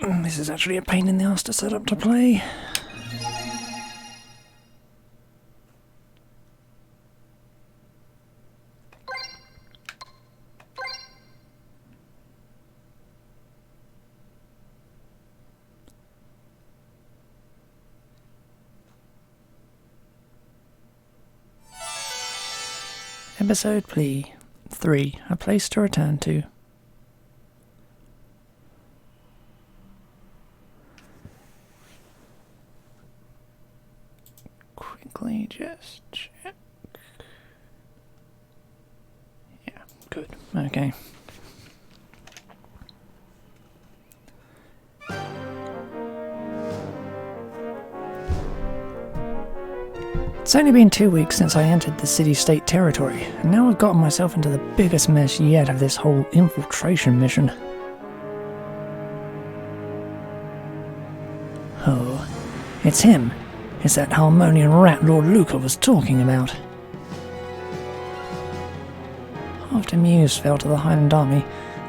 This is actually a pain in the ass to set up to play. Episode plea 3. A place to return to. Quickly just check. Yeah, good. Okay. It's only been 2 weeks since I entered the city-state territory, and now I've gotten myself into the biggest mess yet of this whole infiltration mission. Oh, it's him. It's that Harmonian rat Lord Luca was talking about. After Muse fell to the Highland Army,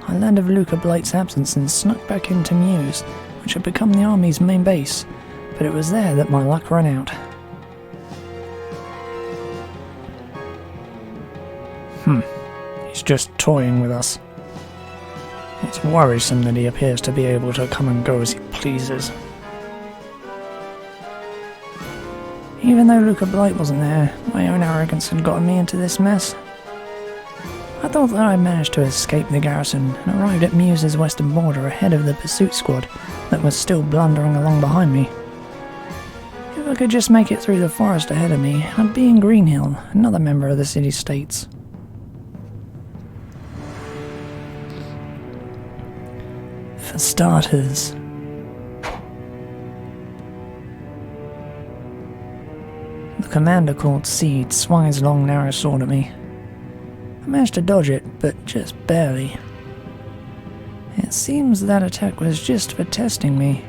I learned of Luca Blight's absence and snuck back into Muse, which had become the army's main base, but it was there that my luck ran out. He's just toying with us. It's worrisome that he appears to be able to come and go as he pleases. Even though Luca Blight wasn't there, my own arrogance had gotten me into this mess. I thought that I'd managed to escape the garrison and arrived at Muse's western border ahead of the pursuit squad that was still blundering along behind me. If I could just make it through the forest ahead of me, I'd be in Greenhill, another member of the city-states. For starters, the commander called Seed swung his long narrow sword at me. I managed to dodge it, but just barely. It seems that attack was just for testing me.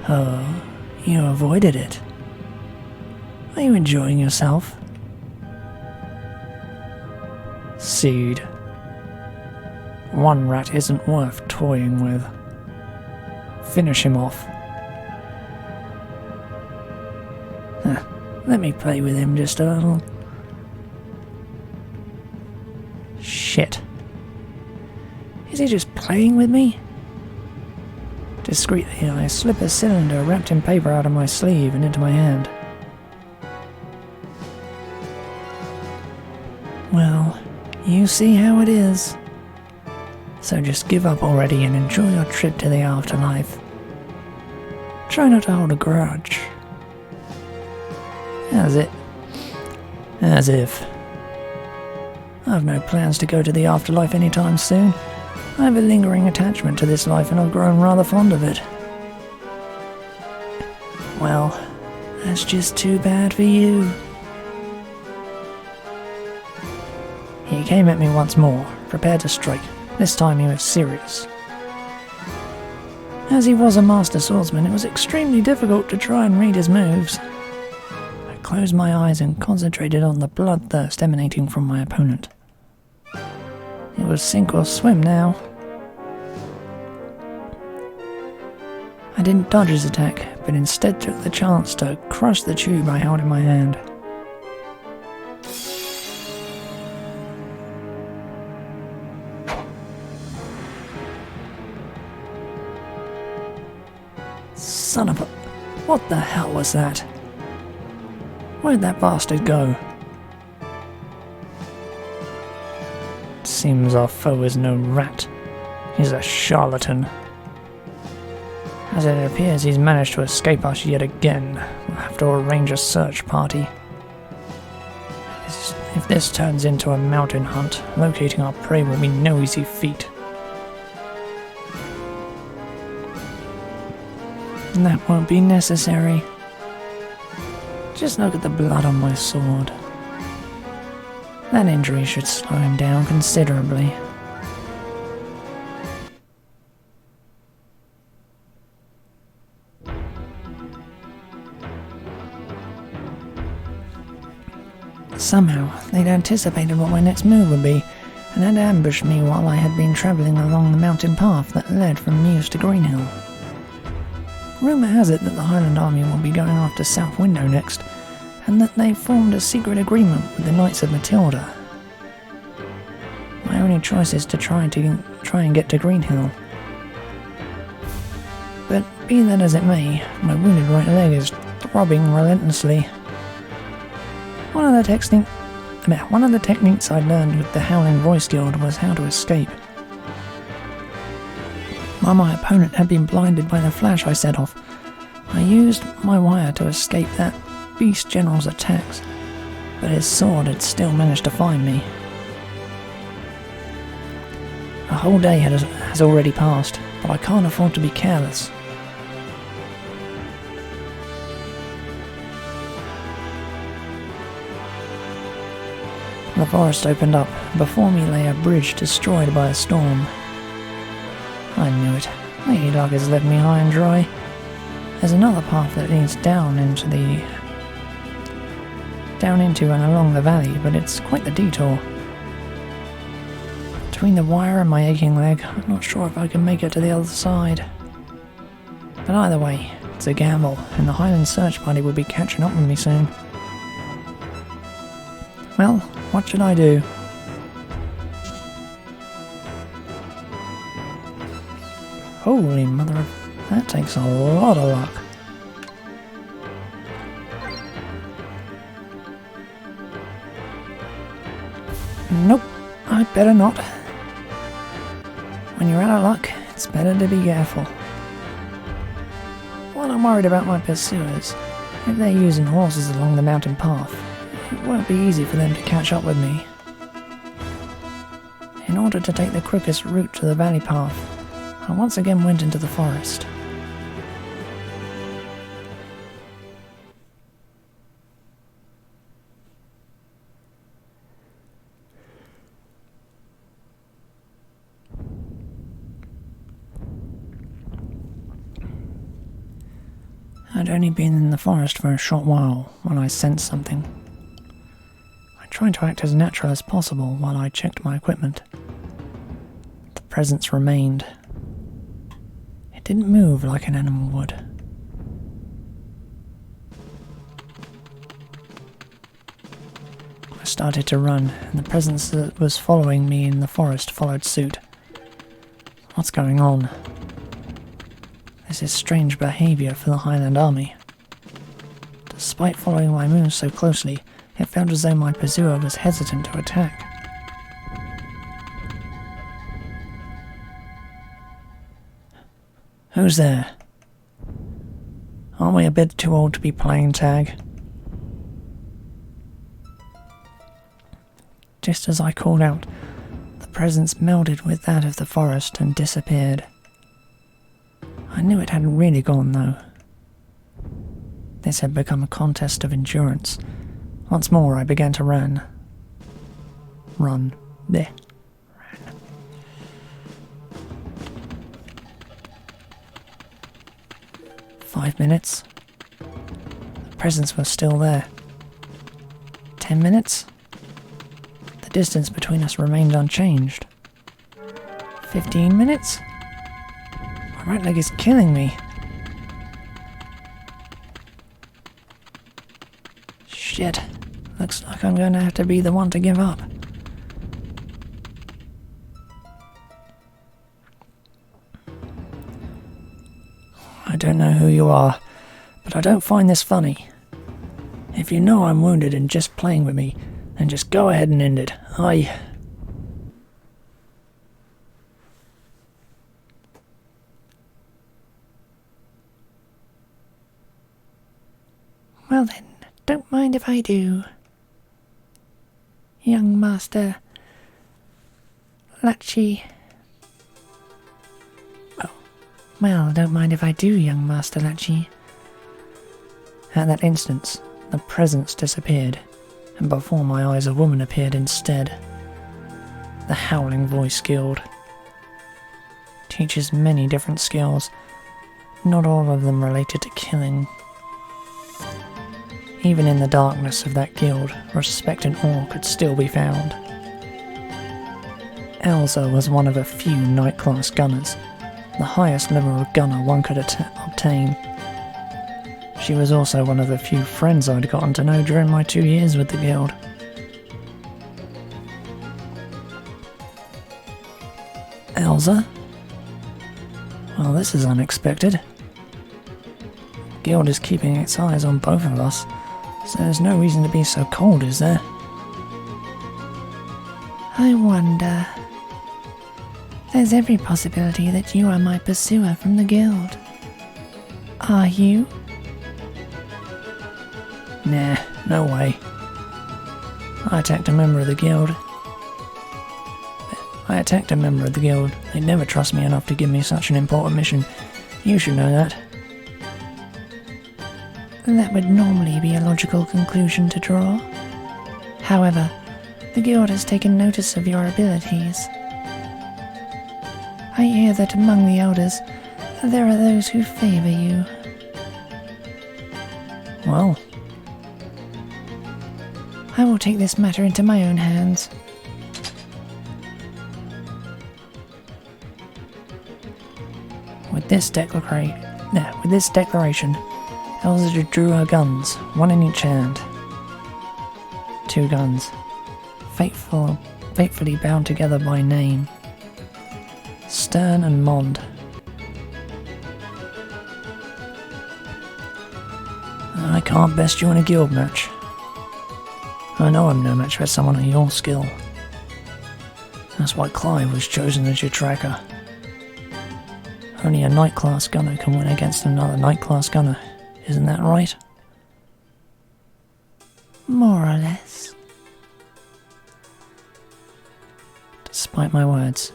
Oh, you avoided it. Are you enjoying yourself? Seed. One rat isn't worth toying with. Finish him off. Let me play with him just a little. Shit. Is he just playing with me? Discreetly, I slip a cylinder wrapped in paper out of my sleeve and into my hand. Well, you see how it is. So just give up already and enjoy your trip to the afterlife. Try not to hold a grudge. As if. I have no plans to go to the afterlife anytime soon. I have a lingering attachment to this life and I've grown rather fond of it. Well, that's just too bad for you. He came at me once more, prepared to strike. This time he was serious. As he was a master swordsman, it was extremely difficult to try and read his moves. I closed my eyes and concentrated on the bloodthirst emanating from my opponent. It was sink or swim now. I didn't dodge his attack, but instead took the chance to crush the tube I held in my hand. Son of a... What the hell was that? Where'd that bastard go? Seems our foe is no rat. He's a charlatan. As it appears, he's managed to escape us yet again. We'll have to arrange a search party. If this turns into a mountain hunt, locating our prey will be no easy feat. That won't be necessary. Just look at the blood on my sword. That injury should slow him down considerably. Somehow, they'd anticipated what my next move would be, and had ambushed me while I had been travelling along the mountain path that led from Mews to Greenhill. Rumour has it that the Highland Army will be going after South Window next, and that they formed a secret agreement with the Knights of Matilda. My only choice is to try and get to Greenhill. But be that as it may, my wounded right leg is throbbing relentlessly. One of the techniques I learned with the Howling Voice Guild was how to escape. While my opponent had been blinded by the flash I set off, I used my wire to escape that beast general's attacks, but his sword had still managed to find me. A whole day has already passed, but I can't afford to be careless. The forest opened up. Before me lay a bridge destroyed by a storm. I knew it. Lady Luck has left me high and dry. There's another path that leads down into and along the valley, but it's quite the detour. Between the wire and my aching leg, I'm not sure if I can make it to the other side. But either way, it's a gamble, and the Highland Search Party will be catching up with me soon. Well, what should I do? Holy mother of... that takes a lot of luck. Nope, I better not. When you're out of luck, it's better to be careful. While I'm worried about my pursuers, if they're using horses along the mountain path, it won't be easy for them to catch up with me. In order to take the quickest route to the valley path, I once again went into the forest. I'd only been in the forest for a short while when I sensed something. I tried to act as natural as possible while I checked my equipment. The presence remained. It didn't move like an animal would. I started to run, and the presence that was following me in the forest followed suit. What's going on? This is strange behaviour for the Highland Army. Despite following my moves so closely, it felt as though my pursuer was hesitant to attack. Who's there? Aren't we a bit too old to be playing tag? Just as I called out, the presence melded with that of the forest and disappeared. I knew it hadn't really gone, though. This had become a contest of endurance. Once more I began to run. Run. Bleh. Ran. 5 minutes. The presence was still there. 10 minutes. The distance between us remained unchanged. 15 minutes. My right leg is killing me. Shit. Looks like I'm going to have to be the one to give up. I don't know who you are, but I don't find this funny. If you know I'm wounded and just playing with me, then just go ahead and end it. Well then, don't mind if I do. Young Master Lachi. Oh, well, don't mind if I do, young Master Lachi. At that instant, the presence disappeared, and before my eyes a woman appeared instead. The Howling Voice Guild. Teaches many different skills, not all of them related to killing. Even in the darkness of that guild, respect and awe could still be found. Elsa was one of a few Knight class gunners, the highest level of gunner one could obtain. She was also one of the few friends I'd gotten to know during my 2 years with the guild. Elsa? Well, this is unexpected. The guild is keeping its eyes on both of us, so there's no reason to be so cold, is there? I wonder. There's every possibility that you are my pursuer from the guild. Are you? Nah, no way. I attacked a member of the guild. They never trust me enough to give me such an important mission. You should know that. That would normally be a logical conclusion to draw. However, the guild has taken notice of your abilities. I hear that among the elders, there are those who favor you. Well, I will take this matter into my own hands. With this declaration, Elsa drew her guns, one in each hand. 2 guns, faithfully bound together by name. Stern and Mond. I can't best you in a guild match. I know I'm no match for someone of your skill. That's why Clive was chosen as your tracker. Only a Knight class gunner can win against another Knight class gunner, isn't that right? More or less. Despite my words,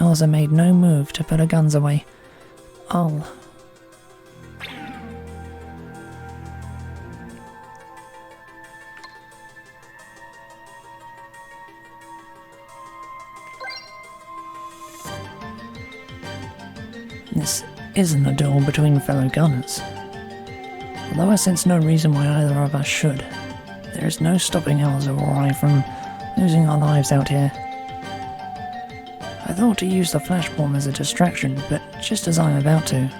Elsa made no move to put her guns away. This isn't a duel between fellow gunners. Although I sense no reason why either of us should, there is no stopping Elsa or I from losing our lives out here. I thought to use the flash bomb as a distraction, but just as I'm about to,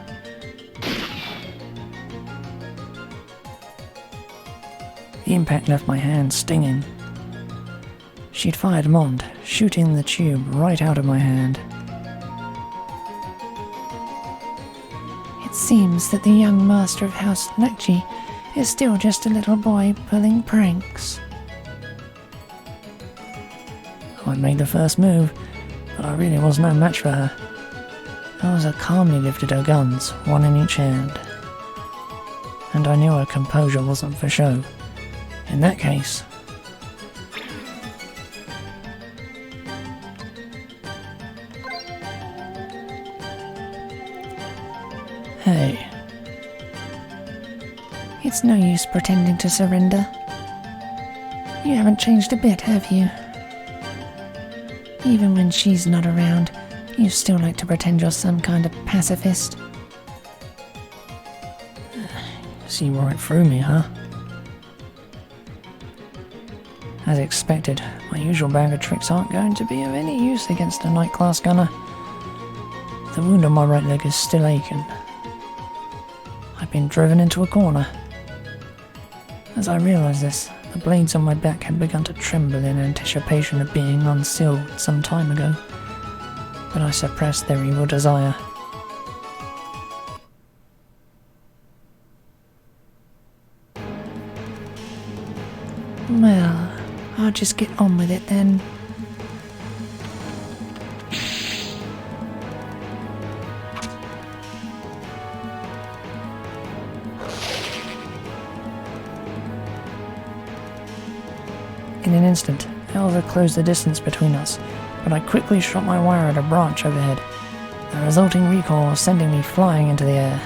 the impact left my hand stinging. She'd fired Mond, shooting the tube right out of my hand. It seems that the young master of House Nakji is still just a little boy pulling pranks. I'd made the first move, but I really was no match for her. Elsa calmly lifted her guns, one in each hand. And I knew her composure wasn't for show. In that case, hey. It's no use pretending to surrender. You haven't changed a bit, have you? Even when she's not around, you still like to pretend you're some kind of pacifist. See right through me, huh? As expected, my usual bag of tricks aren't going to be of any use against a Knight class gunner. The wound on my right leg is still aching. I've been driven into a corner. As I realised this, the blades on my back had begun to tremble in anticipation of being unsealed some time ago, but I suppressed their evil desire. Well, I'll just get on with it then. In an instant, Elsa closed the distance between us, but I quickly shot my wire at a branch overhead, the resulting recoil sending me flying into the air.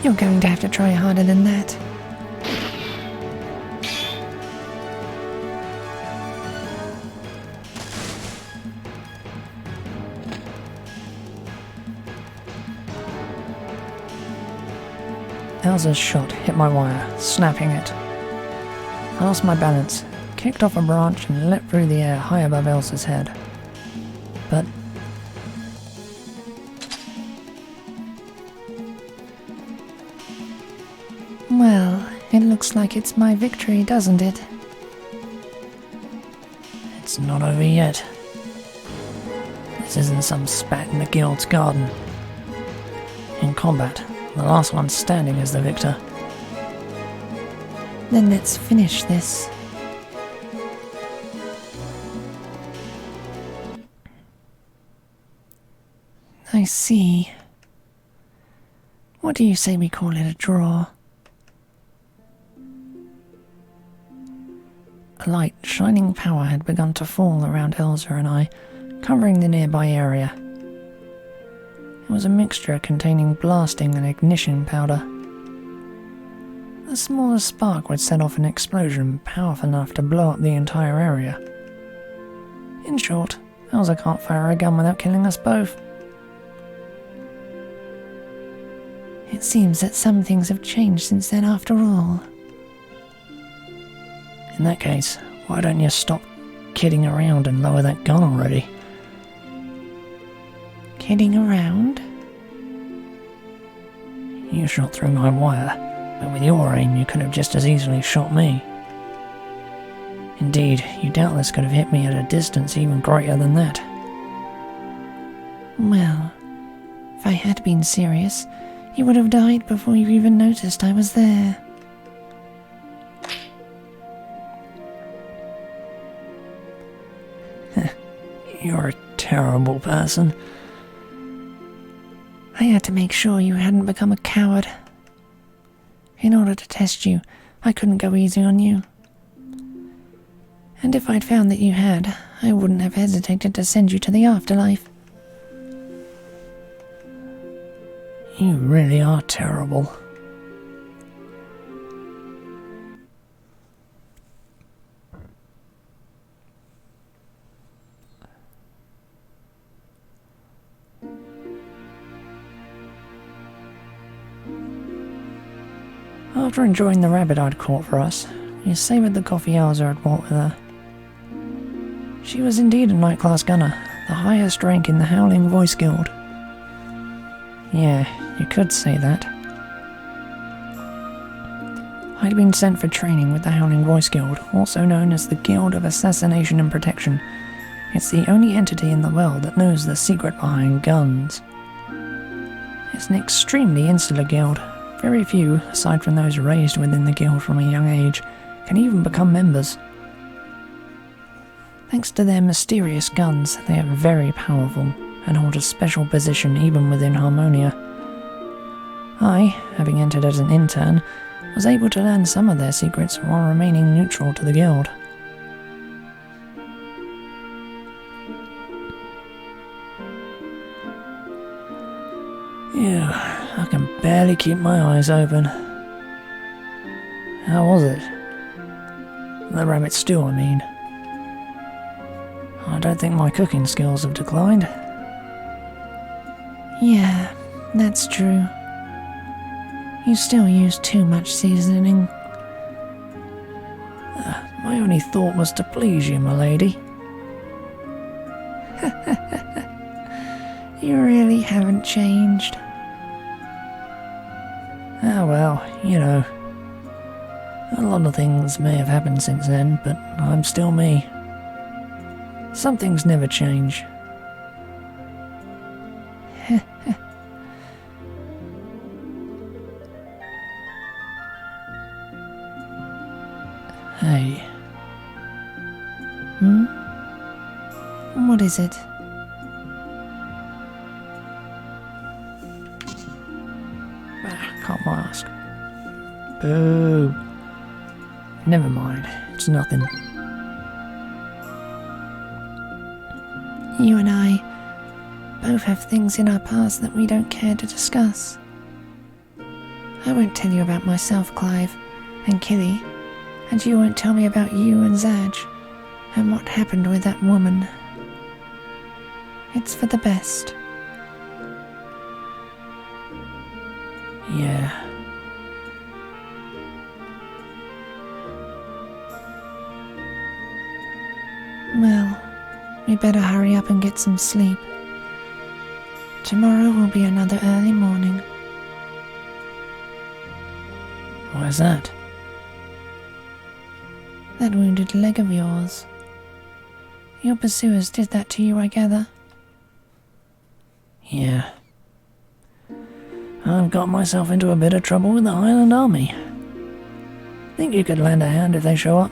You're going to have to try harder than that. Elsa's shot hit my wire, snapping it. I lost my balance, kicked off a branch and leapt through the air high above Elsa's head. But well, it looks like it's my victory, doesn't it? it's not over yet. This isn't some spat in the guild's garden. In combat, the last one standing is the victor. Then let's finish this. I see. What do you say we call it a draw? A light, shining power had begun to fall around Elsa and I, covering the nearby area. It was a mixture containing blasting and ignition powder. The smallest spark would set off an explosion powerful enough to blow up the entire area. In short, Elsa can't fire a gun without killing us both. It seems that some things have changed since then after all. In that case, why don't you stop kidding around and lower that gun already? Kidding around? You shot through my wire, but with your aim you could have just as easily shot me. Indeed, you doubtless could have hit me at a distance even greater than that. Well, if I had been serious, you would have died before you even noticed I was there. You're a terrible person. I had to make sure you hadn't become a coward. In order to test you, I couldn't go easy on you. And if I'd found that you had, I wouldn't have hesitated to send you to the afterlife. You really are terrible. After enjoying the rabbit I'd caught for us, we savoured the coffee Elsa had brought with her. She was indeed a night-class gunner, the highest rank in the Howling Voice Guild. Yeah, you could say that. I'd been sent for training with the Howling Voice Guild, also known as the Guild of Assassination and Protection. It's the only entity in the world that knows the secret behind guns. It's an extremely insular guild. Very few, aside from those raised within the guild from a young age, can even become members. Thanks to their mysterious guns, they are very powerful and hold a special position even within Harmonia. I, having entered as an intern, was able to learn some of their secrets while remaining neutral to the guild. Ew, I can barely keep my eyes open. How was it? The rabbit stew, I mean. I don't think my cooking skills have declined. Yeah, that's true. You still use too much seasoning. My only thought was to please you, my lady. You really haven't changed. Ah well, you know. A lot of things may have happened since then, but I'm still me. Some things never change. Hey. What is it? Can't ask. Boo. Never mind, it's nothing. You and I both have things in our past that we don't care to discuss. I won't tell you about myself, Clive, and Killy, and you won't tell me about you and Zaj, and what happened with that woman. It's for the best. Yeah. We better hurry up and get some sleep. Tomorrow will be another early morning. Why's that? That wounded leg of yours. Your pursuers did that to you, I gather. Yeah. I've got myself into a bit of trouble with the Highland Army. Think you could lend a hand if they show up?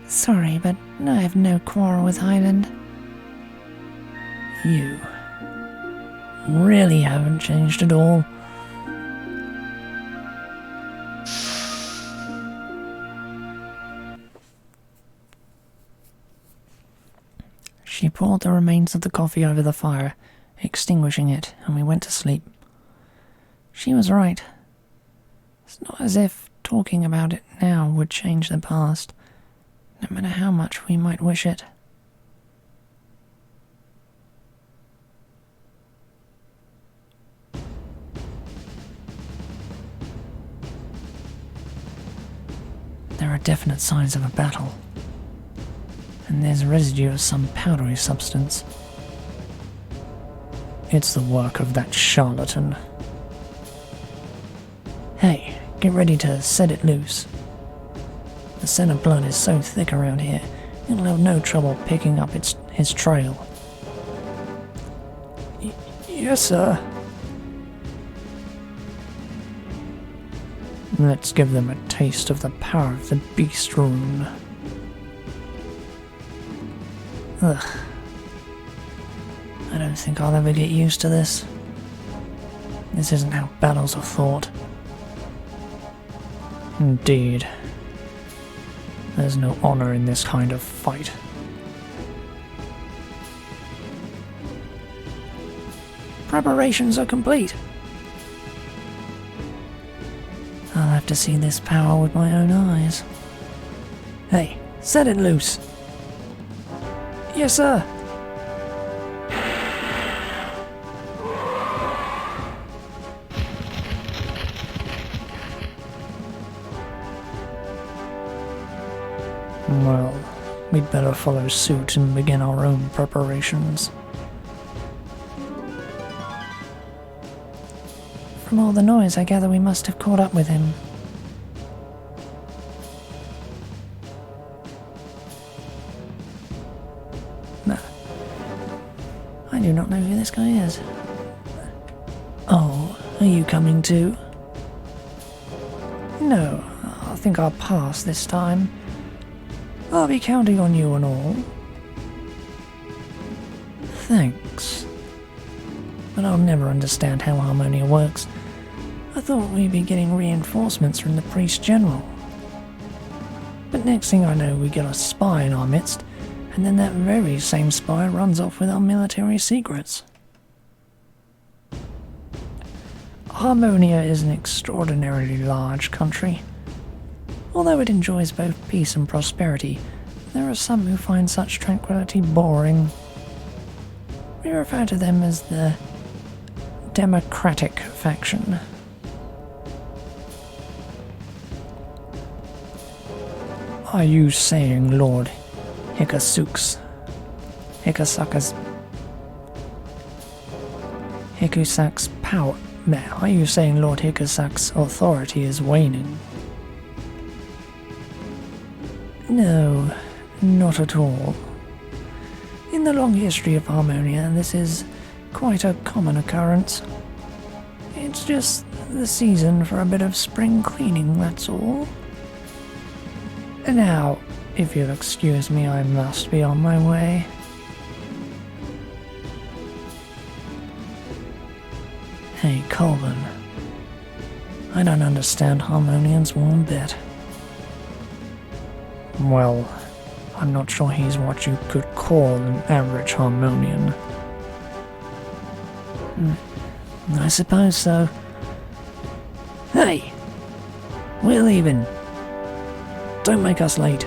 Sorry, but I have no quarrel with Highland. You really haven't changed at all. She poured the remains of the coffee over the fire, extinguishing it, and we went to sleep. She was right. It's not as if talking about it now would change the past, no matter how much we might wish it. There are definite signs of a battle, and there's residue of some powdery substance. It's the work of that charlatan. Hey, get ready to set it loose. The scent of blood is so thick around here, it'll have no trouble picking up his trail. Yes, sir. Let's give them a taste of the power of the beast rune. Ugh. I don't think I'll ever get used to this. This isn't how battles are fought. Indeed. There's no honor in this kind of fight. Preparations are complete. I'll have to see this power with my own eyes. Hey, set it loose. Yes, sir. Well, we'd better follow suit and begin our own preparations. From all the noise, I gather we must have caught up with him. No. I do not know who this guy is. Oh, are you coming too? No, I think I'll pass this time. I'll be counting on you and all. Thanks. But I'll never understand how Harmonia works. I thought we'd be getting reinforcements from the Priest General. But next thing I know, we get a spy in our midst, and then that very same spy runs off with our military secrets. Harmonia is an extraordinarily large country. Although it enjoys both peace and prosperity, there are some who find such tranquility boring. We refer to them as the Democratic faction. Are you saying Lord Hikusak's power? Are you saying Lord Hikusak's authority is waning? No, not at all. In the long history of Harmonia, this is quite a common occurrence. It's just the season for a bit of spring cleaning, that's all. Now, if you'll excuse me, I must be on my way. Hey, Colvin. I don't understand Harmonians one bit. Well, I'm not sure he's what you could call an average Harmonian. I suppose so. Hey! We're leaving. Don't make us late.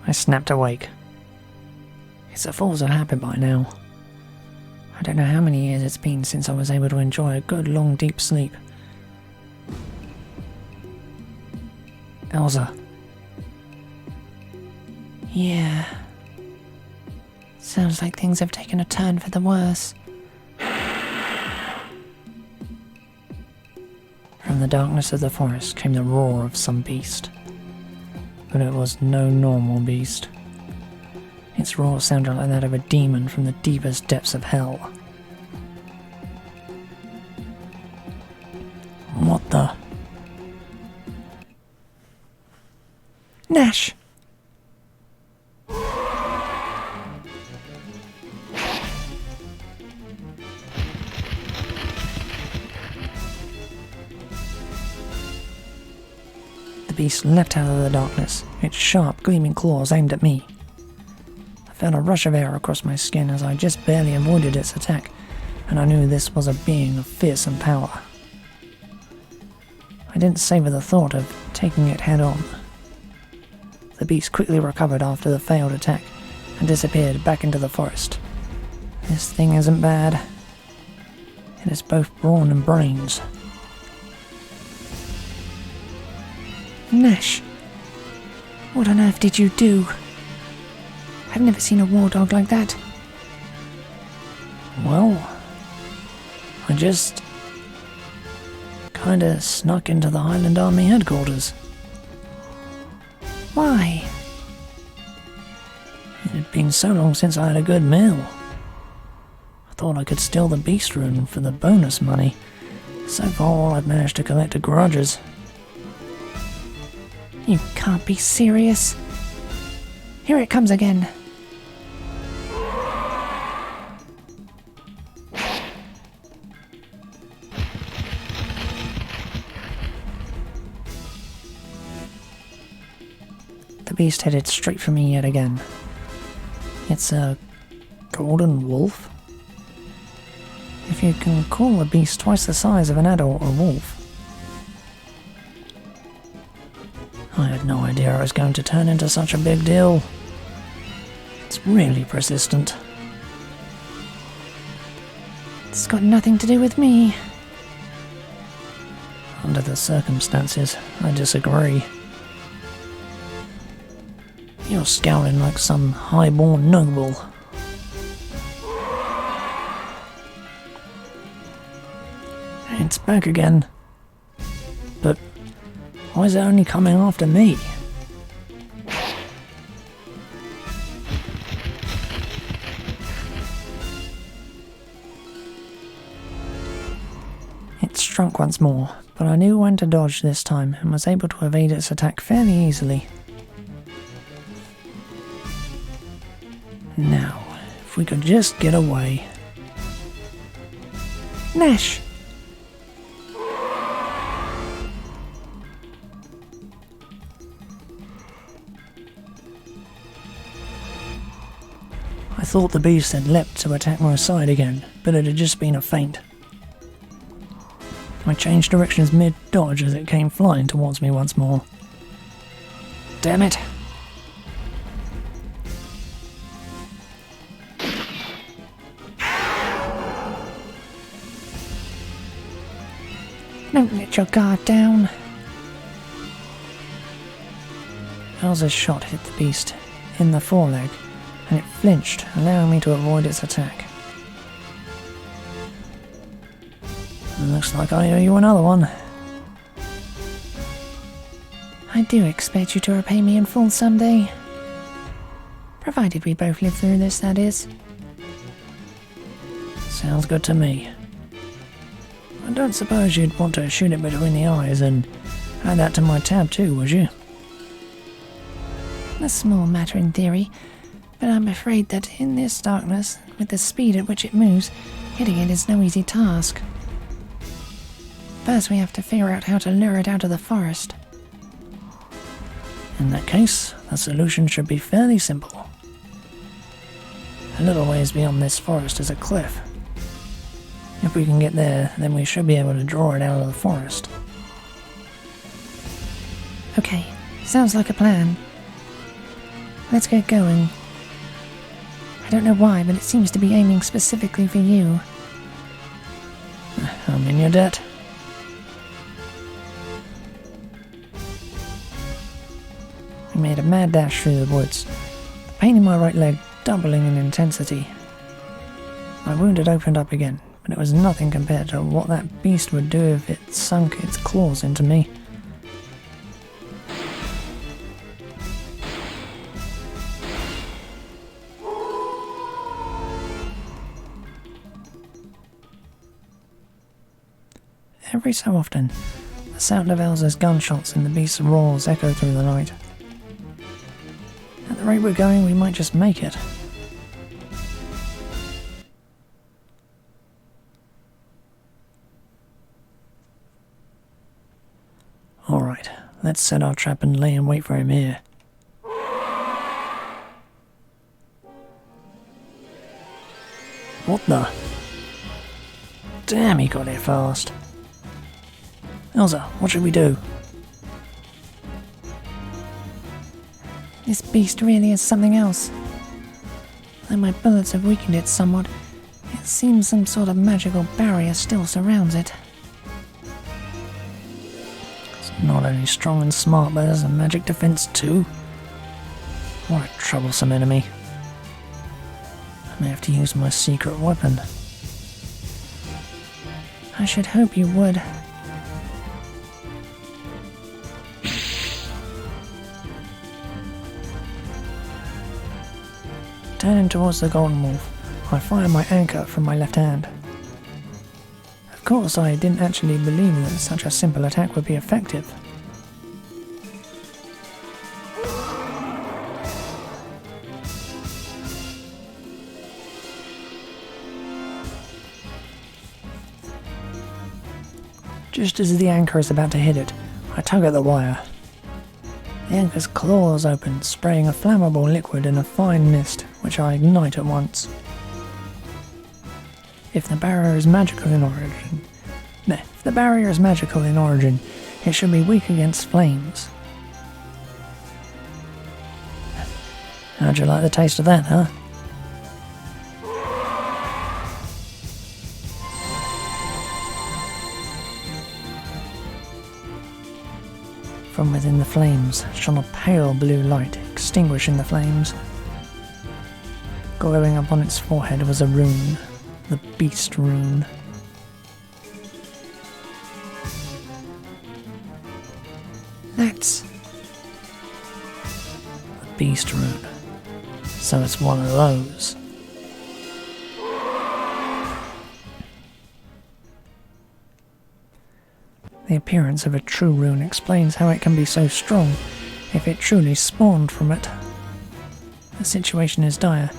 I snapped awake. It's a force of habit by now. I don't know how many years it's been since I was able to enjoy a good long deep sleep. Elsa. Yeah. Sounds like things have taken a turn for the worse. From the darkness of the forest came the roar of some beast. But it was no normal beast. Its roar sounded like that of a demon from the deepest depths of hell. What the? Nash! The beast leapt out of the darkness, its sharp, gleaming claws aimed at me. I felt a rush of air across my skin as I just barely avoided its attack, and I knew this was a being of fearsome power. I didn't savour the thought of taking it head-on. The beast quickly recovered after the failed attack and disappeared back into the forest. This thing isn't bad. It is both brawn and brains. Nash! What on earth did you do? I've never seen a war dog like that. Well, I just kinda snuck into the Highland Army headquarters. Why? It had been so long since I had a good meal. I thought I could steal the beast rune for the bonus money. So far all I've managed to collect are grudges. You can't be serious. Here it comes again. The beast headed straight for me yet again. It's a golden wolf? If you can call a beast twice the size of an adult a wolf. I had no idea I was going to turn into such a big deal. It's really persistent. It's got nothing to do with me. Under the circumstances, I disagree. You're scowling like some high-born noble. It's back again. But why is it only coming after me? It struck once more, but I knew when to dodge this time and was able to evade its attack fairly easily. Now, if we could just get away. Nash! I thought the beast had leapt to attack my side again, but it had just been a feint. I changed directions mid-dodge as it came flying towards me once more. Damn it! Don't let your guard down. Elsa's shot hit the beast in the foreleg, and it flinched, allowing me to avoid its attack. Looks like I owe you another one. I do expect you to repay me in full someday. Provided we both live through this, that is. Sounds good to me. I don't suppose you'd want to shoot it between the eyes and add that to my tab too, would you? A small matter in theory, but I'm afraid that in this darkness, with the speed at which it moves, hitting it is no easy task. First we have to figure out how to lure it out of the forest. In that case, the solution should be fairly simple. A little ways beyond this forest is a cliff. If we can get there, then we should be able to draw it out of the forest. Okay, sounds like a plan. Let's get going. I don't know why, but it seems to be aiming specifically for you. I'm in your debt. We made a mad dash through the woods, the pain in my right leg doubling in intensity. My wound had opened up again, but it was nothing compared to what that beast would do if it sunk its claws into me. Every so often, the sound of Elsa's gunshots and the beast's roars echo through the night. At the rate we're going, we might just make it. Alright, let's set our trap and lay in wait for him here. What the? Damn, he got here fast. Elsa, what should we do? This beast really is something else. Though my bullets have weakened it somewhat, it seems some sort of magical barrier still surrounds it. It's not only strong and smart, but has a magic defense too. What a troublesome enemy. I may have to use my secret weapon. I should hope you would. Turning towards the Golden Wolf, I fire my anchor from my left hand. Of course, I didn't actually believe that such a simple attack would be effective. Just as the anchor is about to hit it, I tug at the wire. The anchor's claws open, spraying a flammable liquid in a fine mist, which I ignite at once. If the barrier is magical in origin, it should be weak against flames. How'd you like the taste of that, huh? From within the flames shone a pale blue light, extinguishing the flames. Glowing upon its forehead was a rune, the Beast Rune. That's... The Beast Rune. So it's one of those. The appearance of a true rune explains how it can be so strong if it truly spawned from it. The situation is dire.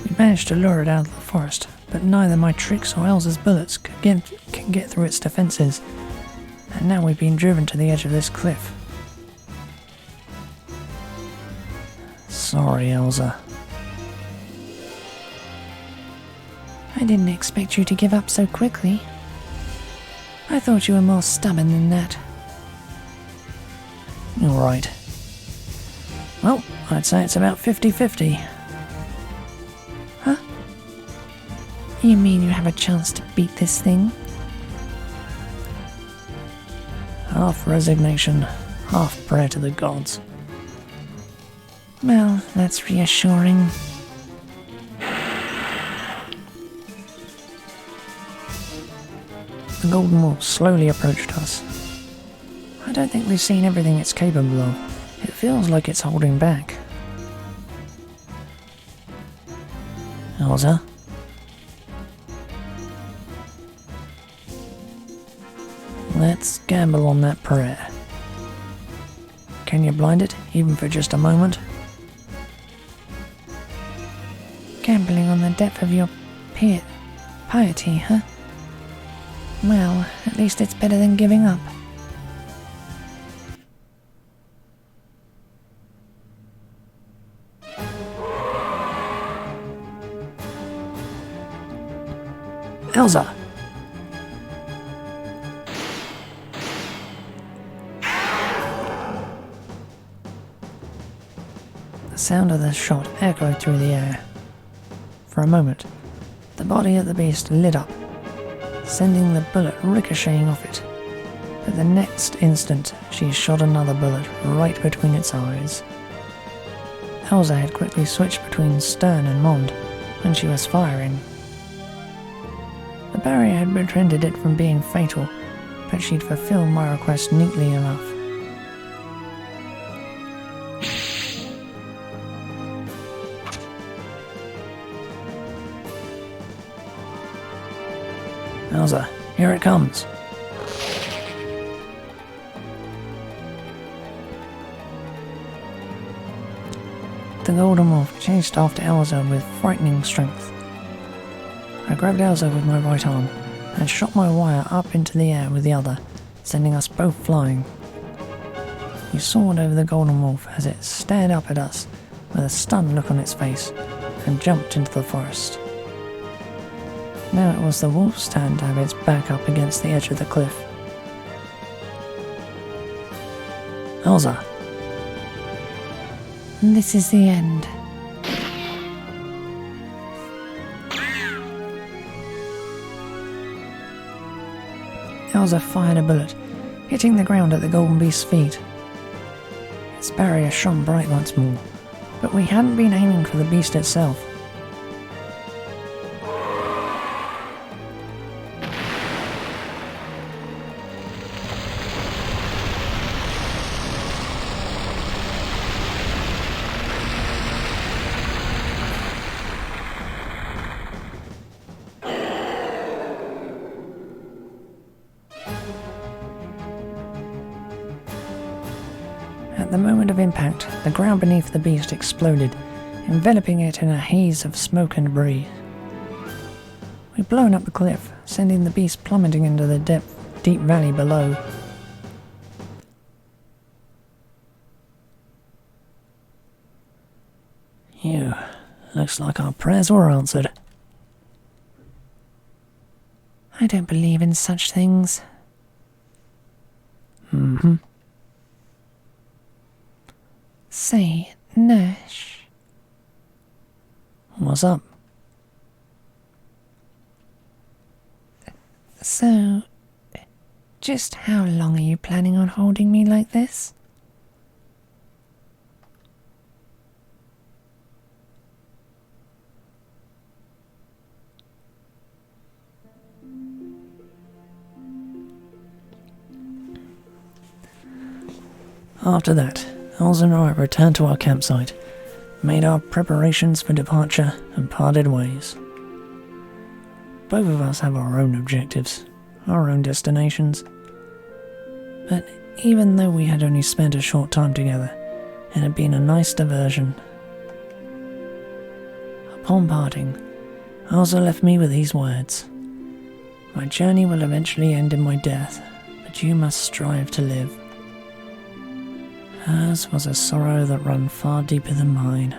We managed to lure it out of the forest, but neither my tricks or Elsa's bullets can get through its defenses, and now we've been driven to the edge of this cliff. Sorry, Elsa. I didn't expect you to give up so quickly. I thought you were more stubborn than that. You're right. Well, I'd say it's about 50-50. Huh? You mean you have a chance to beat this thing? Half resignation, half prayer to the gods. Well, that's reassuring. The Golden Wolf slowly approached us. I don't think we've seen everything it's capable of. It feels like it's holding back. Elsa? Let's gamble on that prayer. Can you blind it, even for just a moment? Gambling on the depth of your piety, huh? Well, at least it's better than giving up. Elsa! The sound of the shot echoed through the air. For a moment, the body of the beast lit up, sending the bullet ricocheting off it. But the next instant, she shot another bullet right between its eyes. Elsa had quickly switched between Stern and Mond when she was firing. The barrier had prevented it from being fatal, but she'd fulfilled my request neatly enough. Elsa, here it comes. The golden wolf chased after Elsa with frightening strength. I grabbed Elsa with my right arm and shot my wire up into the air with the other, sending us both flying. We soared over the golden wolf as it stared up at us with a stunned look on its face and jumped into the forest. Now it was the wolf's turn to have its back up against the edge of the cliff. Elsa. This is the end. Elsa fired a bullet, hitting the ground at the golden beast's feet. Its barrier shone bright once more, but we hadn't been aiming for the beast itself. At the moment of impact, the ground beneath the beast exploded, enveloping it in a haze of smoke and debris. We'd blown up the cliff, sending the beast plummeting into the deep valley below. Phew, looks like our prayers were answered. I don't believe in such things. Say, Nash. What's up? So, just how long are you planning on holding me like this? After that, Elsa and I returned to our campsite, made our preparations for departure, and parted ways. Both of us have our own objectives, our own destinations. But even though we had only spent a short time together, it had been a nice diversion. Upon parting, Elsa left me with these words: "My journey will eventually end in my death, but you must strive to live." Hers was a sorrow that ran far deeper than mine.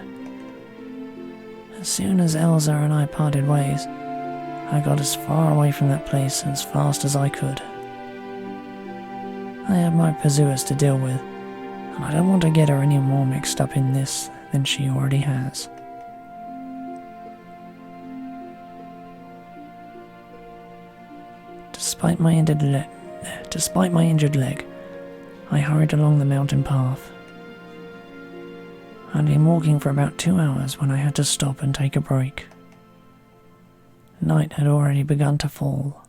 As soon as Elsa and I parted ways, I got as far away from that place as fast as I could. I have my pursuers to deal with, and I don't want to get her any more mixed up in this than she already has. Despite my injured leg, I hurried along the mountain path. I'd been walking for about 2 hours when I had to stop and take a break. Night had already begun to fall.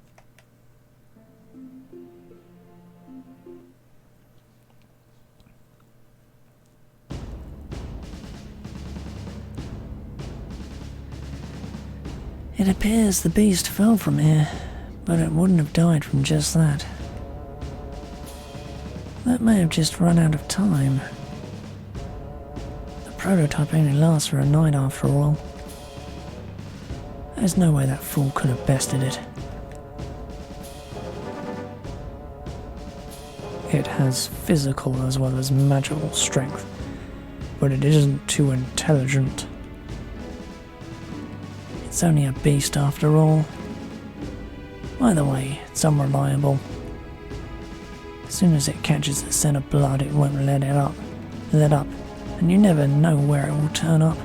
It appears the beast fell from here, but it wouldn't have died from just that. That may have just run out of time. The prototype only lasts for a night after all. There's no way that fool could have bested it. It has physical as well as magical strength, but it isn't too intelligent. It's only a beast after all. Either way, it's unreliable. As soon as it catches the scent of blood, it won't let up, and you never know where it will turn up.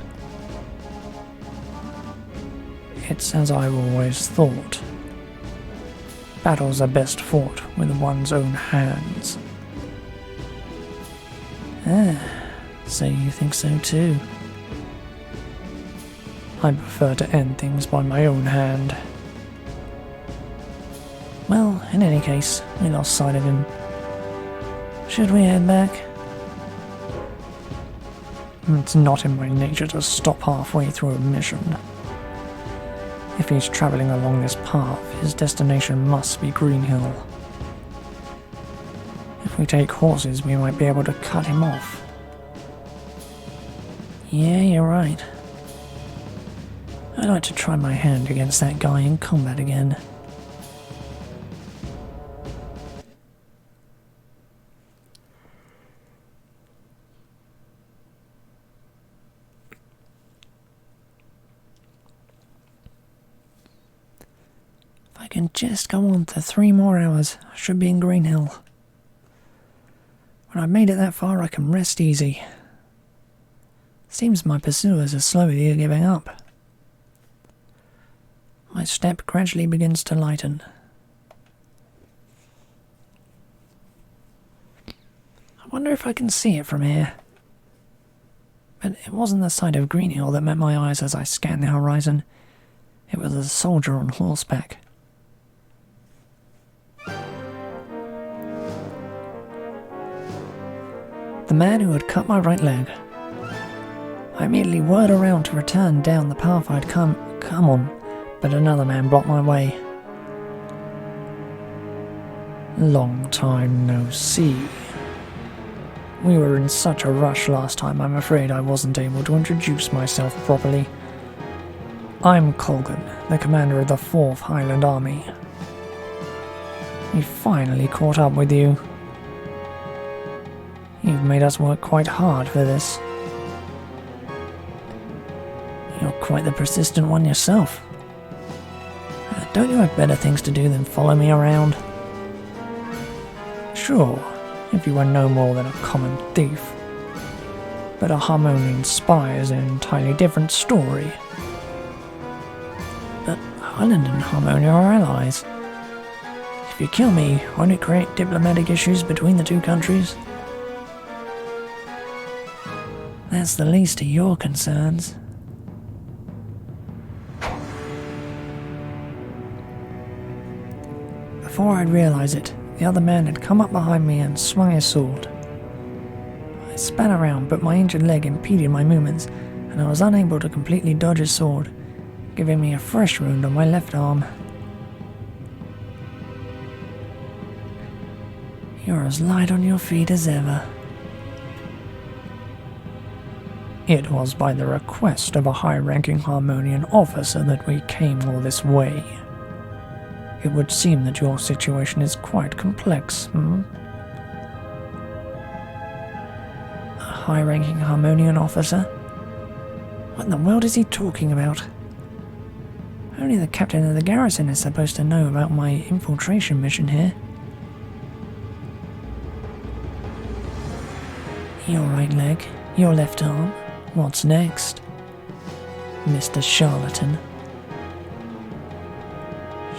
It's as I've always thought. Battles are best fought with one's own hands. Ah, so you think so too? I prefer to end things by my own hand. Well, in any case, we lost sight of him. Should we head back? It's not in my nature to stop halfway through a mission. If he's travelling along this path, his destination must be Green Hill. If we take horses, we might be able to cut him off. Yeah, you're right. I'd like to try my hand against that guy in combat again. If I can just go on for 3 more hours, I should be in Green Hill. When I've made it that far, I can rest easy. Seems my pursuers are slowly giving up. My step gradually begins to lighten. I wonder if I can see it from here. But it wasn't the sight of Green Hill that met my eyes as I scanned the horizon. It was a soldier on horseback. The man who had cut my right leg. I immediately whirled around to return down the path I'd come on, but another man blocked my way. Long time no see. We were in such a rush last time, I'm afraid I wasn't able to introduce myself properly. I'm Colgan, the commander of the 4th Highland Army. We finally caught up with you. You've made us work quite hard for this. You're quite the persistent one yourself. Don't you have better things to do than follow me around? Sure, if you were no more than a common thief. But a Harmonian spy is an entirely different story. But Highland and Harmonia are allies. If you kill me, won't it create diplomatic issues between the two countries? That's the least of your concerns. Before I'd realise it, the other man had come up behind me and swung his sword. I span around, but my injured leg impeded my movements, and I was unable to completely dodge his sword, giving me a fresh wound on my left arm. You're as light on your feet as ever. It was by the request of a high-ranking Harmonian officer that we came all this way. It would seem that your situation is quite complex, A high-ranking Harmonian officer? What in the world is he talking about? Only the captain of the garrison is supposed to know about my infiltration mission here. Your right leg, your left arm. What's next? Mr. Charlatan.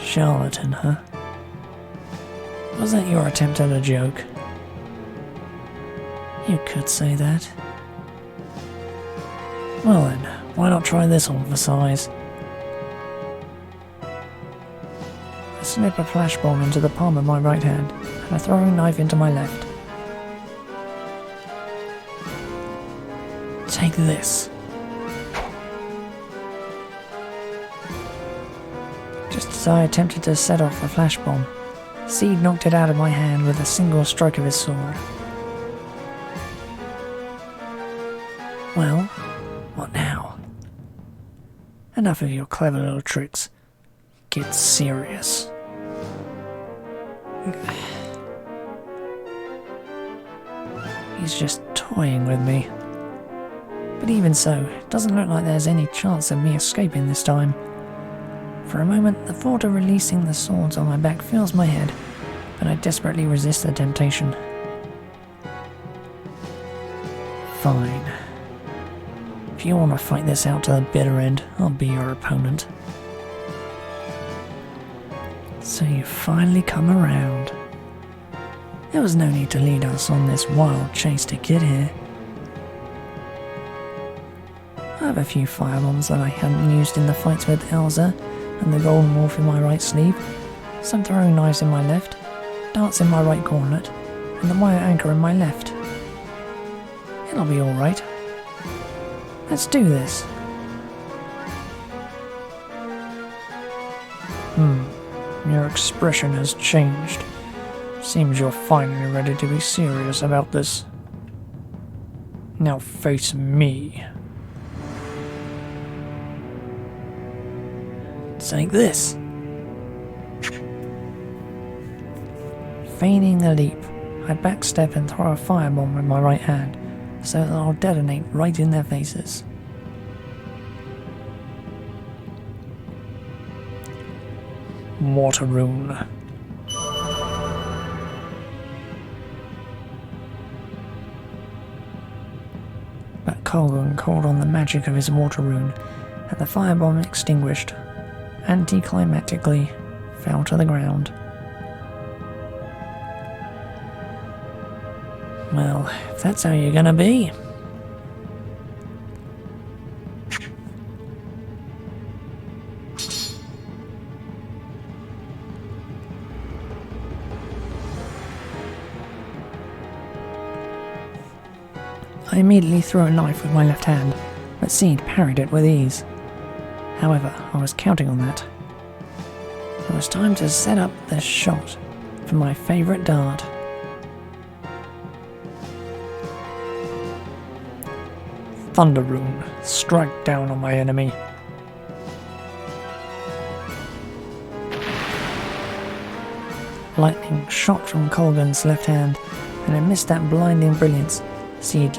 Charlatan, huh? Was that your attempt at a joke? You could say that. Well then, why not try this on for size? I slip a flash bomb into the palm of my right hand, and a throwing knife into my left. Take this. Just as I attempted to set off the flash bomb, Seed knocked it out of my hand with a single stroke of his sword. Well, what now? Enough of your clever little tricks. Get serious. He's just toying with me. But even so, it doesn't look like there's any chance of me escaping this time. For a moment, the thought of releasing the swords on my back fills my head, but I desperately resist the temptation. Fine. If you want to fight this out to the bitter end, I'll be your opponent. So you finally come around. There was no need to lead us on this wild chase to get here. I have a few firebombs that I hadn't used in the fights with Elsa and the Golden Wolf in my right sleeve, some throwing knives in my left, darts in my right gauntlet, and the wire anchor in my left. It'll be alright. Let's do this. Your expression has changed. Seems you're finally ready to be serious about this. Now face me. Take this. Feigning a leap, I backstep and throw a firebomb with my right hand, so that I'll detonate right in their faces. Water rune. But Kolgun called on the magic of his water rune, and the firebomb extinguished, anticlimactically fell to the ground. Well, if that's how you're gonna be. I immediately threw a knife with my left hand, but Seed parried it with ease. However, I was counting on that. It was time to set up the shot for my favourite dart. Thunder Rune, strike down on my enemy. Lightning shot from Kolgun's left hand, and amidst that blinding brilliance, Seed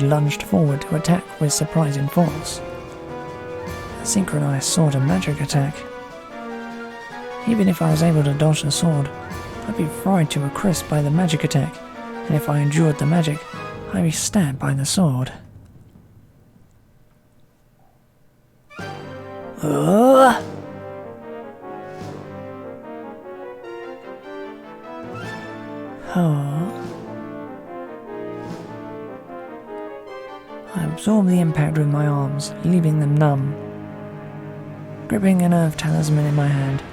lunged forward to attack with surprising force. A synchronized sword and magic attack. Even if I was able to dodge the sword, I'd be fried to a crisp by the magic attack, and if I endured the magic, I'd be stabbed by the sword. Ugh. Oh. I absorbed the impact with my arms, leaving them numb. Gripping an earth talisman in my hand,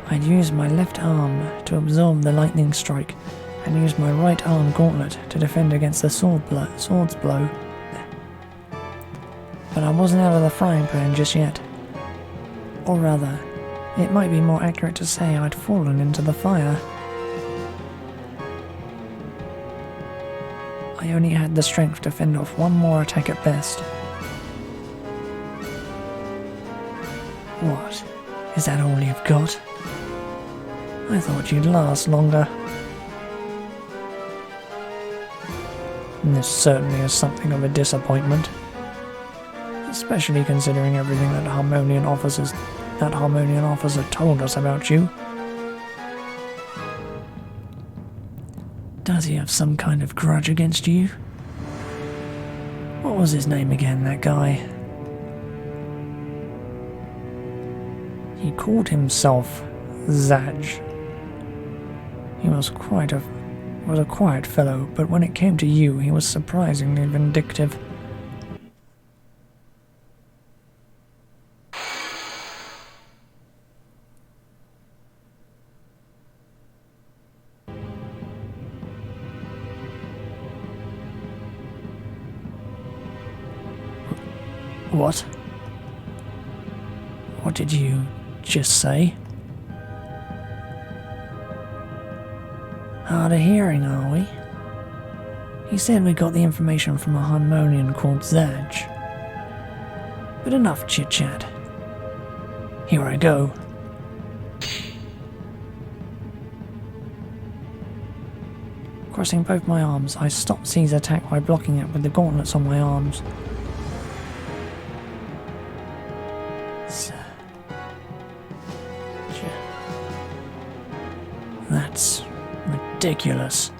I'd used my left arm to absorb the lightning strike, and used my right arm gauntlet to defend against the sword's blow. But I wasn't out of the frying pan just yet. Or rather, it might be more accurate to say I'd fallen into the fire. I only had the strength to fend off one more attack at best. What? Is that all you've got? I thought you'd last longer. This certainly is something of a disappointment. Especially considering everything that Harmonian officer told us about you. Does he have some kind of grudge against you? What was his name again, that guy? He called himself Zaj. He was a quiet fellow, but when it came to you, he was surprisingly vindictive. What? What did you just say? Hard of hearing, are we? He said we got the information from a Harmonian called Zaj. But enough chit-chat. Here I go. Crossing both my arms, I stopped C's attack by blocking it with the gauntlets on my arms. That's ridiculous.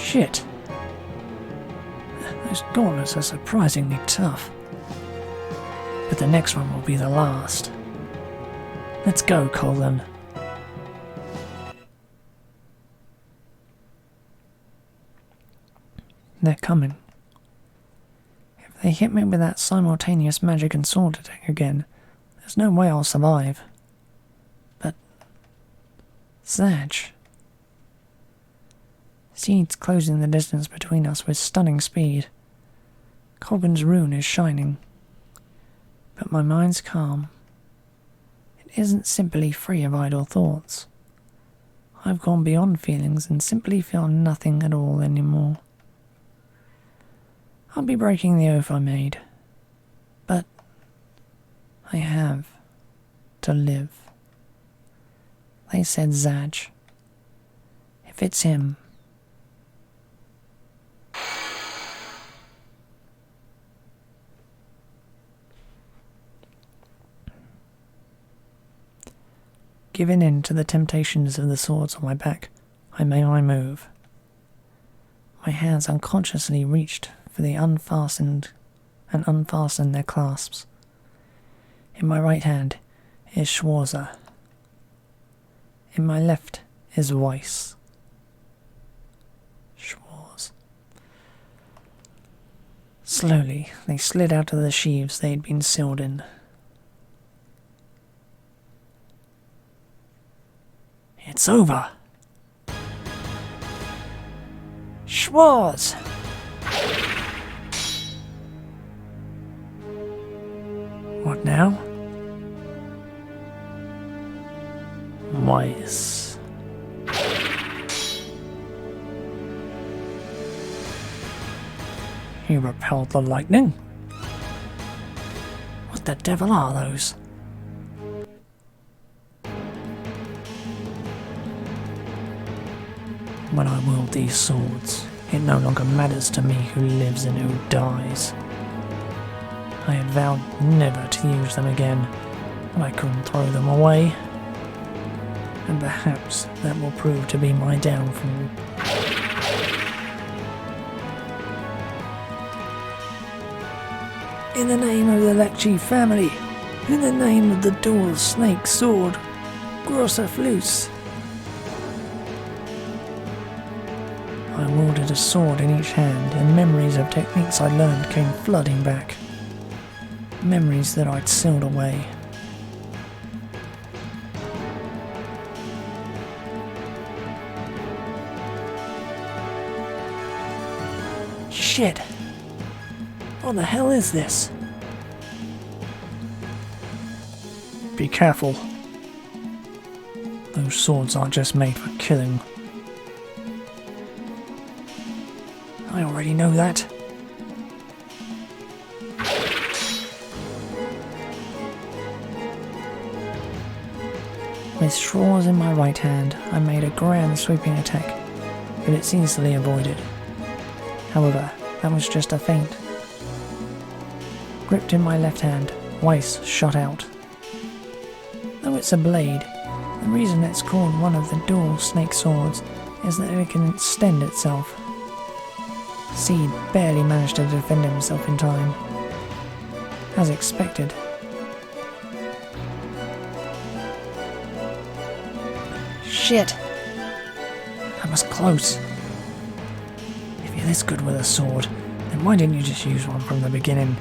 Shit. Those gauntlets are surprisingly tough. But the next one will be the last. Let's go, Colin. They're coming. If they hit me with that simultaneous magic and sword attack again, there's no way I'll survive. But... Zaj. Seeds closing the distance between us with stunning speed. Colgan's rune is shining. But my mind's calm. It isn't simply free of idle thoughts. I've gone beyond feelings and simply feel nothing at all anymore. I'll be breaking the oath I made. But I have to live. They said Zaj. If it's him... Giving in to the temptations of the swords on my back, I made my move. My hands unconsciously reached for the unfastened their clasps. In my right hand is Schwarzer. In my left is Weiss. Schwarz. Slowly, they slid out of the sheaves they had been sealed in. It's over. Schwarz! What now? Weiss. He repelled the lightning? What the devil are those? When I wield these swords, it no longer matters to me who lives and who dies. I had vowed never to use them again, but I couldn't throw them away. And perhaps that will prove to be my downfall. In the name of the Lecce family, in the name of the dual snake sword, Grosser Flus. I wielded a sword in each hand, and memories of techniques I learned came flooding back. Memories that I'd sealed away. Shit! What the hell is this? Be careful. Those swords aren't just made for killing. I already know that. With straws in my right hand, I made a grand sweeping attack, but it's easily avoided. However, that was just a feint. Gripped in my left hand, Weiss shot out. Though it's a blade, the reason it's called one of the dual snake swords is that it can extend itself. Seed barely managed to defend himself in time. As expected. Shit! That was close. If you're this good with a sword, then why didn't you just use one from the beginning?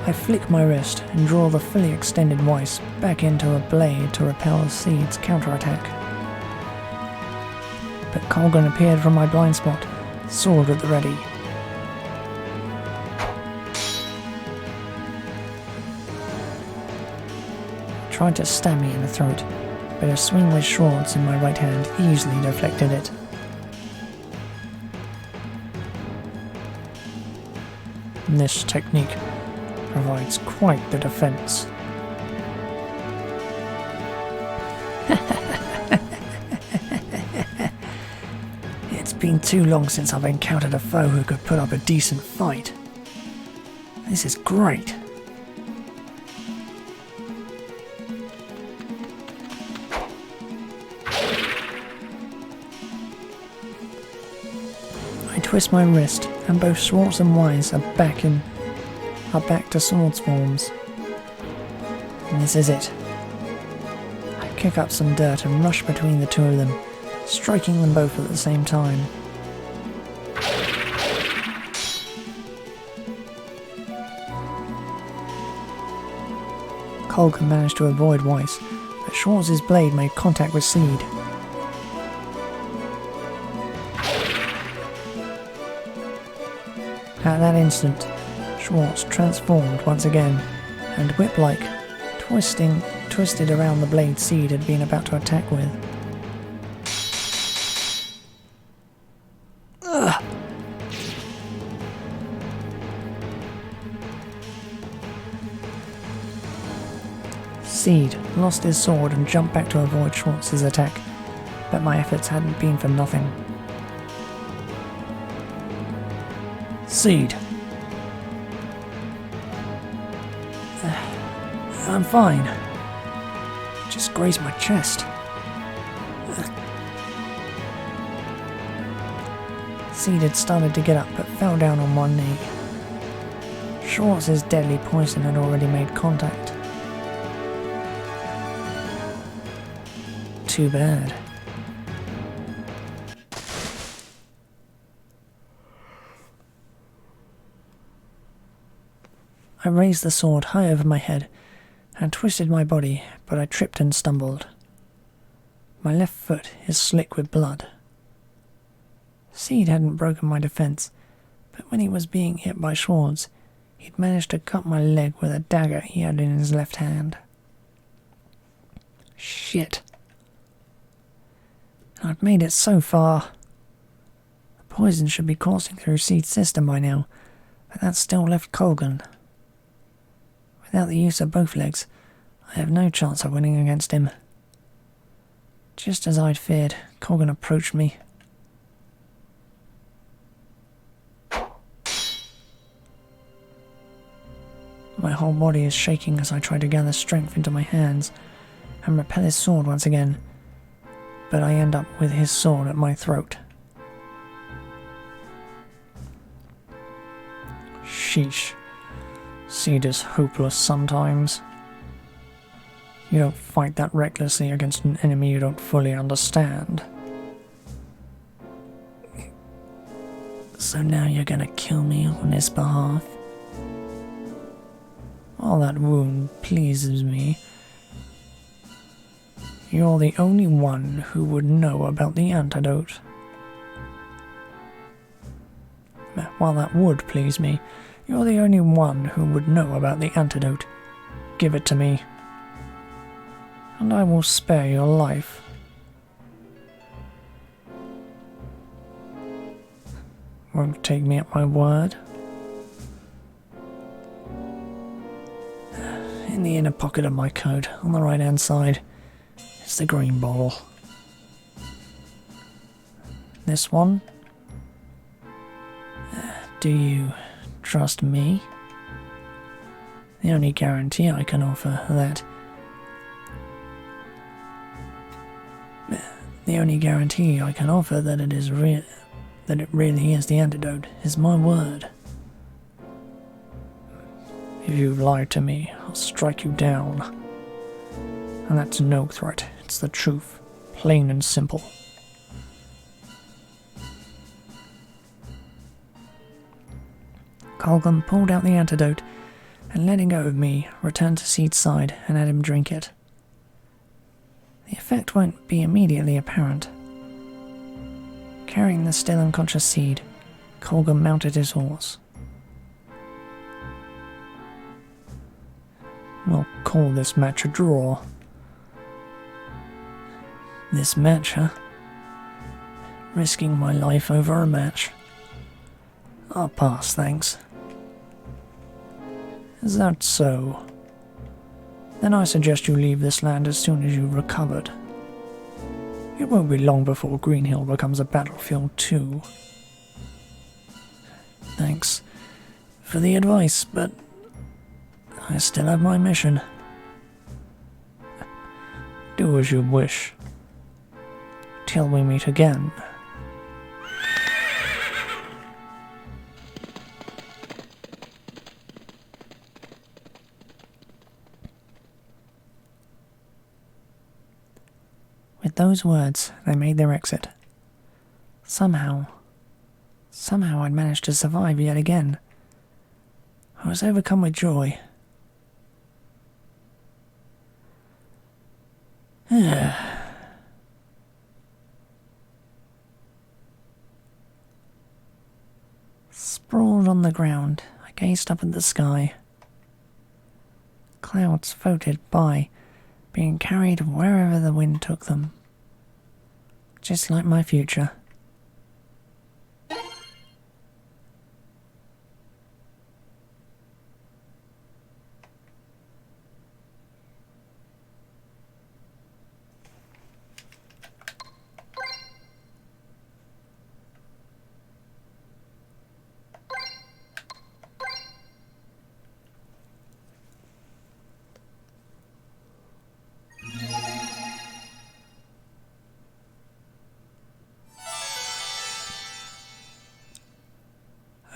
I flick my wrist and draw the fully extended Weiss back into a blade to repel Seed's counterattack. But Colgan appeared from my blind spot, sword at the ready. Tried to stab me in the throat, but a swing with swords in my right hand easily deflected it. This technique provides quite the defense. It's been too long since I've encountered a foe who could put up a decent fight. This is great. twist my wrist, and both Schwartz and Wise are back to swords forms. And this is it. I kick up some dirt and rush between the two of them, striking them both at the same time. Colgan managed to avoid Weiss, but Schwartz's blade made contact with Seed. At that instant, Schwartz transformed once again, and whip-like, twisted around the blade Seed had been about to attack with. Ugh. Seed lost his sword and jumped back to avoid Schwartz's attack, but my efforts hadn't been for nothing. Seed. I'm fine. Just grazed my chest. Seed had started to get up but fell down on one knee. Schwartz's deadly poison had already made contact. Too bad. I raised the sword high over my head and twisted my body, but I tripped and stumbled. My left foot is slick with blood. Seed hadn't broken my defense, but when he was being hit by Schwartz, he'd managed to cut my leg with a dagger he had in his left hand. Shit. I've made it so far. The poison should be coursing through Seed's system by now, but that still left Colgan. Without the use of both legs, I have no chance of winning against him. Just as I'd feared, Colgan approached me. My whole body is shaking as I try to gather strength into my hands and repel his sword once again, but I end up with his sword at my throat. Sheesh. Seed is hopeless sometimes. You don't fight that recklessly against an enemy you don't fully understand. So now you're gonna kill me on his behalf? While that wound pleases me, you're the only one who would know about the antidote. While that would please me, you're the only one who would know about the antidote. Give it to me, and I will spare your life. Won't take me at my word? In the inner pocket of my coat, on the right-hand side, is the green bottle. This one? Do you trust me? The only guarantee I can offer that it really is the antidote is my word. If you've lied to me, I'll strike you down. And that's no threat, it's the truth, plain and simple. Colgan pulled out the antidote and, letting go of me, returned to Seed's side and had him drink it. The effect won't be immediately apparent. Carrying the still unconscious Seed, Colgan mounted his horse. We'll call this match a draw. This match, huh? Risking my life over a match? I'll pass, thanks. Is that so? Then I suggest you leave this land as soon as you've recovered. It won't be long before Green Hill becomes a battlefield too. Thanks for the advice, but I still have my mission. Do as you wish. Till we meet again. With those words, they made their exit. Somehow I'd managed to survive yet again. I was overcome with joy. Sprawled on the ground, I gazed up at the sky. Clouds floated by, being carried wherever the wind took them. Just like my future.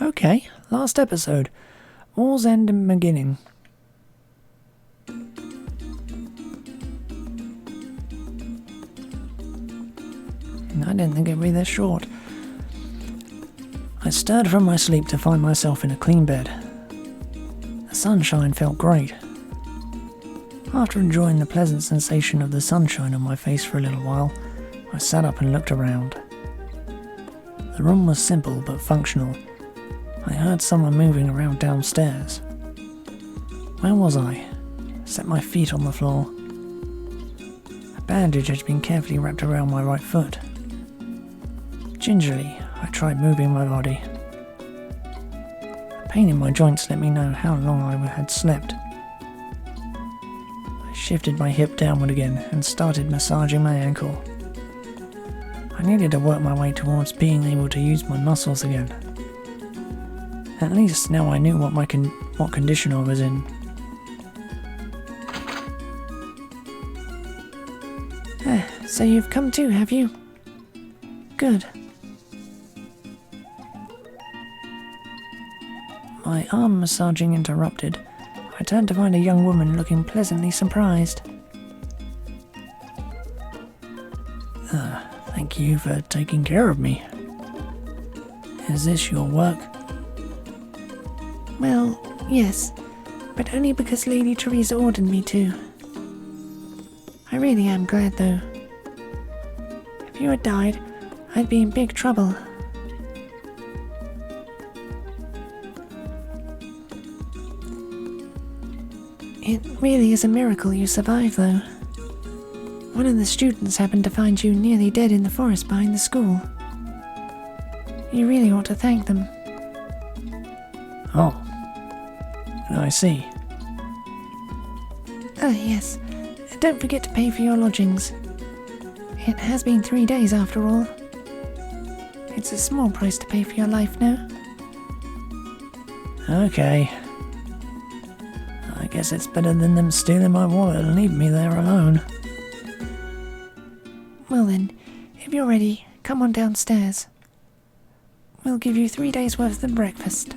Okay, last episode. War's End and Beginning. I didn't think it'd be this short. I stirred from my sleep to find myself in a clean bed. The sunshine felt great. After enjoying the pleasant sensation of the sunshine on my face for a little while, I sat up and looked around. The room was simple but functional. I heard someone moving around downstairs. Where was I? Set my feet on the floor. A bandage had been carefully wrapped around my right foot. Gingerly, I tried moving my body. A pain in my joints let me know how long I had slept. I shifted my hip downward again and started massaging my ankle. I needed to work my way towards being able to use my muscles again. At least now I knew what condition I was in. So you've come to, have you? Good. My arm massaging interrupted. I turned to find a young woman looking pleasantly surprised. Thank you for taking care of me. Is this your work? Well, yes, but only because Lady Teresa ordered me to. I really am glad, though. If you had died, I'd be in big trouble. It really is a miracle you survived, though. One of the students happened to find you nearly dead in the forest behind the school. You really ought to thank them. Oh, I see. Yes. Don't forget to pay for your lodgings. It has been 3 days after all. It's a small price to pay for your life now. Okay. I guess it's better than them stealing my wallet and leaving me there alone. Well then, if you're ready, come on downstairs. We'll give you 3 days' worth of breakfast.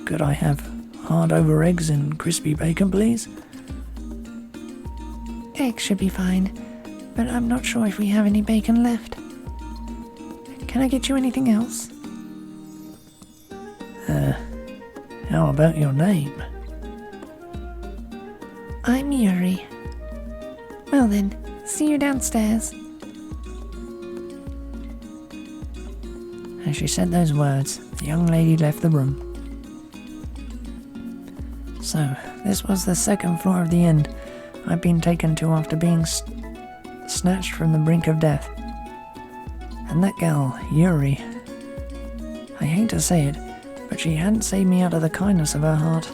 Could I have hard over eggs and crispy bacon, please? Eggs should be fine, but I'm not sure if we have any bacon left. Can I get you anything else? How about your name? I'm Yuri. Well then, see you downstairs. As she said those words, the young lady left the room. So, this was the second floor of the inn I'd been taken to after being snatched from the brink of death. And that girl, Yuri, I hate to say it, but she hadn't saved me out of the kindness of her heart.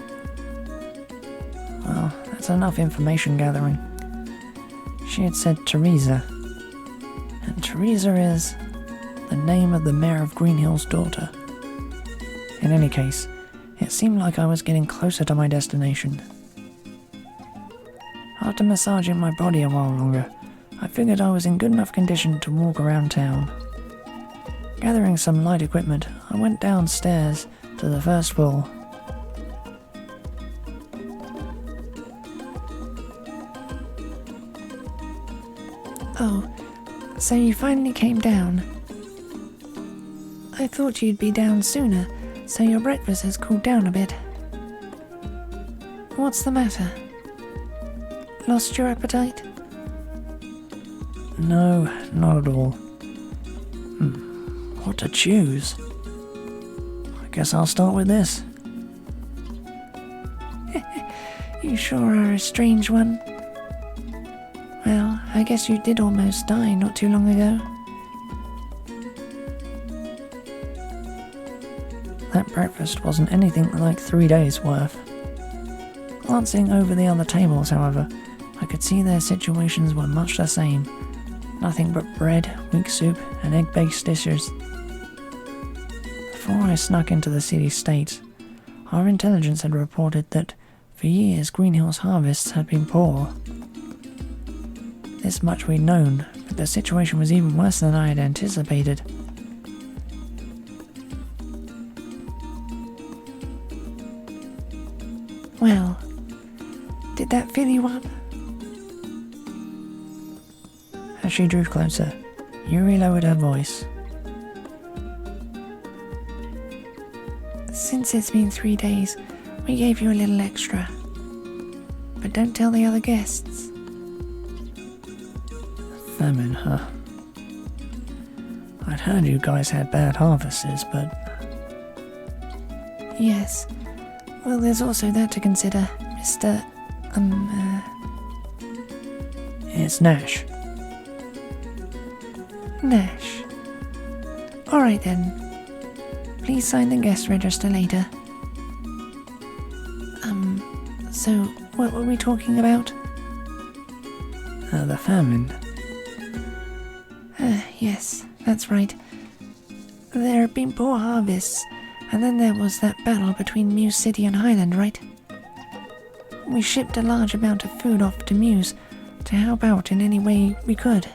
Well, that's enough information gathering. She had said Teresa, and Teresa is the name of the mayor of Green Hill's daughter. In any case, it seemed like I was getting closer to my destination. After massaging my body a while longer, I figured I was in good enough condition to walk around town. Gathering some light equipment, I went downstairs to the first floor. Oh, so you finally came down. I thought you'd be down sooner, so your breakfast has cooled down a bit. What's the matter? Lost your appetite? No, not at all. What to choose? I guess I'll start with this. You sure are a strange one. Well, I guess you did almost die not too long ago. That breakfast wasn't anything like 3 days' worth. Glancing over the other tables, however, I could see their situations were much the same. Nothing but bread, weak soup, and egg-based dishes. Before I snuck into the city states, our intelligence had reported that for years Greenhill's harvests had been poor. This much we'd known, but the situation was even worse than I had anticipated. Well, did that fill you up? As she drew closer, Yuri lowered her voice. Since it's been 3 days, we gave you a little extra. But don't tell the other guests. Famine, huh? I'd heard you guys had bad harvests, but... Yes. Well, there's also that to consider, Mr. It's Nash. Nash. Alright then. Please sign the guest register later. So, what were we talking about? The famine. Yes, that's right. There have been poor harvests, and then there was that battle between Muse City and Highland, right? We shipped a large amount of food off to Muse to help out in any way we could.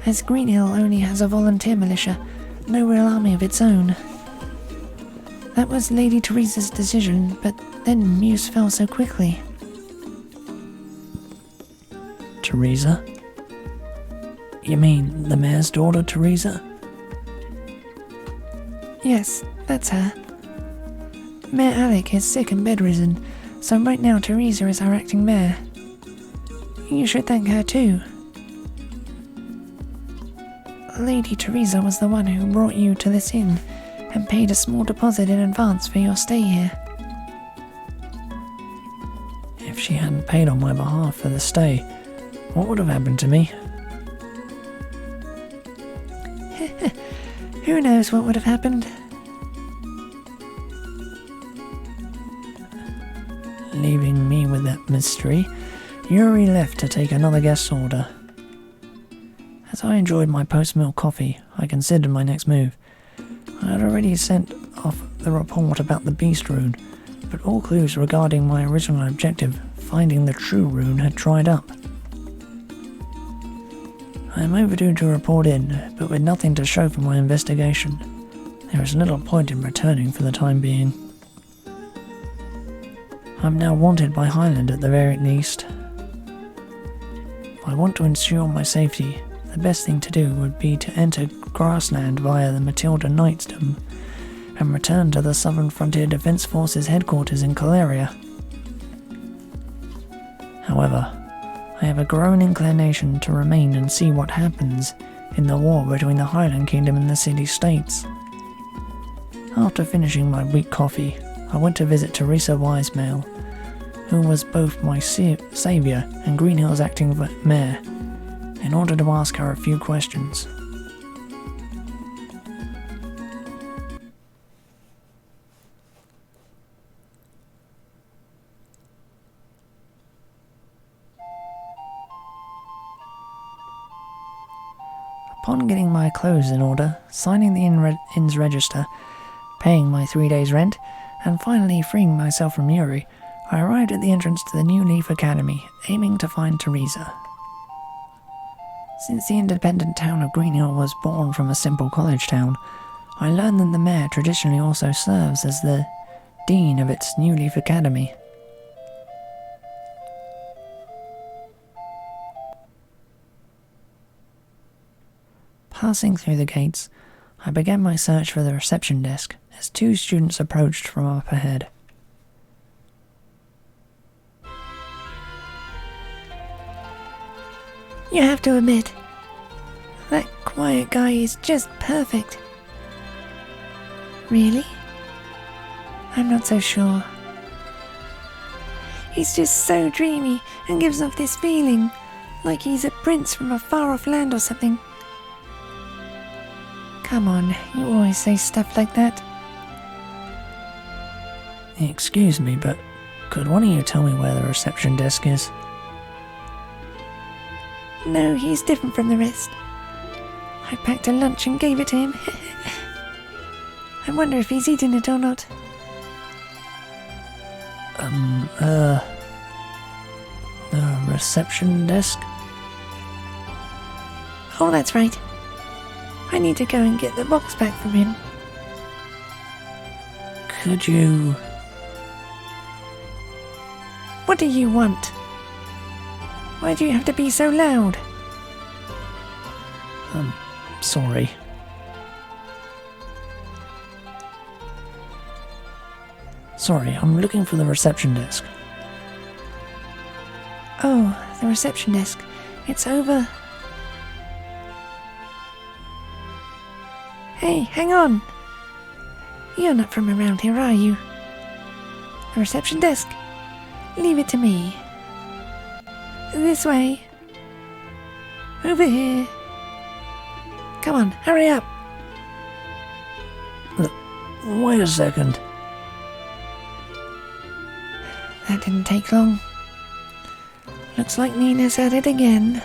As Greenhill only has a volunteer militia, no real army of its own. That was Lady Teresa's decision, but then Muse fell so quickly. Teresa? You mean the mayor's daughter, Teresa? Yes, that's her. Mayor Alec is sick and bedridden, so right now Teresa is our acting mayor. You should thank her too. Lady Teresa was the one who brought you to this inn and paid a small deposit in advance for your stay here. If she hadn't paid on my behalf for the stay, what would have happened to me? Who knows what would have happened? Leaving me with that mystery, Yuri left to take another guest's order. As I enjoyed my post-meal coffee, I considered my next move. I had already sent off the report about the beast rune, but all clues regarding my original objective, finding the true rune, had dried up. I am overdue to report in, but with nothing to show for my investigation. There is little point in returning for the time being. I'm now wanted by Highland at the very least. If I want to ensure my safety, the best thing to do would be to enter grassland via the Matilda Knightsdom and return to the Southern Frontier Defence Forces headquarters in Caleria. However, I have a growing inclination to remain and see what happens in the war between the Highland Kingdom and the city-states. After finishing my weak coffee, I went to visit Teresa Wisemail, who was both my saviour and Greenhill's acting mayor, in order to ask her a few questions. Upon getting my clothes in order, signing the inn's register, paying my 3 days' rent, and finally freeing myself from Yuri, I arrived at the entrance to the New Leaf Academy, aiming to find Teresa. Since the independent town of Greenhill was born from a simple college town, I learned that the mayor traditionally also serves as the dean of its New Leaf Academy. Passing through the gates, I began my search for the reception desk as two students approached from up ahead. You have to admit, that quiet guy is just perfect. Really? I'm not so sure. He's just so dreamy and gives off this feeling like he's a prince from a far-off land or something. Come on, you always say stuff like that. Excuse me, but could one of you tell me where the reception desk is? No, he's different from the rest. I packed a lunch and gave it to him. I wonder if he's eaten it or not. The reception desk? Oh, that's right. I need to go and get the box back from him. Could you... What do you want? Why do you have to be so loud? Sorry. Sorry, I'm looking for the reception desk. Oh, the reception desk. It's over. Hey, hang on. You're not from around here, are you? The reception desk. Leave it to me. This way. Over here. Come on, hurry up. Wait a second. That didn't take long. Looks like Nina's at it again.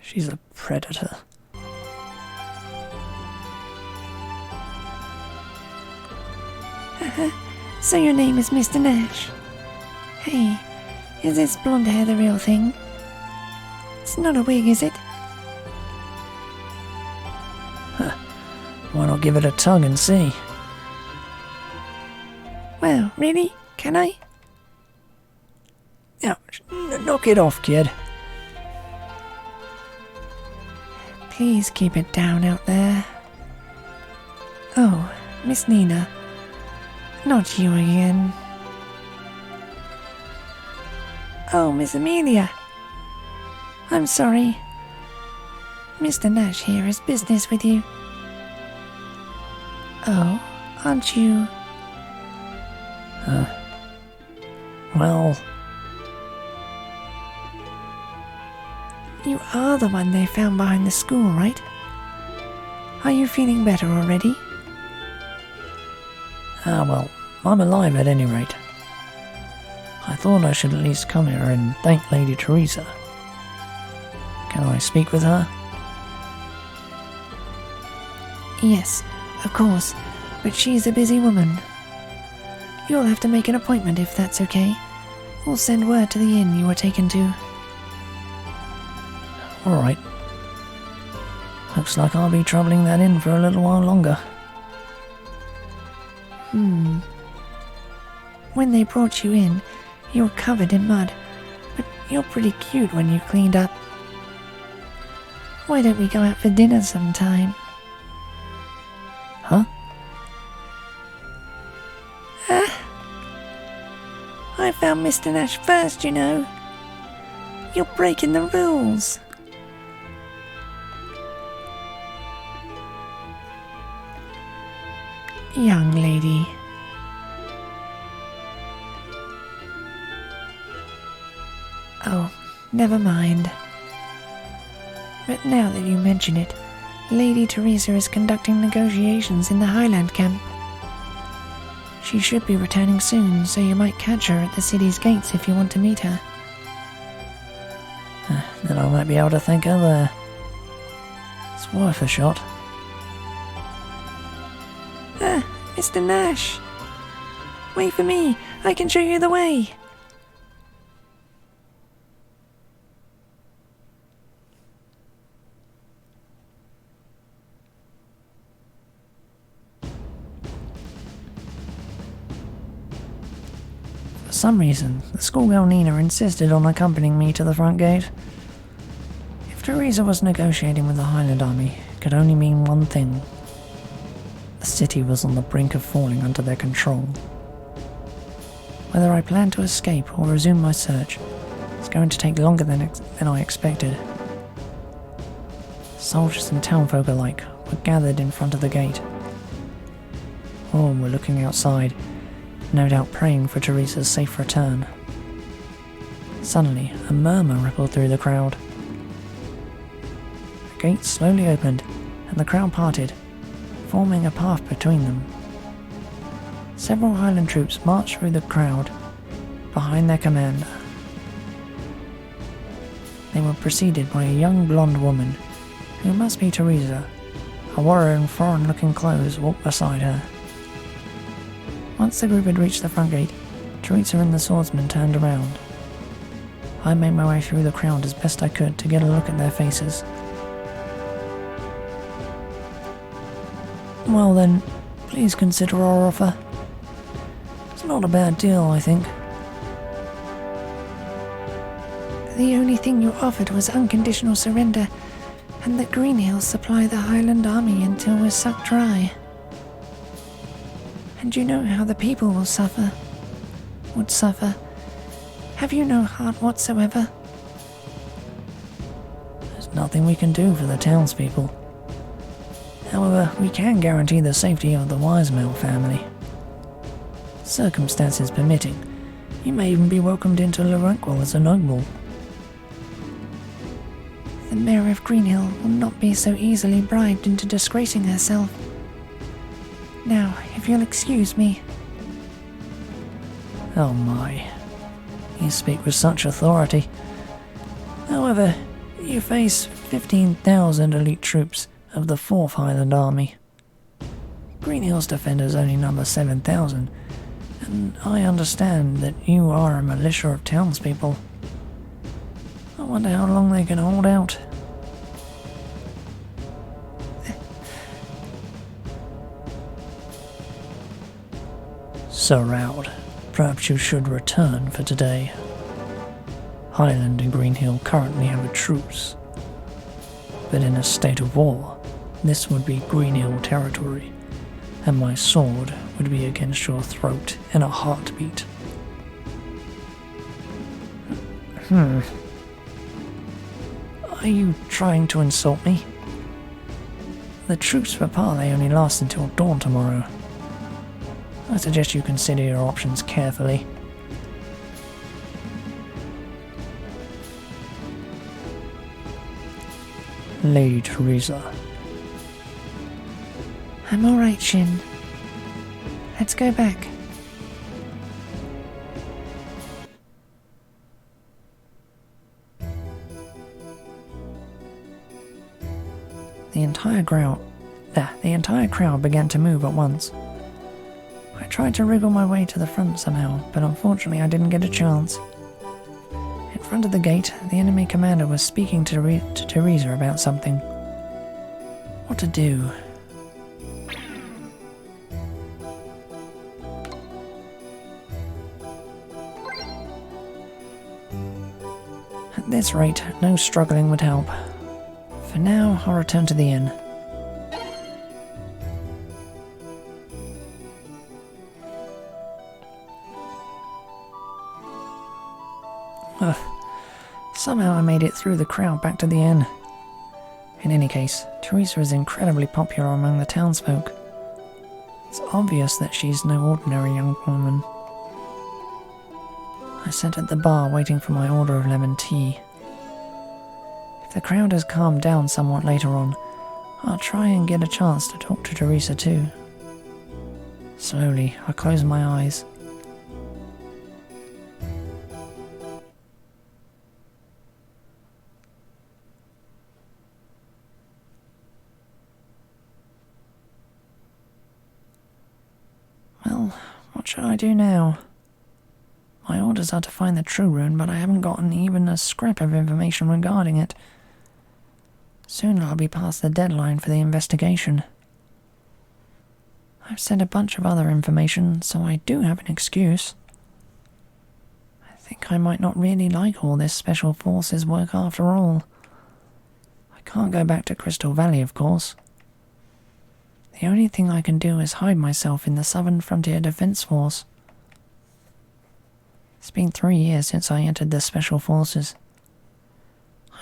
She's a predator. So your name is Mr. Nash. Hey, is this blonde hair the real thing? It's not a wig, is it? Why not give it a tug and see? Well, really? Can I? Now, knock it off, kid. Please keep it down out there. Oh, Miss Nina. Not you again. Oh, Miss Amelia. I'm sorry. Mr. Nash here has business with you. Oh, aren't you? Well... You are the one they found behind the school, right? Are you feeling better already? well, I'm alive at any rate. I thought I should at least come here and thank Lady Teresa. Can I speak with her? Yes, of course, but she's a busy woman. You'll have to make an appointment if that's okay. We'll send word to the inn you were taken to. Alright. Looks like I'll be troubling that inn for a little while longer. When they brought you in, you were covered in mud, but you're pretty cute when you cleaned up. Why don't we go out for dinner sometime? Huh? I found Mr. Nash first, you know. You're breaking the rules. Young lady. Oh, never mind. But now that you mention it, Lady Teresa is conducting negotiations in the Highland camp. She should be returning soon, so you might catch her at the city's gates if you want to meet her. Then I might be able to thank her there. It's worth a shot. Mr. Nash! Wait for me, I can show you the way! For some reason, the schoolgirl Nina insisted on accompanying me to the front gate. If Teresa was negotiating with the Highland Army, it could only mean one thing. The city was on the brink of falling under their control. Whether I planned to escape or resume my search, it's going to take longer than I expected. Soldiers and townfolk alike were gathered in front of the gate. All were looking outside, no doubt praying for Teresa's safe return. Suddenly, a murmur rippled through the crowd. The gate slowly opened, and the crowd parted, forming a path between them. Several Highland troops marched through the crowd, behind their commander. They were preceded by a young blonde woman, who must be Teresa. A warrior in foreign-looking clothes walked beside her. Once the group had reached the front gate, Teresa and the swordsman turned around. I made my way through the crowd as best I could to get a look at their faces. Well then, please consider our offer. It's not a bad deal, I think. The only thing you offered was unconditional surrender, and that Green Hills supply the Highland Army until we're sucked dry. And you know how the people will suffer. Would suffer. Have you no heart whatsoever? There's nothing we can do for the townspeople. However, we can guarantee the safety of the Wisemale family. Circumstances permitting, you may even be welcomed into Lorenquil as a noble. The mayor of Greenhill will not be so easily bribed into disgracing herself. Now, if you'll excuse me. Oh my, you speak with such authority. However, you face 15,000 elite troops of the 4th Highland Army. Greenhill's defenders only number 7,000, and I understand that you are a militia of townspeople. I wonder how long they can hold out. Sir Raud, perhaps you should return for today. Highland and Greenhill currently have a truce, but in a state of war, this would be Greenhill territory, and my sword would be against your throat in a heartbeat. Are you trying to insult me? The truce for parley only lasts until dawn tomorrow. I suggest you consider your options carefully. Lady Teresa. I'm alright, Shin. Let's go back. The entire crowd began to move at once. I tried to wriggle my way to the front somehow, but unfortunately I didn't get a chance. In front of the gate, the enemy commander was speaking to Teresa about something. What to do? At this rate, no struggling would help. For now, I'll return to the inn. Somehow I made it through the crowd back to the inn. In any case, Teresa is incredibly popular among the townsfolk. It's obvious that she's no ordinary young woman. I sat at the bar waiting for my order of lemon tea. If the crowd has calmed down somewhat later on, I'll try and get a chance to talk to Teresa too. Slowly, I close my eyes. Well, what should I do now? My orders are to find the true rune, but I haven't gotten even a scrap of information regarding it. Soon I'll be past the deadline for the investigation. I've sent a bunch of other information, so I do have an excuse. think I might not really like all this Special Forces work after all. I can't go back to Crystal Valley, of course. The only thing I can do is hide myself in the Southern Frontier Defense Force. It's been 3 years since I entered the Special Forces.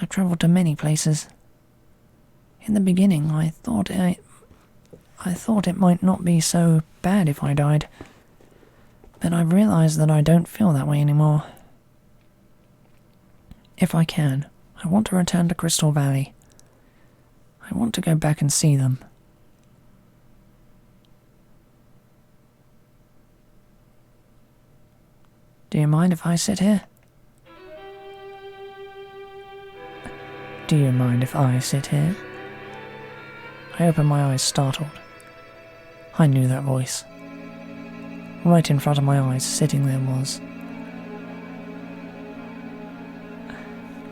I've travelled to many places. In the beginning, I thought it might not be so bad if I died, but I've realised that I don't feel that way anymore. If I can, I want to return to Crystal Valley. I want to go back and see them. Do you mind if I sit here? Do you mind if I sit here? I opened my eyes, startled. I knew that voice. Right in front of my eyes, sitting there was.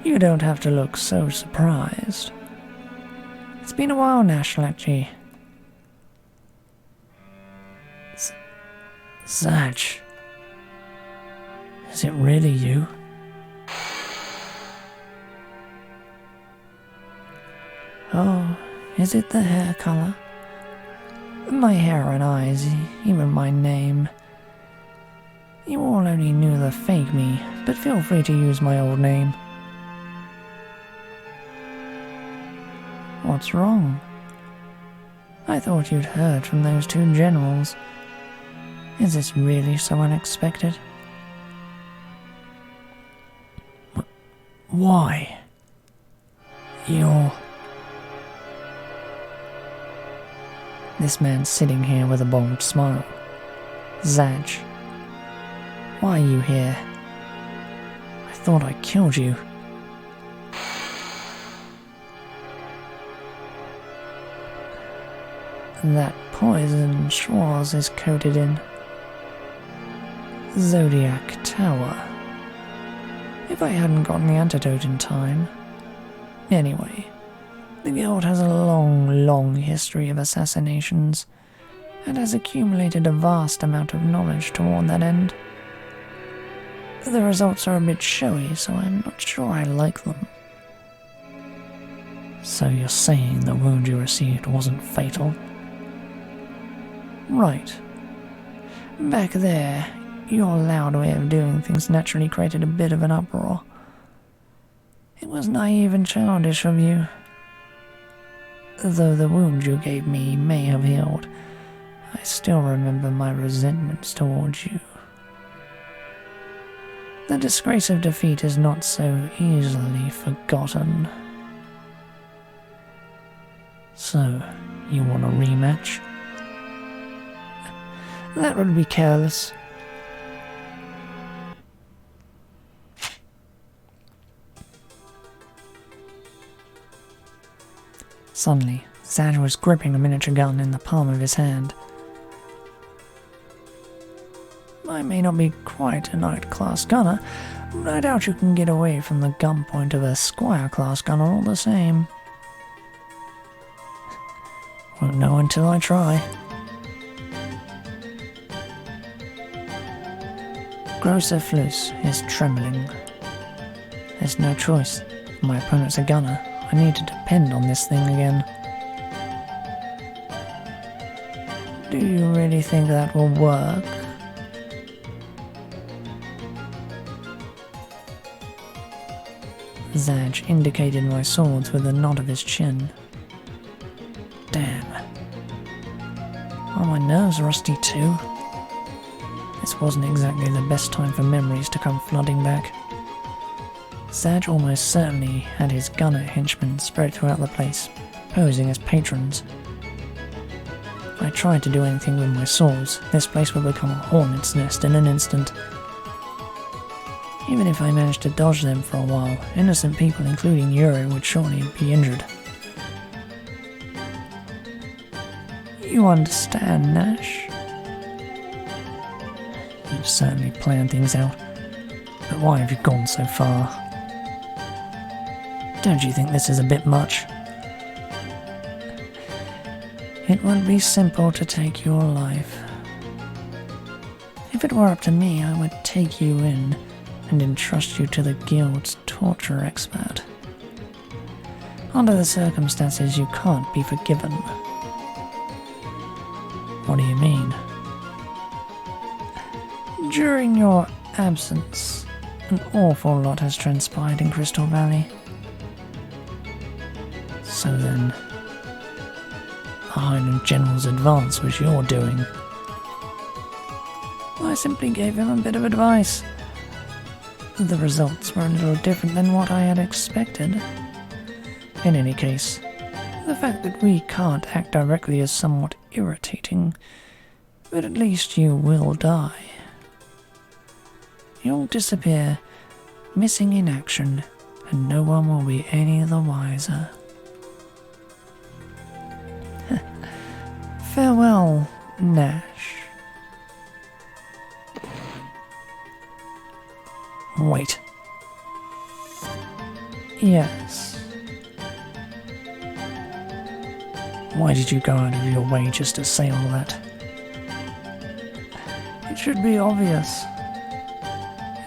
You don't have to look so surprised. It's been a while now, Shlachchi. Zaj. Is it really you? Oh, is it the hair colour? My hair and eyes, even my name. You all only knew the fake me, but feel free to use my old name. What's wrong? I thought you'd heard from those 2 generals. Is this really so unexpected? Why? You're... This man's sitting here with a bold smile. Zaj. Why are you here? I thought I killed you. That poison Schwarz is coated in. Zodiac Tower. If I hadn't gotten the antidote in time. Anyway, the guild has a long history of assassinations, and has accumulated a vast amount of knowledge toward that end. The results are a bit showy, so I'm not sure I like them. So you're saying the wound you received wasn't fatal? Right. Back there, your loud way of doing things naturally created a bit of an uproar. It was naive and childish of you. Though the wound you gave me may have healed, I still remember my resentments towards you. The disgrace of defeat is not so easily forgotten. So, you want a rematch? That would be careless. Suddenly, Zaj was gripping a miniature gun in the palm of his hand. I may not be quite a Knight-class gunner, but I doubt you can get away from the gunpoint of a Squire-class gunner all the same. Won't know until I try. Grosser Fluss is trembling. There's no choice. My opponent's a gunner. I need to depend on this thing again. Do you really think that will work? Zaj indicated my swords with a nod of his chin. Damn. Are my nerves rusty too? This wasn't exactly the best time for memories to come flooding back. Zaj almost certainly had his gunner henchmen spread throughout the place, posing as patrons. If I tried to do anything with my swords, this place would become a hornet's nest in an instant. Even if I managed to dodge them for a while, innocent people including Yuri would surely be injured. You understand, Nash? You've certainly planned things out, but why have you gone so far? Don't you think this is a bit much? It would be simple to take your life. If it were up to me, I would take you in and entrust you to the guild's torture expert. Under the circumstances, you can't be forgiven. What do you mean? During your absence, an awful lot has transpired in Crystal Valley. So then, the Highland General's advance was your doing. I simply gave him a bit of advice. The results were a little different than what I had expected. In any case, the fact that we can't act directly is somewhat irritating, but at least you will die. You'll disappear, missing in action, and no one will be any the wiser. Farewell, Nash. Wait. Yes. Why did you go out of your way just to say all that? It should be obvious.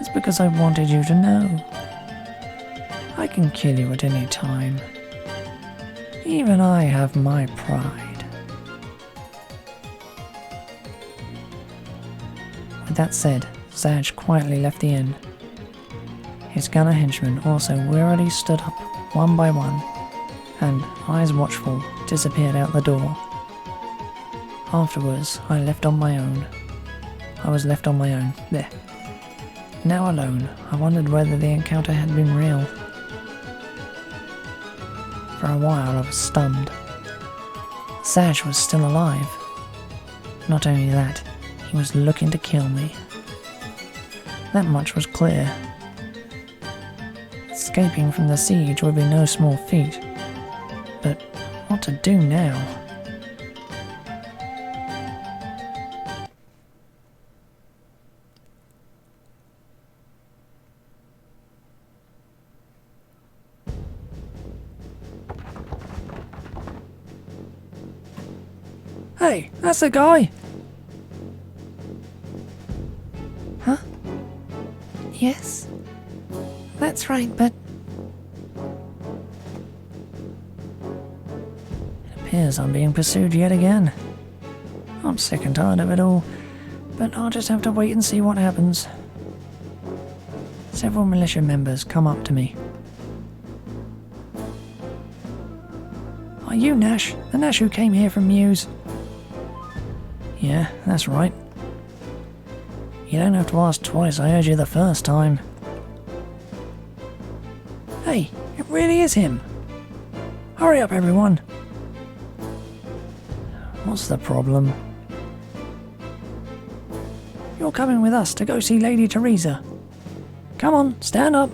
It's because I wanted you to know. I can kill you at any time. Even I have my pride. With that said, Zaj quietly left the inn. His gunner henchmen also wearily stood up one by one, and, eyes watchful, disappeared out the door. Afterwards, I was left on my own. There. Now alone, I wondered whether the encounter had been real. For a while I was stunned. Zaj was still alive. Not only that, he was looking to kill me. That much was clear. Escaping from the siege would be no small feat. But what to do now? Hey, that's the guy! Huh? Yes? That's right, but... It appears I'm being pursued yet again. I'm sick and tired of it all, but I'll just have to wait and see what happens. Several militia members come up to me. Are you Nash? The Nash who came here from Muse? Yeah, that's right. You don't have to ask twice, I heard you the first time. Hey, it really is him. Hurry up, everyone. What's the problem? You're coming with us to go see Lady Teresa. Come on, stand up.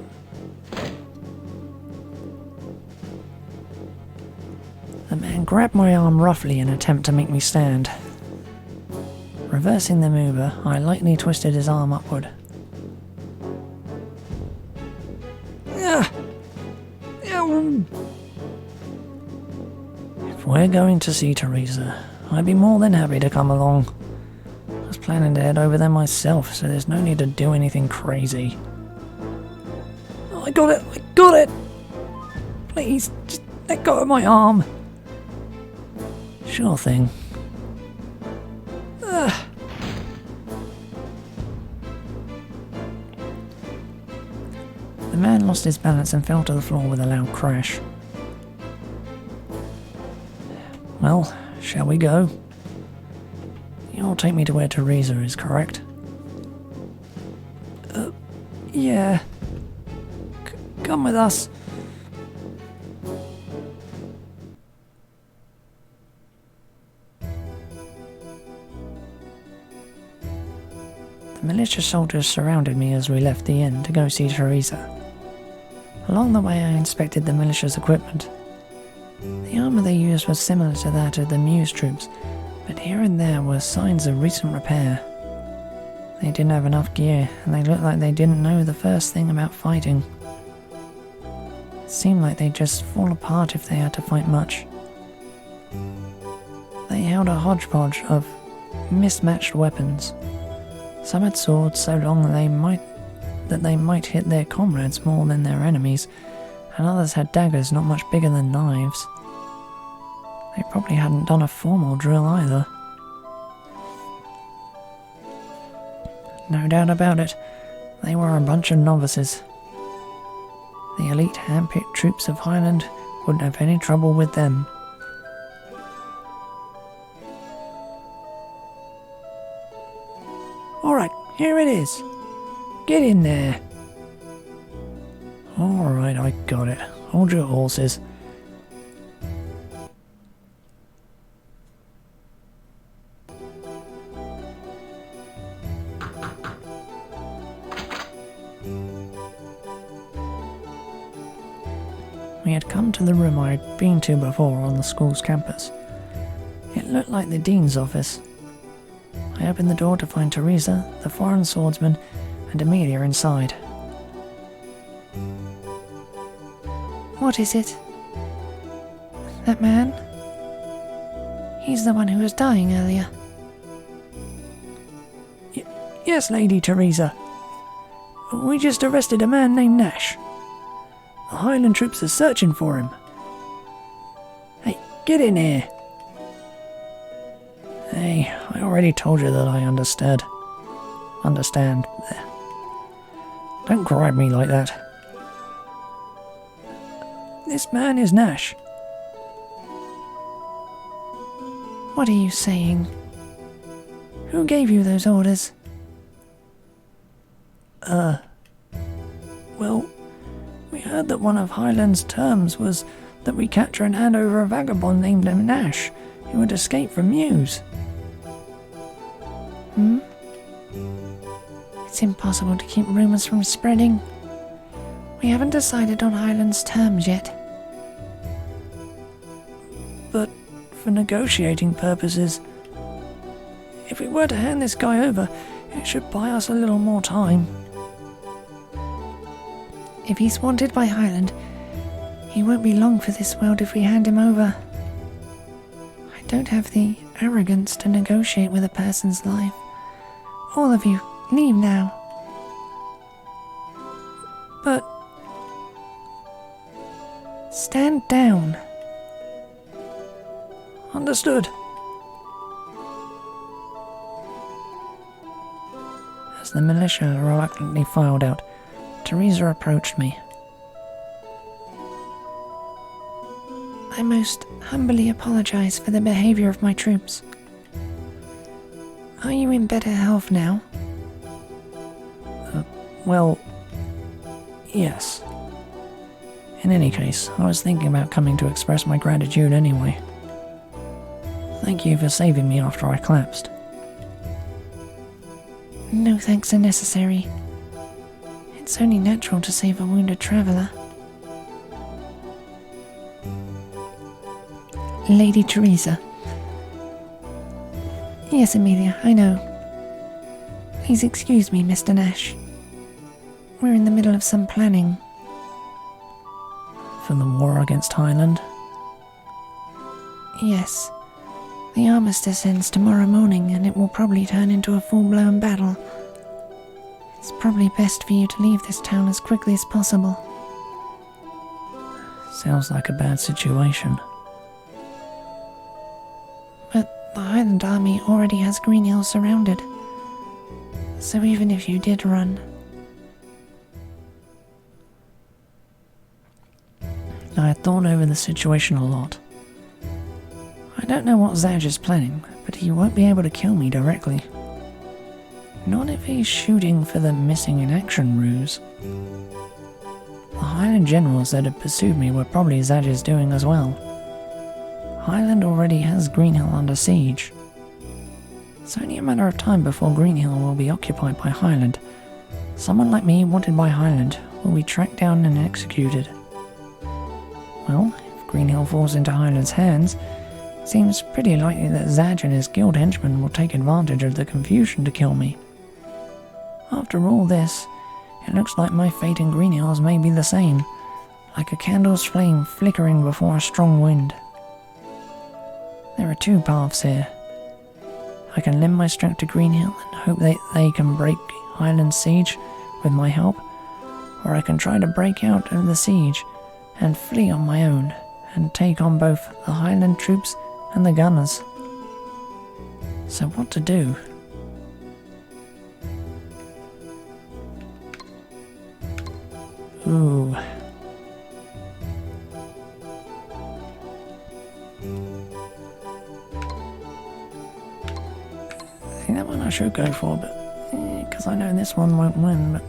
The man grabbed my arm roughly in an attempt to make me stand. Reversing the mover, I lightly twisted his arm upward. If we're going to see Teresa, I'd be more than happy to come along. I was planning to head over there myself, so there's no need to do anything crazy. Oh, I got it! Please, just let go of my arm. Sure thing. The man lost his balance and fell to the floor with a loud crash. Well, shall we go? You'll take me to where Teresa is, correct? Yeah. Come with us. The militia soldiers surrounded me as we left the inn to go see Teresa. Along the way I inspected the militia's equipment. The armour they used was similar to that of the Muse troops, but here and there were signs of recent repair. They didn't have enough gear, and they looked like they didn't know the first thing about fighting. It seemed like they'd just fall apart if they had to fight much. They held a hodgepodge of mismatched weapons. Some had swords so long they might that they might hit their comrades more than their enemies, and others had daggers not much bigger than knives. They probably hadn't done a formal drill either. No doubt about it, they were a bunch of novices. The elite hand-picked troops of Highland wouldn't have any trouble with them. Alright, here it is. Get in there. Alright, I got it. Hold your horses. We had come to the room I had been to before on the school's campus. It looked like the dean's office. I opened the door to find Teresa, the foreign swordsman, and Amelia inside. What is it? That man? He's the one who was dying earlier. Yes, Lady Teresa. We just arrested a man named Nash. The Highland troops are searching for him. Hey, get in here. Hey, I already told you that I understood. Understand. Don't grab me like that. This man is Nash. What are you saying? Who gave you those orders? Well, we heard that one of Highland's terms was that we capture and hand over a vagabond named Nash, who had escaped from Mews. It's impossible to keep rumours from spreading. We haven't decided on Highland's terms yet. But for negotiating purposes, if we were to hand this guy over, it should buy us a little more time. If he's wanted by Highland, he won't be long for this world if we hand him over. I don't have the arrogance to negotiate with a person's life. All of you, leave now. But... Stand down. Understood. As the militia reluctantly filed out, Teresa approached me. I most humbly apologize for the behavior of my troops. Are you in better health now? Well, yes. In any case, I was thinking about coming to express my gratitude anyway. Thank you for saving me after I collapsed. No thanks are necessary. It's only natural to save a wounded traveller. Lady Teresa. Yes, Amelia, I know. Please excuse me, Mr. Nash. We're in the middle of some planning. For the war against Highland? Yes. The armistice ends tomorrow morning and it will probably turn into a full-blown battle. It's probably best for you to leave this town as quickly as possible. Sounds like a bad situation. But the Highland army already has Green Hill surrounded. So even if you did run... I had thought over the situation a lot. I don't know what Zaj is planning, but he won't be able to kill me directly. Not if he's shooting for the missing in action ruse. The Highland generals that had pursued me were probably Zaj's doing as well. Highland already has Green Hill under siege. It's only a matter of time before Green Hill will be occupied by Highland. Someone like me wanted by Highland will be tracked down and executed. Well, if Green Hill falls into Highland's hands, it seems pretty likely that Zaj and his guild henchmen will take advantage of the confusion to kill me. After all this, it looks like my fate in Green Hills may be the same, like a candle's flame flickering before a strong wind. There are two paths here. I can lend my strength to Green Hill and hope that they can break Highland's siege, with my help, or I can try to break out of the siege and flee on my own and take on both the Highland troops and the gunners. So what to do? Ooh. I think that one I should go for, but because I know this one won't win, but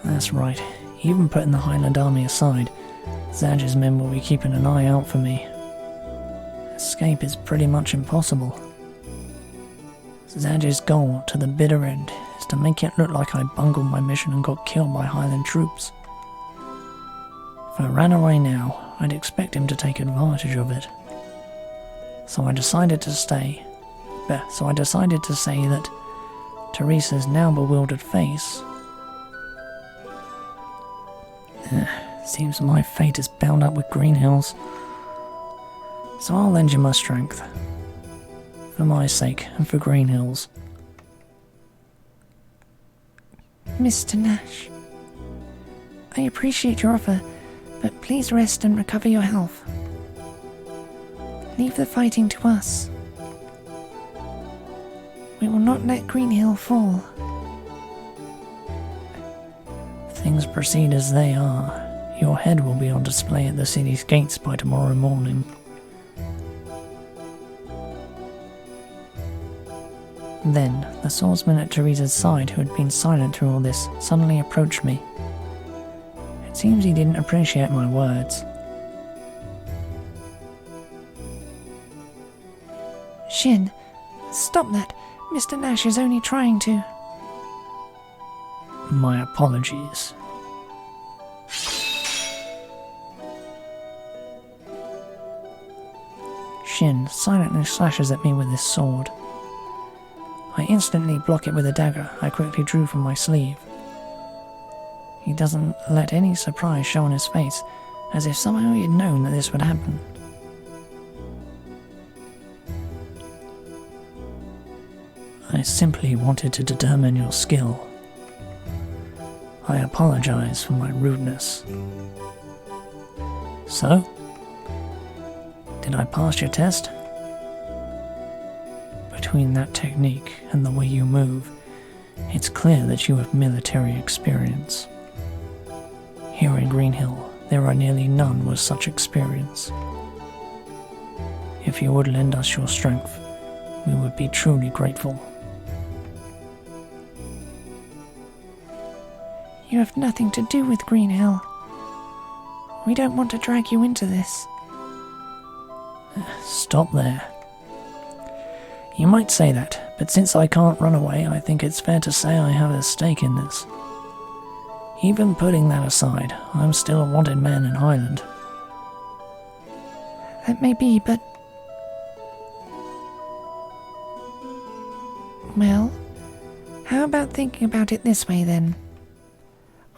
that's right. Even putting the Highland army aside, Zadge's men will be keeping an eye out for me. Escape is pretty much impossible. Zadge's goal to the bitter end is to make it look like I bungled my mission and got killed by Highland troops. If I ran away now, I'd expect him to take advantage of it. So I decided to say that Teresa's now bewildered face. Seems my fate is bound up with Green Hills. So I'll lend you my strength. For my sake and for Green Hills. Mr. Nash, I appreciate your offer, but please rest and recover your health. Leave the fighting to us. We will not let Green Hill fall. If things proceed as they are, your head will be on display at the city's gates by tomorrow morning. Then, the swordsman at Teresa's side, who had been silent through all this, suddenly approached me. It seems he didn't appreciate my words. Shin, stop that. Mr. Nash is only trying to... My apologies. Shin silently slashes at me with his sword. I instantly block it with a dagger I quickly drew from my sleeve. He doesn't let any surprise show on his face, as if somehow he had known that this would happen. I simply wanted to determine your skill. I apologize for my rudeness. So, did I pass your test? Between that technique and the way you move, it's clear that you have military experience. Here in Green Hill, there are nearly none with such experience. If you would lend us your strength, we would be truly grateful. You have nothing to do with Green Hill. We don't want to drag you into this. Stop there. You might say that, but since I can't run away, I think it's fair to say I have a stake in this. Even putting that aside, I'm still a wanted man in Highland. That may be, but... Well, how about thinking about it this way then?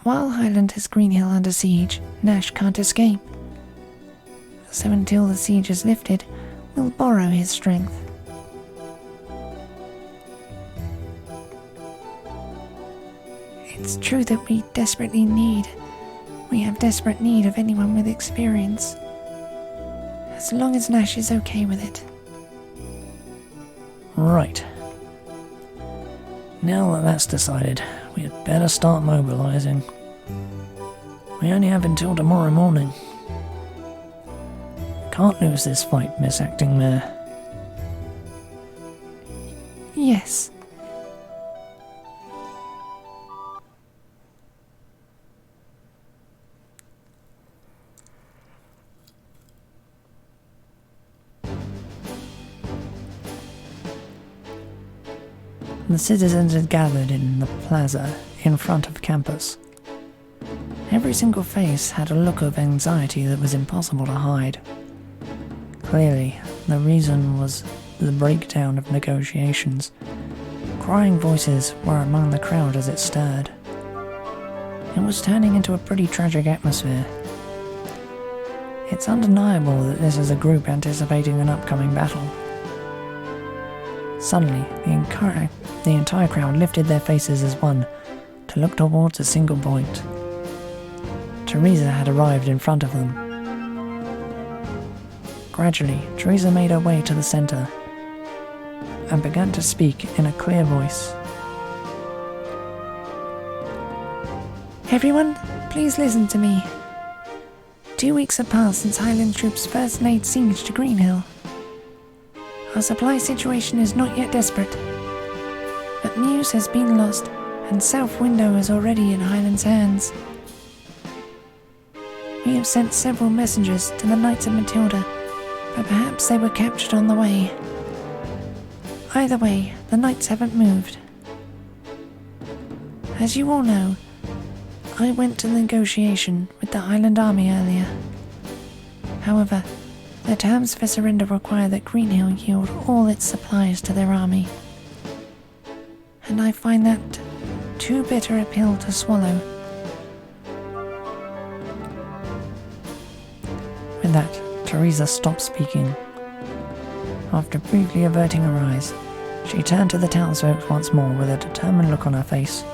While Highland has Green Hill under siege, Nash can't escape. So until the siege is lifted, we'll borrow his strength. It's true that we have desperate need of anyone with experience. As long as Nash is okay with it. Right. Now that that's decided, we had better start mobilizing. We only have until tomorrow morning. Can't lose this fight, Miss Acting Mayor. Yes. The citizens had gathered in the plaza in front of campus. Every single face had a look of anxiety that was impossible to hide. Clearly, the reason was the breakdown of negotiations. Crying voices were among the crowd as it stirred. It was turning into a pretty tragic atmosphere. It's undeniable that this is a group anticipating an upcoming battle. Suddenly, the entire crowd lifted their faces as one to look towards a single point. Teresa had arrived in front of them. Gradually, Teresa made her way to the center and began to speak in a clear voice. Everyone, please listen to me. 2 weeks have passed since Highland troops first laid siege to Greenhill. Our supply situation is not yet desperate, but Muse has been lost and South Window is already in Highland's hands. We have sent several messengers to the Knights of Matilda, but perhaps they were captured on the way. Either way, the Knights haven't moved. As you all know, I went to the negotiation with the Highland Army earlier. However, the terms for surrender require that Greenhill yield all its supplies to their army. And I find that too bitter a pill to swallow. With that, Teresa stopped speaking. After briefly averting her eyes, she turned to the townsfolk once more with a determined look on her face.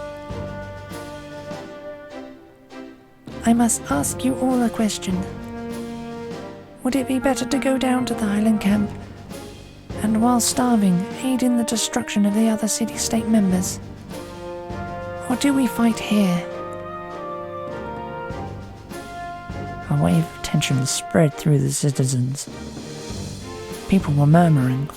I must ask you all a question. Would it be better to go down to the Highland camp and, while starving, aid in the destruction of the other city-state members? Or do we fight here? A wave of tension spread through the citizens. People were murmuring.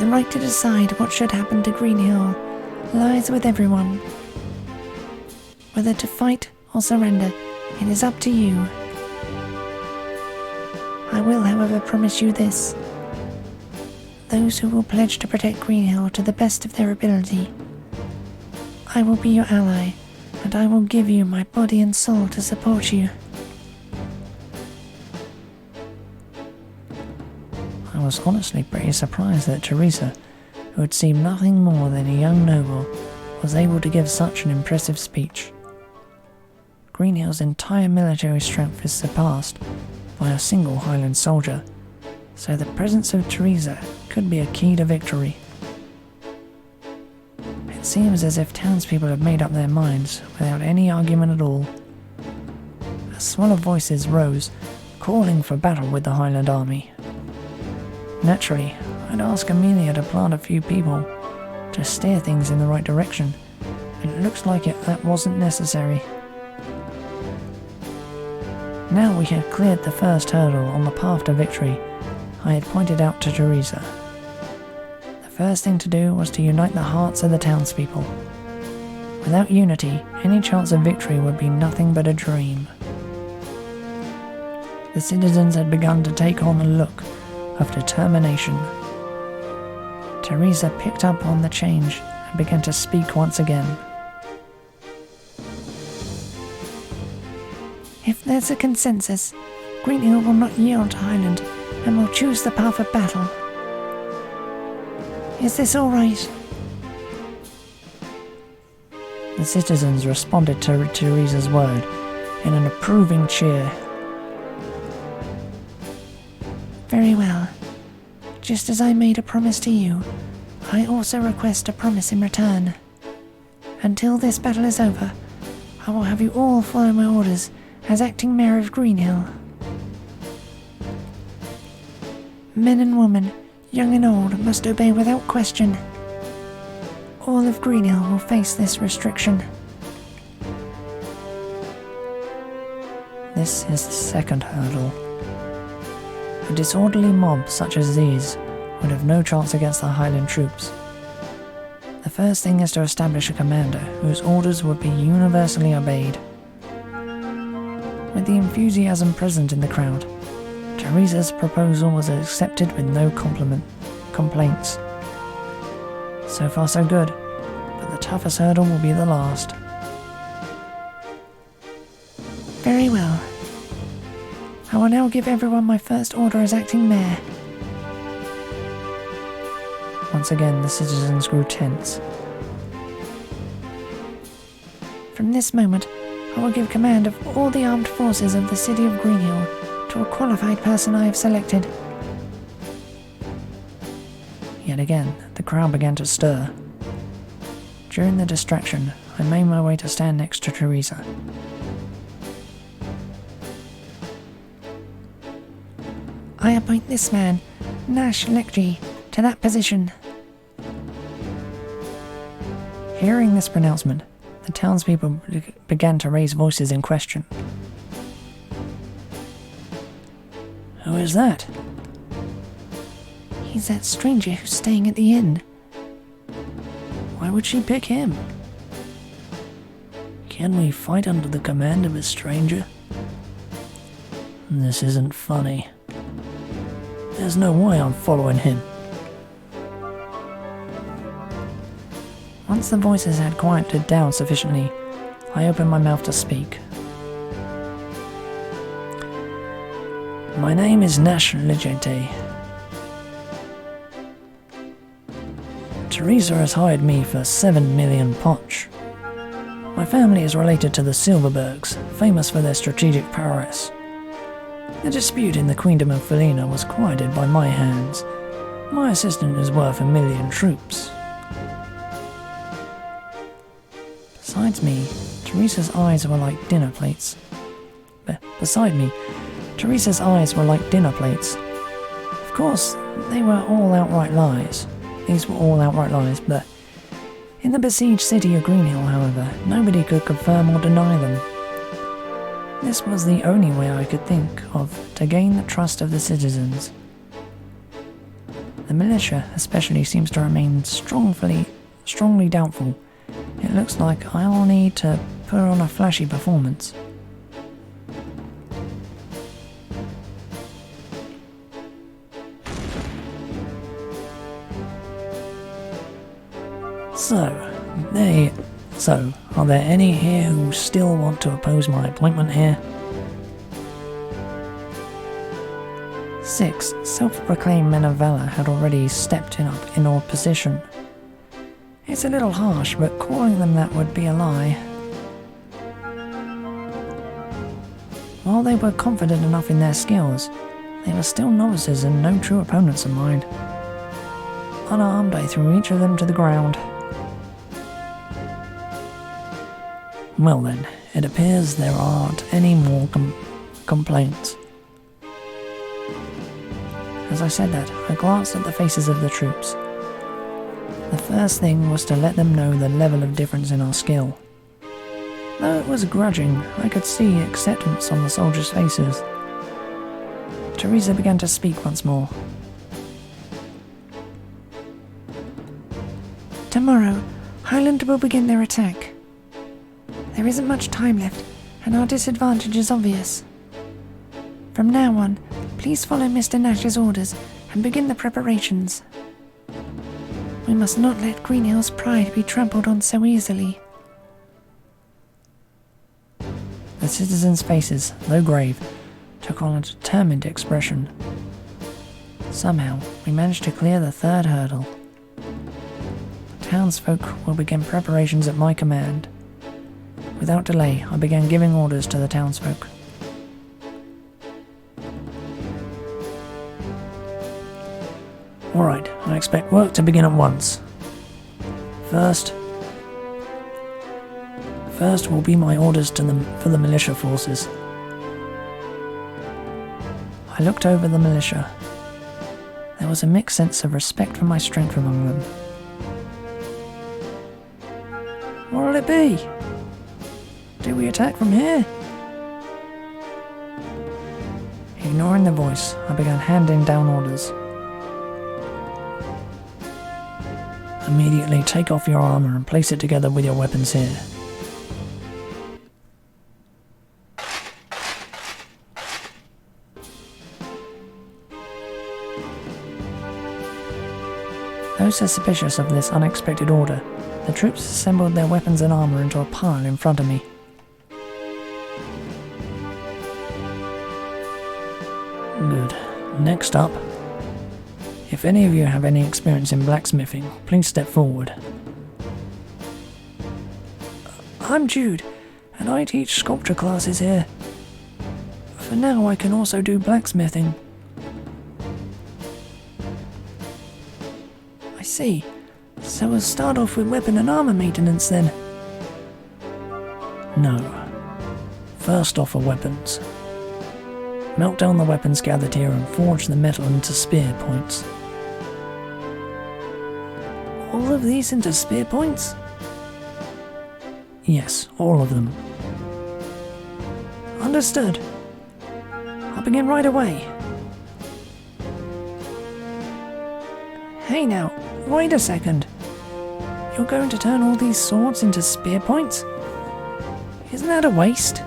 The right to decide what should happen to Greenhill lies with everyone. Whether to fight or surrender, it is up to you. I will, however, promise you this. Those who will pledge to protect Greenhill to the best of their ability, I will be your ally, and I will give you my body and soul to support you. I was honestly pretty surprised that Teresa, who had seemed nothing more than a young noble, was able to give such an impressive speech. Greenhill's entire military strength is surpassed by a single Highland soldier, so the presence of Teresa could be a key to victory. It seems as if townspeople have made up their minds without any argument at all. A swell of voices rose, calling for battle with the Highland army. Naturally, I'd ask Amelia to plant a few people to steer things in the right direction, but it looks like that wasn't necessary. Now we had cleared the first hurdle on the path to victory, I had pointed out to Teresa. The first thing to do was to unite the hearts of the townspeople. Without unity, any chance of victory would be nothing but a dream. The citizens had begun to take on a look of determination. Teresa picked up on the change and began to speak once again. If there's a consensus, Greenhill will not yield to Highland and will choose the path of battle. Is this all right? The citizens responded to Teresa's word in an approving cheer. Very well. Just as I made a promise to you, I also request a promise in return. Until this battle is over, I will have you all follow my orders as acting mayor of Greenhill. Men and women, young and old, must obey without question. All of Greenhill will face this restriction. This is the second hurdle. A disorderly mob such as these would have no chance against the Highland troops. The first thing is to establish a commander whose orders would be universally obeyed. With the enthusiasm present in the crowd, Teresa's proposal was accepted with no complaints. So far so good, but the toughest hurdle will be the last. Very well. I will now give everyone my first order as acting mayor. Once again, the citizens grew tense. From this moment, I will give command of all the armed forces of the city of Greenhill to a qualified person I have selected. Yet again, the crowd began to stir. During the distraction, I made my way to stand next to Teresa. I appoint this man, Nash Lectry, to that position. Hearing this pronouncement, the townspeople began to raise voices in question. Who is that? He's that stranger who's staying at the inn. Why would she pick him? Can we fight under the command of a stranger? This isn't funny. There's no way I'm following him. Once the voices had quieted down sufficiently, I opened my mouth to speak. My name is Nash Legente. Teresa has hired me for 7 million potch. My family is related to the Silverbergs, famous for their strategic prowess. The dispute in the Queendom of Felina was quieted by my hands. My assistant is worth 1 million troops. Besides me, Teresa's eyes were like dinner plates. Beside me, Teresa's eyes were like dinner plates. Of course, they were all outright lies. These were all outright lies, but in the besieged city of Greenhill, however, nobody could confirm or deny them. This was the only way I could think of to gain the trust of the citizens. The militia especially seems to remain strongly doubtful. It looks like I'll need to put on a flashy performance. So, are there any here who still want to oppose my appointment here? 6 self-proclaimed men of valor had already stepped up in opposition. It's a little harsh, but calling them that would be a lie. While they were confident enough in their skills, they were still novices and no true opponents of mine. Unarmed, I threw each of them to the ground. Well then, it appears there aren't any more complaints. As I said that, I glanced at the faces of the troops. The first thing was to let them know the level of difference in our skill. Though it was grudging, I could see acceptance on the soldiers' faces. Teresa began to speak once more. Tomorrow, Highland will begin their attack. There isn't much time left, and our disadvantage is obvious. From now on, please follow Mr. Nash's orders and begin the preparations. We must not let Greenhill's pride be trampled on so easily. The citizens' faces, though grave, took on a determined expression. Somehow, we managed to clear the third hurdle. The townsfolk will begin preparations at my command. Without delay, I began giving orders to the townsfolk. Alright, I expect work to begin at once. First will be my orders for the militia forces. I looked over the militia. There was a mixed sense of respect for my strength among them. What'll it be? Do we attack from here? Ignoring the voice, I began handing down orders. Immediately take off your armor and place it together with your weapons here. Though suspicious of this unexpected order, the troops assembled their weapons and armor into a pile in front of me. Good. Next up, if any of you have any experience in blacksmithing, please step forward. I'm Jude, and I teach sculpture classes here. For now, I can also do blacksmithing. I see. So we'll start off with weapon and armor maintenance then? No. First off are weapons. Melt down the weapons gathered here and forge the metal into spear points. All of these into spear points? Yes, all of them. Understood. I'll begin right away. Hey now, wait a second. You're going to turn all these swords into spear points? Isn't that a waste?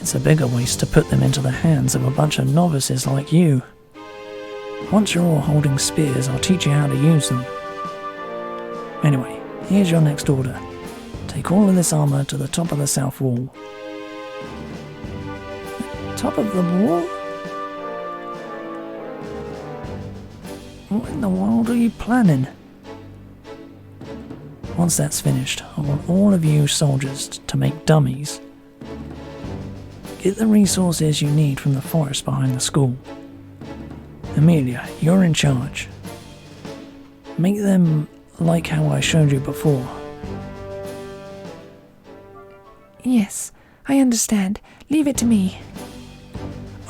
It's a bigger waste to put them into the hands of a bunch of novices like you. Once you're all holding spears, I'll teach you how to use them. Anyway, here's your next order. Take all of this armor to the top of the south wall. The top of the wall? What in the world are you planning? Once that's finished, I want all of you soldiers to make dummies. Get the resources you need from the forest behind the school. Amelia, you're in charge. Make them like how I showed you before. Yes, I understand. Leave it to me.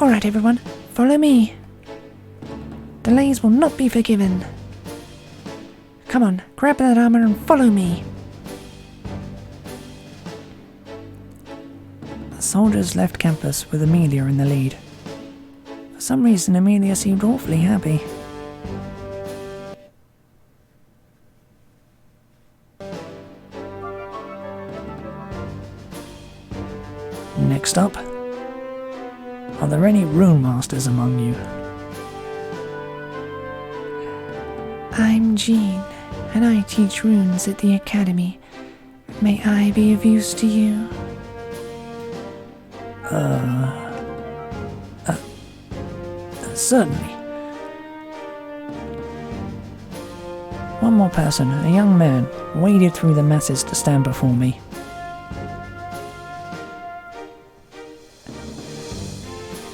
Alright everyone, follow me. Delays will not be forgiven. Come on, grab that armor and follow me. The soldiers left campus with Amelia in the lead. For some reason, Amelia seemed awfully happy. Next up, are there any rune masters among you? I'm Jean, and I teach runes at the academy. May I be of use to you? Certainly. One more person, a young man, waded through the masses to stand before me.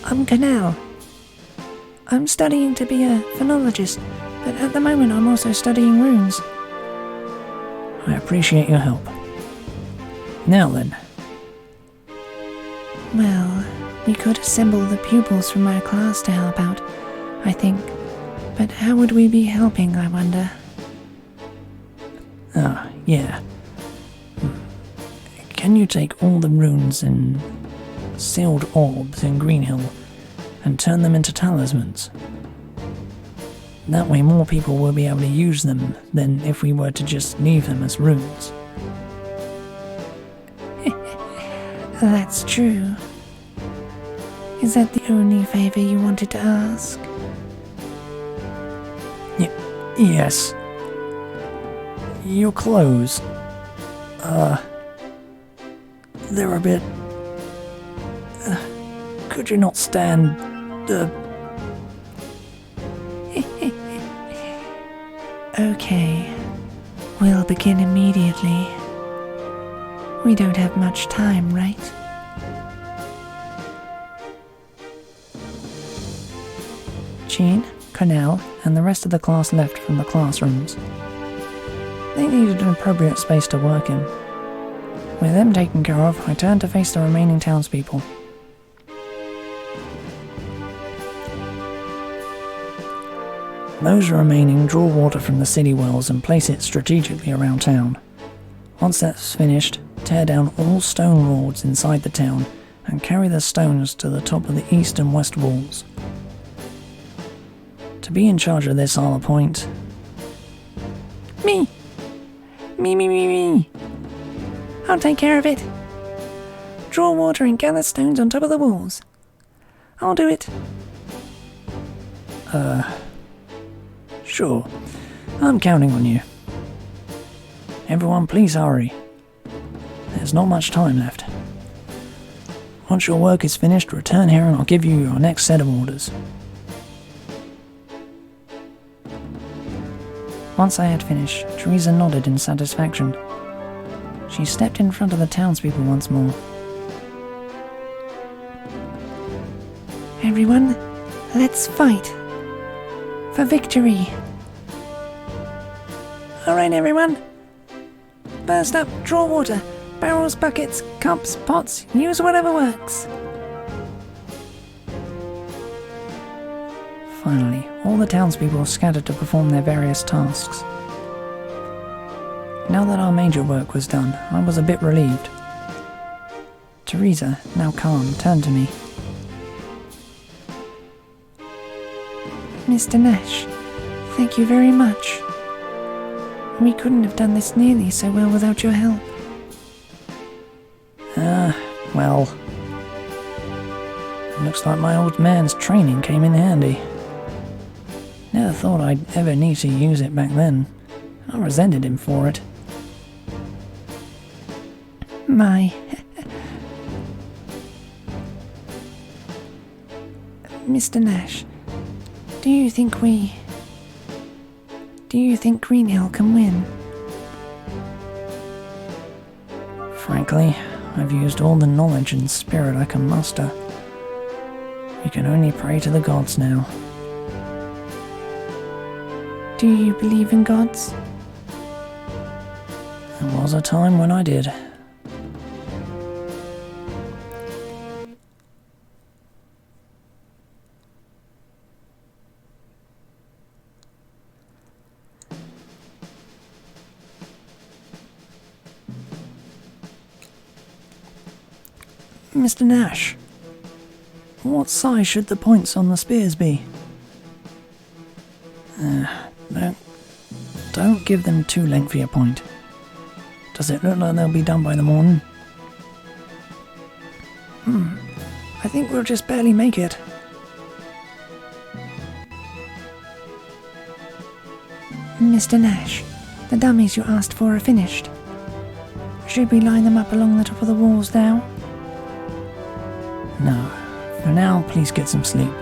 I'm Canal. I'm studying to be a phonologist, but at the moment I'm also studying runes. I appreciate your help. Now then. Well, we could assemble the pupils from my class to help out, I think. But how would we be helping, I wonder? Ah, yeah. Can you take all the runes and sealed orbs in Greenhill and turn them into talismans? That way more people will be able to use them than if we were to just leave them as runes. That's true. Is that the only favor you wanted to ask? Yes. Your clothes. They're a bit... could you not stand... Okay. We'll begin immediately. We don't have much time, right? Jean, Cornell, and the rest of the class left from the classrooms. They needed an appropriate space to work in. With them taken care of, I turned to face the remaining townspeople. Those remaining draw water from the city wells and place it strategically around town. Once that's finished, tear down all stone walls inside the town and carry the stones to the top of the east and west walls. To be in charge of this, I'll appoint... Me! Me! I'll take care of it. Draw water and gather stones on top of the walls. I'll do it. Sure. I'm counting on you. Everyone, please hurry. There's not much time left. Once your work is finished, return here and I'll give you your next set of orders. Once I had finished, Teresa nodded in satisfaction. She stepped in front of the townspeople once more. Everyone, let's fight. For victory. Alright, everyone. Burst up, draw water. Barrels, buckets, cups, pots, use whatever works. Finally, all the townspeople scattered to perform their various tasks. Now that our major work was done, I was a bit relieved. Teresa, now calm, turned to me. Mr. Nash, thank you very much. We couldn't have done this nearly so well without your help. Well... It looks like my old man's training came in handy. Never thought I'd ever need to use it back then. I resented him for it. My... Mr. Nash, do you think Green Hill can win? Frankly, I've used all the knowledge and spirit I can muster. We can only pray to the gods now. Do you believe in gods? There was a time when I did. Mr. Nash, what size should the points on the spears be? Don't give them too lengthy a point. Does it look like they'll be done by the morning? I think we'll just barely make it. Mr. Nash, the dummies you asked for are finished. Should we line them up along the top of the walls now? No. For now, please get some sleep.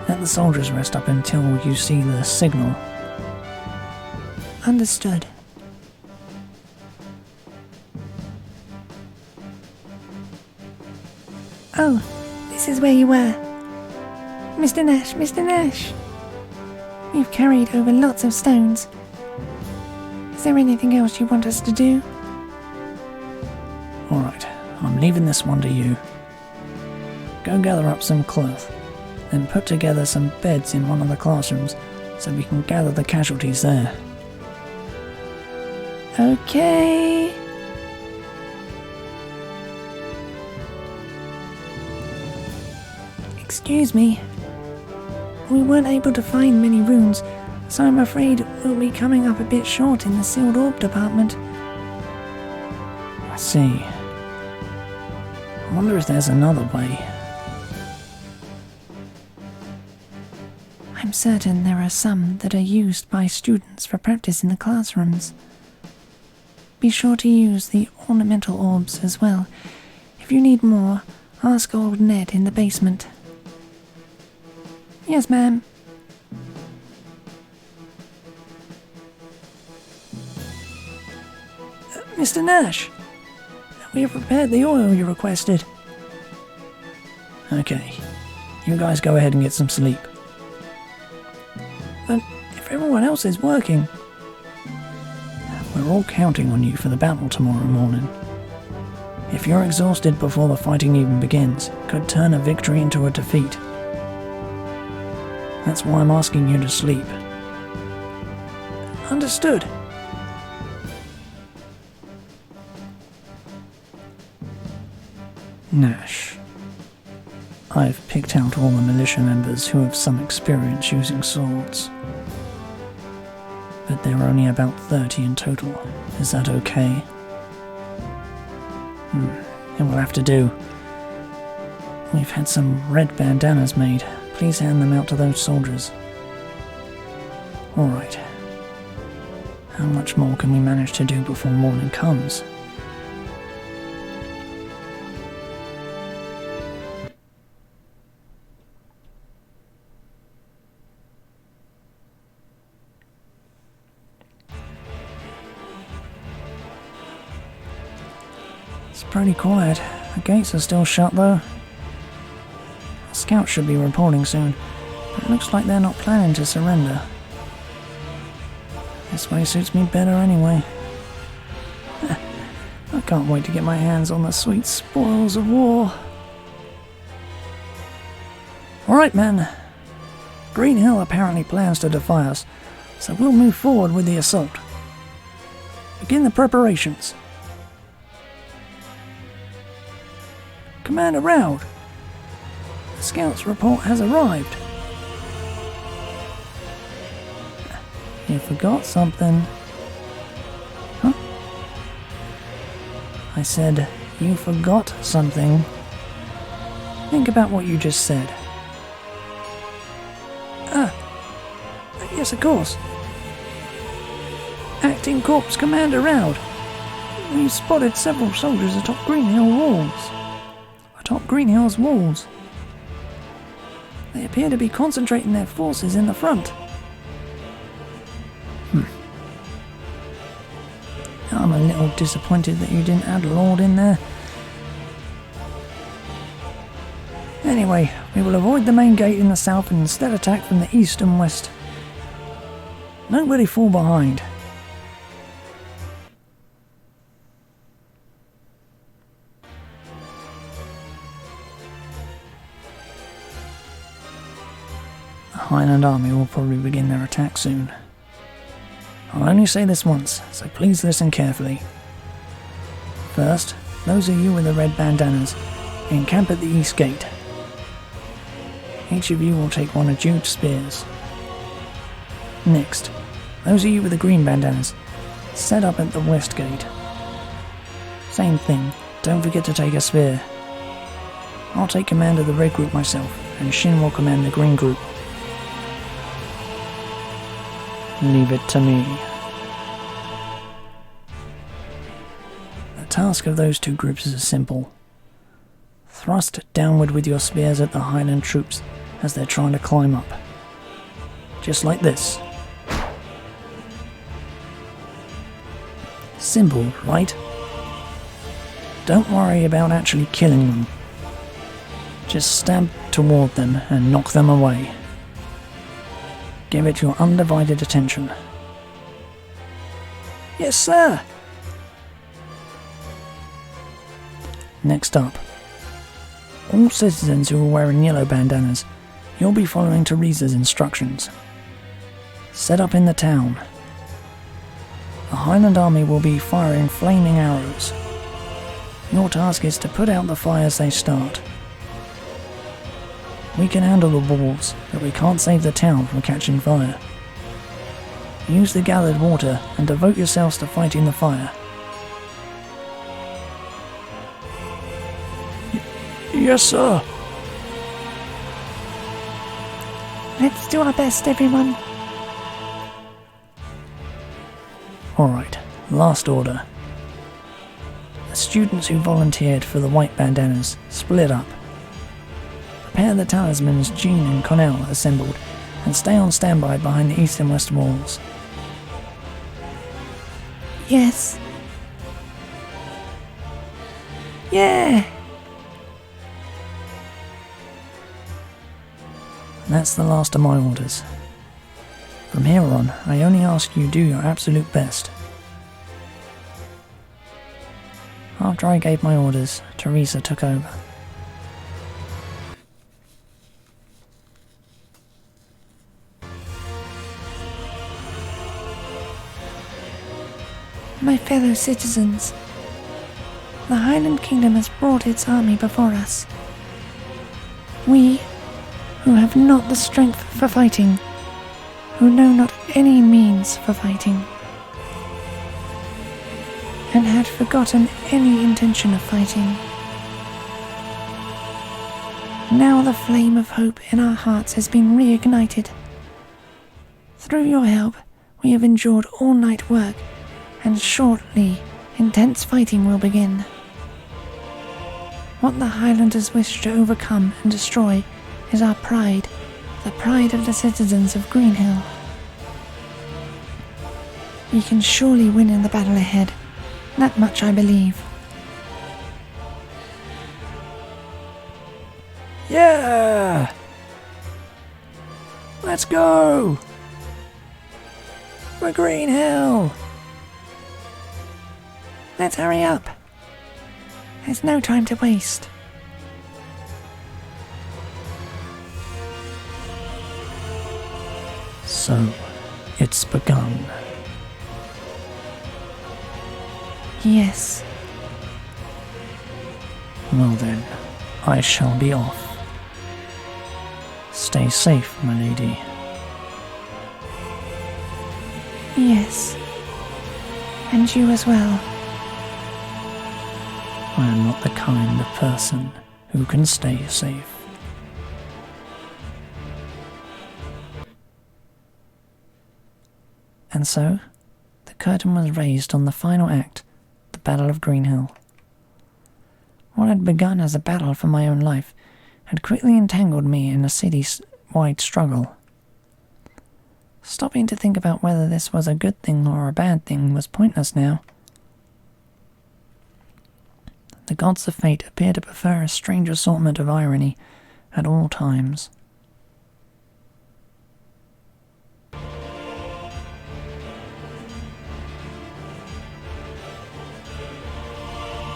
Let the soldiers rest up until you see the signal. Understood. Oh, this is where you were. Mr. Nash, Mr. Nash. You've carried over lots of stones. Is there anything else you want us to do? Alright, I'm leaving this one to you. Go gather up some cloth, then put together some beds in one of the classrooms so we can gather the casualties there. Okay. Excuse me. We weren't able to find many runes, so I'm afraid we'll be coming up a bit short in the sealed orb department. I see. I wonder if there's another way. I'm certain there are some that are used by students for practice in the classrooms. Be sure to use the ornamental orbs as well. If you need more, ask old Ned in the basement. Yes, ma'am. Mr. Nash, we have prepared the oil you requested. Okay, you guys go ahead and get some sleep. But if everyone else is working, we're all counting on you for the battle tomorrow morning. If you're exhausted before the fighting even begins, it could turn a victory into a defeat. That's why I'm asking you to sleep. Understood. Nash. I've picked out all the militia members who have some experience using swords. But there are only about 30 in total. Is that okay? It will have to do. We've had some red bandanas made. Please hand them out to those soldiers. Alright. How much more can we manage to do before morning comes? pretty quiet. The gates are still shut though. The scouts should be reporting soon, but it looks like they're not planning to surrender. This way suits me better anyway. I can't wait to get my hands on the sweet spoils of war. Alright men, Green Hill apparently plans to defy us, so we'll move forward with the assault. Begin the preparations. Commander Round, the scout's report has arrived. You forgot something. Huh? I said, you forgot something. Think about what you just said. Yes, of course. Acting Corps Commander Round. We've spotted several soldiers atop Green Hill walls. Atop Green Hill's walls. They appear to be concentrating their forces in the front. I'm a little disappointed that you didn't add Lord in there. Anyway, we will avoid the main gate in the south and instead attack from the east and west. Nobody fall behind. The Highland Army will probably begin their attack soon. I'll only say this once, so please listen carefully. First, those of you with the red bandanas, encamp at the east gate. Each of you will take one of Jude's spears. Next, those of you with the green bandanas, set up at the west gate. Same thing, don't forget to take a spear. I'll take command of the red group myself, and Shin will command the green group. Leave it to me. The task of those two groups is simple. Thrust downward with your spears at the Highland troops as they're trying to climb up. Just like this. Simple, right? Don't worry about actually killing them. Just stab toward them and knock them away. Give it your undivided attention. Yes, sir! Next up. All citizens who are wearing yellow bandanas, you'll be following Teresa's instructions. Set up in the town. The Highland Army will be firing flaming arrows. Your task is to put out the fires they start. We can handle the walls, but we can't save the town from catching fire. Use the gathered water and devote yourselves to fighting the fire. Yes, sir. Let's do our best, everyone. Alright, last order. The students who volunteered for the white bandanas split up. Prepare the talismans Jean and Connell assembled and stay on standby behind the east and west walls. Yes. Yeah! That's the last of my orders. From here on, I only ask you do your absolute best. After I gave my orders, Teresa took over. My fellow citizens, the Highland Kingdom has brought its army before us. We, who have not the strength for fighting, who know not any means for fighting, and had forgotten any intention of fighting. Now the flame of hope in our hearts has been reignited. Through your help, we have endured all-night work, and shortly, intense fighting will begin. What the Highlanders wish to overcome and destroy is our pride, the pride of the citizens of Green Hill. We can surely win in the battle ahead, that much I believe. Yeah! Let's go! For Green Hill! Let's hurry up. There's no time to waste. So, it's begun. Yes. Well then, I shall be off. Stay safe, my lady. Yes. And you as well. I am not the kind of person who can stay safe. And so, the curtain was raised on the final act, the Battle of Green Hill. What had begun as a battle for my own life had quickly entangled me in a city-wide struggle. Stopping to think about whether this was a good thing or a bad thing was pointless now. The gods of fate appear to prefer a strange assortment of irony at all times.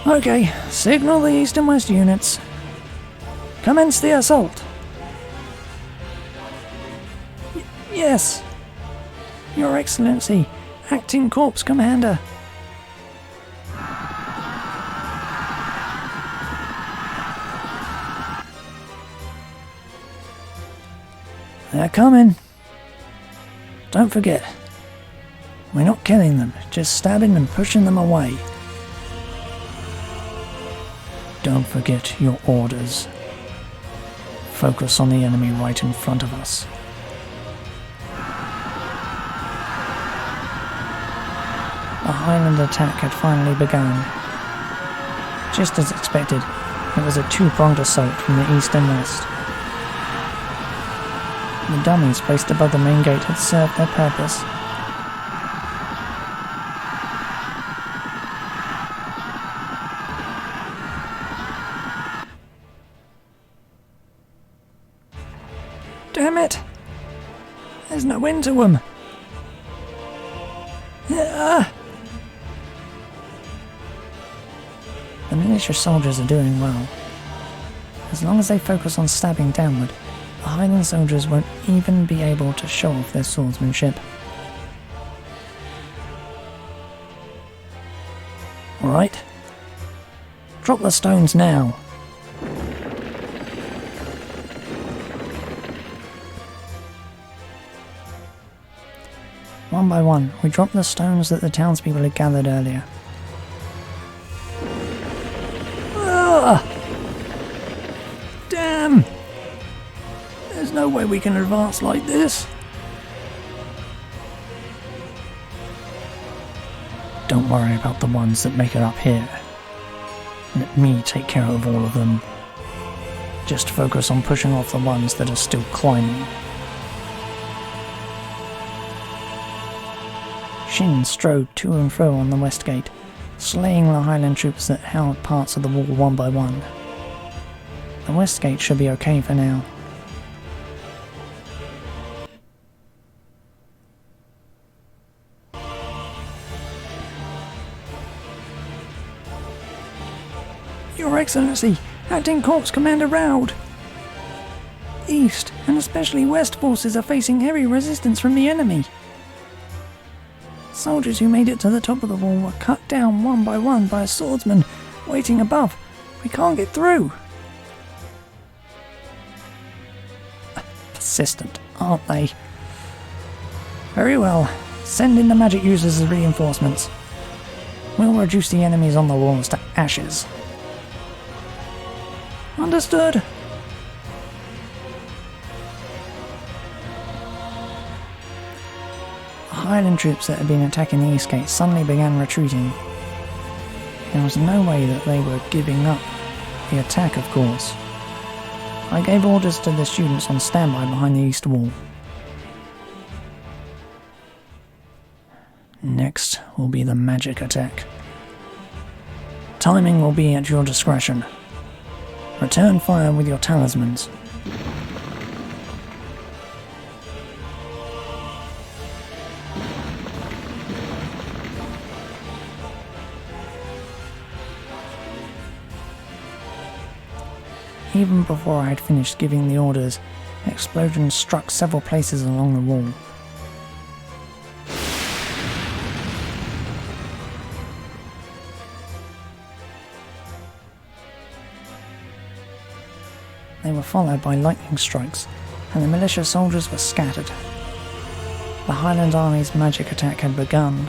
Okay, signal the east and west units. Commence the assault. Yes. Your Excellency, Acting Corps Commander. They're coming. Don't forget, we're not killing them, just stabbing and pushing them away. Don't forget your orders. Focus on the enemy right in front of us. The Highland attack had finally begun. Just as expected, it was a two-pronged assault from the east and west. The dummies placed above the main gate had served their purpose. Damn it! There's no end to them! The miniature soldiers are doing well. As long as they focus on stabbing downward, the Highland soldiers won't even be able to show off their swordsmanship. Alright. Drop the stones now. One by one, we dropped the stones that the townspeople had gathered earlier. Ah! Damn! There's no way we can advance like this. Don't worry about the ones that make it up here. Let me take care of all of them. Just focus on pushing off the ones that are still climbing. Shin strode to and fro on the west gate, slaying the Highland troops that held parts of the wall one by one. The west gate should be okay for now. Your Excellency, Acting Corps Commander Raud! East, and especially west forces are facing heavy resistance from the enemy. Soldiers who made it to the top of the wall were cut down one by one by a swordsman waiting above. We can't get through. Persistent, aren't they? Very well. Send in the magic users as reinforcements. We'll reduce the enemies on the walls to ashes. Understood. Highland troops that had been attacking the east gate suddenly began retreating. There was no way that they were giving up the attack, of course. I gave orders to the students on standby behind the east wall. Next will be the magic attack. Timing will be at your discretion. Return fire with your talismans. Even before I had finished giving the orders, explosions struck several places along the wall. They were followed by lightning strikes, and the militia soldiers were scattered. The Highland Army's magic attack had begun.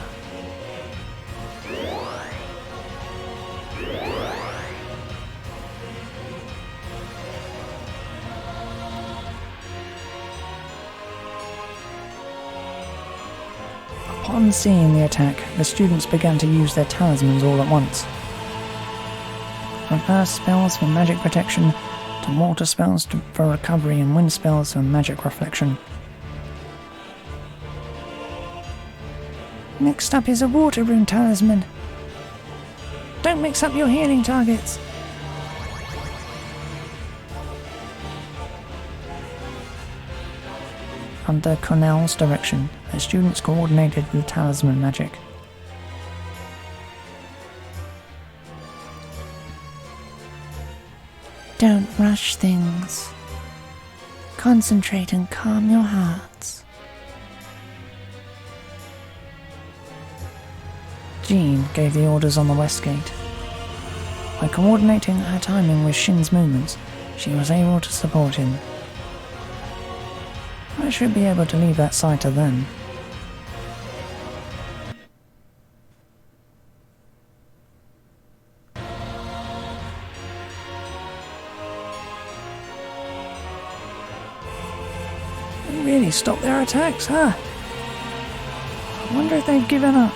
Upon seeing the attack, the students began to use their talismans all at once. From earth spells for magic protection, to water spells for recovery, and wind spells for magic reflection. Next up is a water rune talisman. Don't mix up your healing targets. Under Cornell's direction, the students coordinated the talisman magic. Don't rush things. Concentrate and calm your hearts. Jean gave the orders on the west gate. By coordinating her timing with Shin's movements, she was able to support him. I should be able to leave that side to them. They really stopped their attacks, huh? I wonder if they've given up.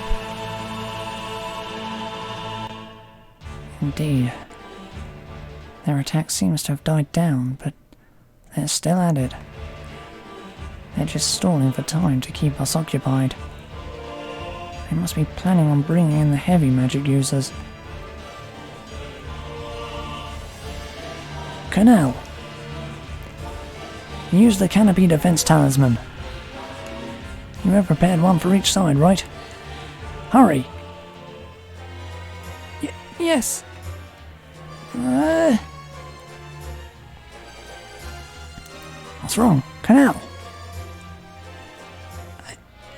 Indeed. Their attack seems to have died down, but they're still at it. They're just stalling for time to keep us occupied. They must be planning on bringing in the heavy magic users. Cornell! Use the canopy defense talisman. You have prepared one for each side, right? Hurry! Yes. What's wrong? Cornell!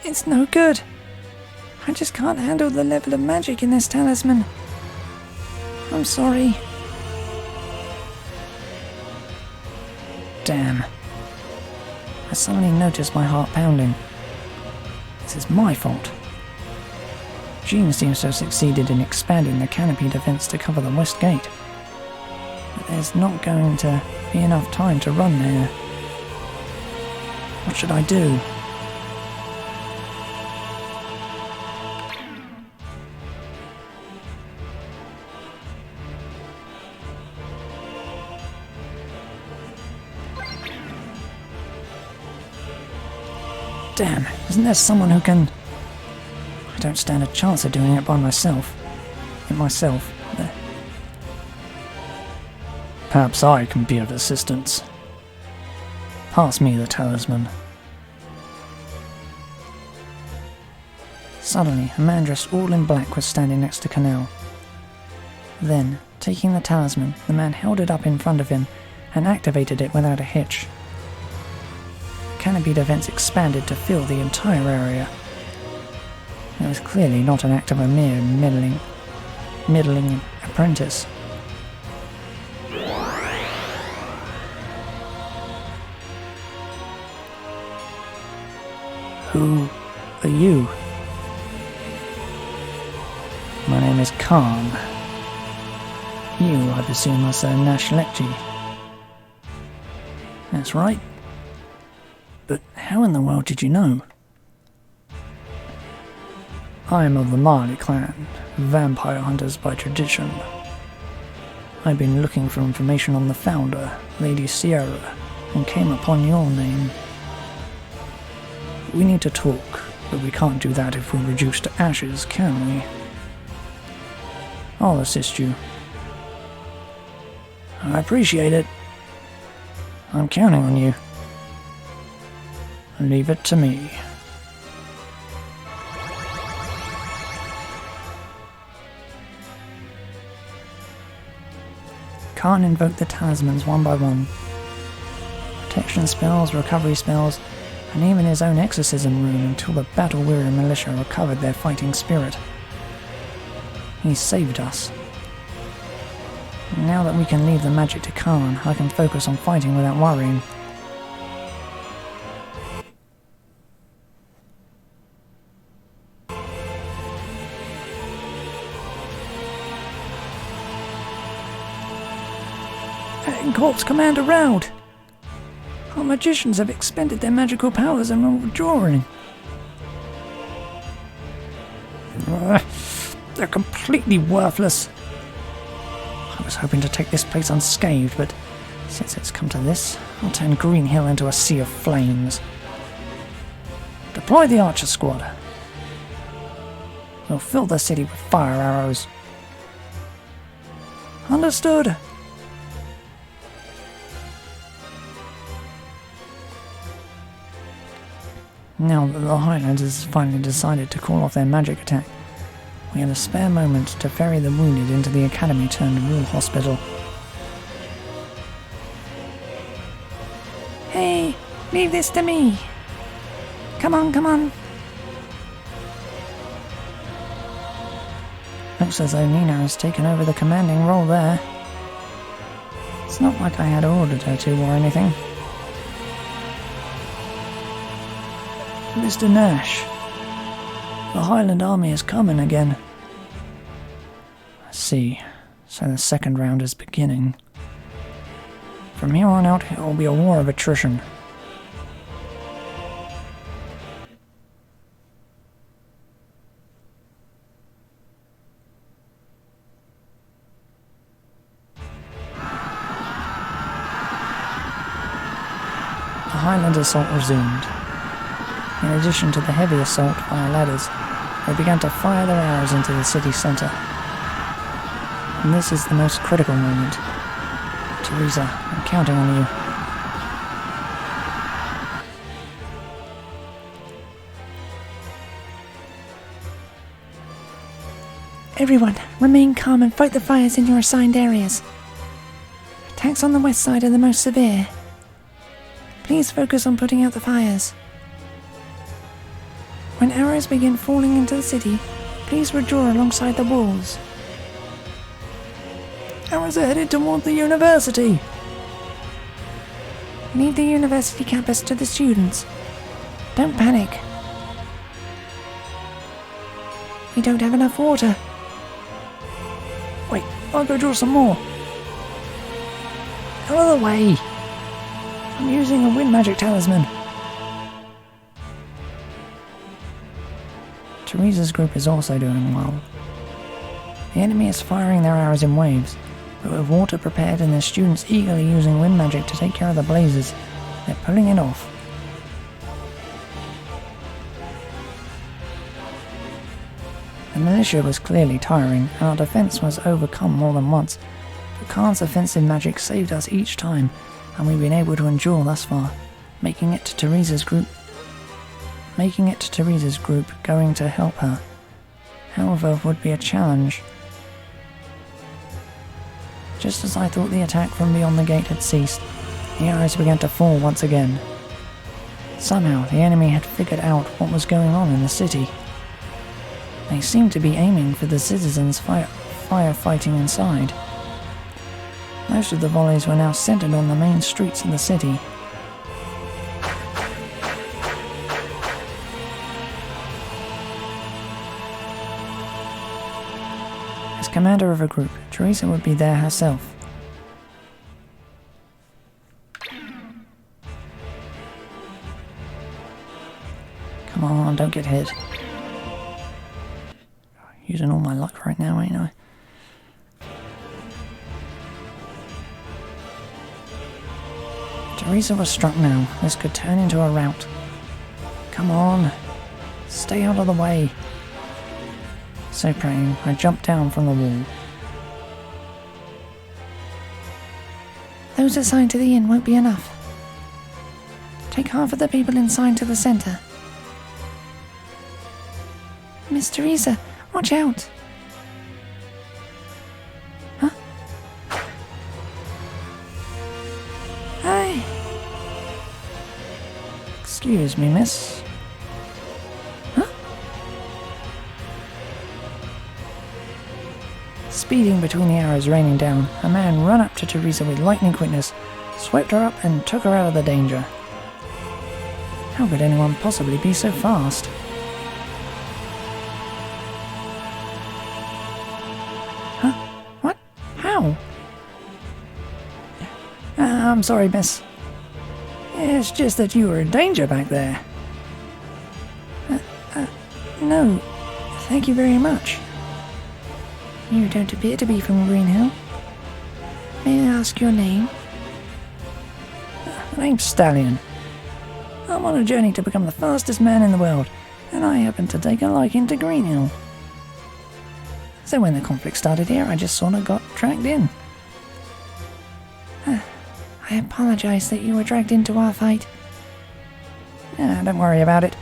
It's no good. I just can't handle the level of magic in this talisman. I'm sorry. Damn. I suddenly noticed my heart pounding. This is my fault. Jean seems to have succeeded in expanding the canopy defense to cover the west gate. But there's not going to be enough time to run there. What should I do? Damn, isn't there someone who can... I don't stand a chance of doing it by myself. Perhaps I can be of assistance. Pass me the talisman. Suddenly, a man dressed all in black was standing next to Cornell. Then, taking the talisman, the man held it up in front of him and activated it without a hitch. Canopy defense expanded to fill the entire area. It was clearly not an act of a mere middling apprentice. Who are you? My name is Khan. You, I presume, are Sir Nash Lekji. That's right. But how in the world did you know? I am of the Marley clan, vampire hunters by tradition. I've been looking for information on the founder, Lady Sierra, and came upon your name. We need to talk, but we can't do that if we're reduced to ashes, can we? I'll assist you. I appreciate it. I'm counting on you. Leave it to me. Can't invoke the talismans one by one. Protection spells, recovery spells, and even his own exorcism rune until the battle-weary militia recovered their fighting spirit. He saved us. Now that we can leave the magic to Khan, I can focus on fighting without worrying. Corps Commander Round! Our magicians have expended their magical powers and are withdrawing. They're completely worthless. I was hoping to take this place unscathed, but since it's come to this, I'll turn Green Hill into a sea of flames. Deploy the Archer Squad. We'll fill the city with fire arrows. Understood. Now that the Highlanders finally decided to call off their magic attack, we had a spare moment to ferry the wounded into the academy-turned-war hospital. Hey, leave this to me. Come on, come on. Looks as though Nina has taken over the commanding role there. It's not like I had ordered her to or anything. Mr. Nash, the Highland Army is coming again. I see, so the second round is beginning. From here on out, it will be a war of attrition. The Highland assault resumed. In addition to the heavy assault via ladders, they began to fire their arrows into the city centre. And this is the most critical moment. Teresa, I'm counting on you. Everyone, remain calm and fight the fires in your assigned areas. Attacks on the west side are the most severe. Please focus on putting out the fires. When arrows begin falling into the city, please withdraw alongside the walls. Arrows are headed toward the university. Leave the university campus to the students. Don't panic. We don't have enough water. Wait, I'll go draw some more. Out of the way. I'm using a wind magic talisman. Teresa's group is also doing well. The enemy is firing their arrows in waves, but with water prepared and their students eagerly using wind magic to take care of the blazes, they're pulling it off. The militia was clearly tiring, and our defense was overcome more than once, but Khan's offensive magic saved us each time, and we've been able to endure thus far, making it to Teresa's group going to help her. However, would be a challenge. Just as I thought the attack from beyond the gate had ceased, the arrows began to fall once again. Somehow, the enemy had figured out what was going on in the city. They seemed to be aiming for the citizens firefighting inside. Most of the volleys were now centered on the main streets of the city. As commander of a group, Teresa would be there herself. Come on, don't get hit. Using all my luck right now, ain't I? Teresa was struck now. This could turn into a rout. Come on. Stay out of the way. So praying, I jumped down from the wall. Those assigned to the inn won't be enough. Take half of the people inside to the center. Miss Teresa, watch out! Huh? Hey! Excuse me, miss. Huh? Speeding between the arrows raining down, a man ran up to Teresa with lightning quickness, swept her up and took her out of the danger. How could anyone possibly be so fast? Huh? What? How? I'm sorry, miss. It's just that you were in danger back there. No, thank you very much. You don't appear to be from Green Hill. May I ask your name? My name's Stallion. I'm on a journey to become the fastest man in the world, and I happen to take a liking to Green Hill. So when the conflict started here, I just sort of got dragged in. I apologize that you were dragged into our fight. Don't worry about it.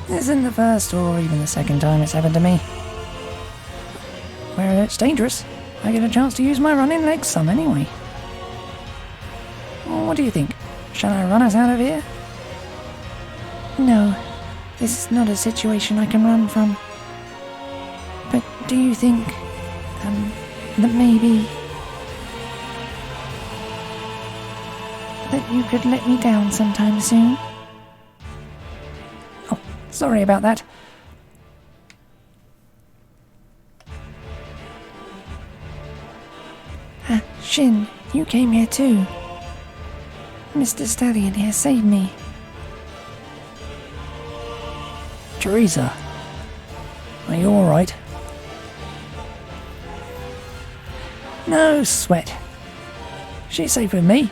This isn't the first or even the second time it's happened to me. Where it's dangerous, I get a chance to use my running legs some anyway. What do you think? Shall I run us out of here? No, this is not a situation I can run from. But do you think, that maybe... that you could let me down sometime soon? Oh, sorry about that. Shin, you came here too. Mr. Stallion here saved me. Teresa, are you alright? No sweat. She's safe with me.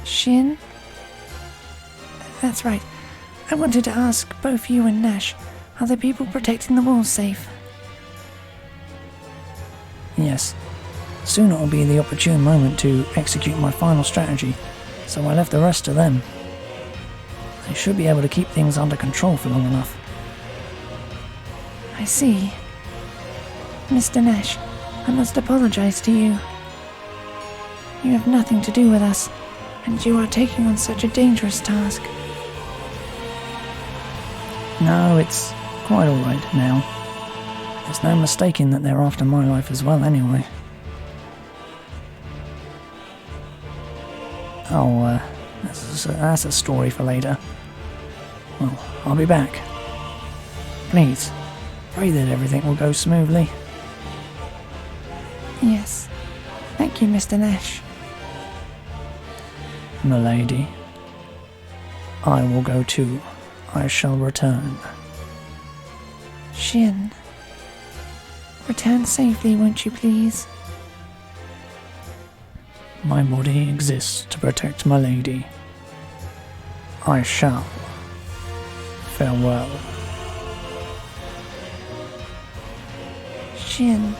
Shin? That's right. I wanted to ask both you and Nash, are the people protecting the walls safe? Yes. Soon it will be the opportune moment to execute my final strategy, so I left the rest to them. They should be able to keep things under control for long enough. I see. Mr. Nash, I must apologize to you. You have nothing to do with us, and you are taking on such a dangerous task. No, it's quite alright now. There's no mistaking that they're after my life as well anyway. Oh, that's a story for later. Well, I'll be back. Please, pray that everything will go smoothly. Yes. Thank you, Mr. Nash. Milady, I will go too. I shall return. Shin. Return safely, won't you please? My body exists to protect my lady. I shall. Farewell. Shin.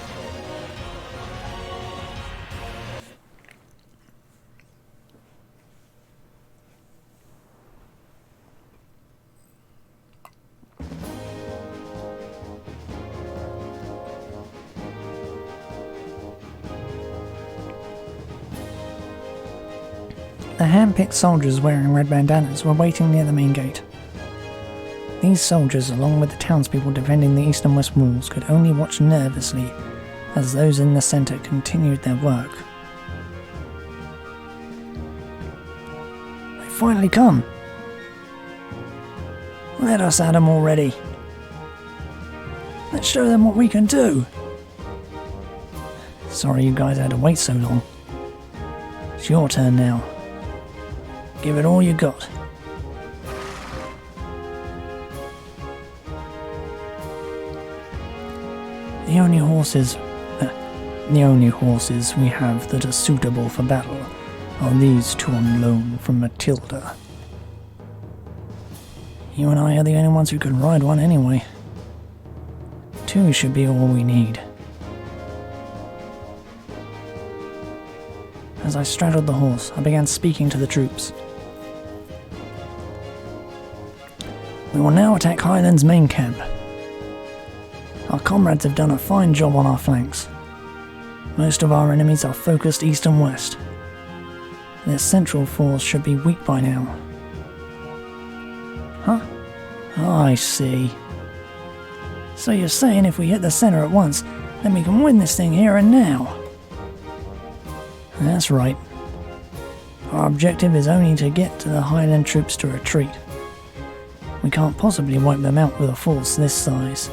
The hand-picked soldiers wearing red bandanas were waiting near the main gate. These soldiers, along with the townspeople defending the east and west walls, could only watch nervously as those in the centre continued their work. They've finally come! Let us at them already! Let's show them what we can do! Sorry you guys had to wait so long. It's your turn now. Give it all you got. The only horses we have that are suitable for battle are these two on loan from Matilda. You and I are the only ones who can ride one anyway. pt2 should be all we need. As I straddled the horse, I began speaking to the troops. We will now attack Highland's main camp. Our comrades have done a fine job on our flanks. Most of our enemies are focused east and west. Their central force should be weak by now. Huh? Oh, I see. So you're saying if we hit the center at once, then we can win this thing here and now? That's right. Our objective is only to get to the Highland troops to retreat. We can't possibly wipe them out with a force this size.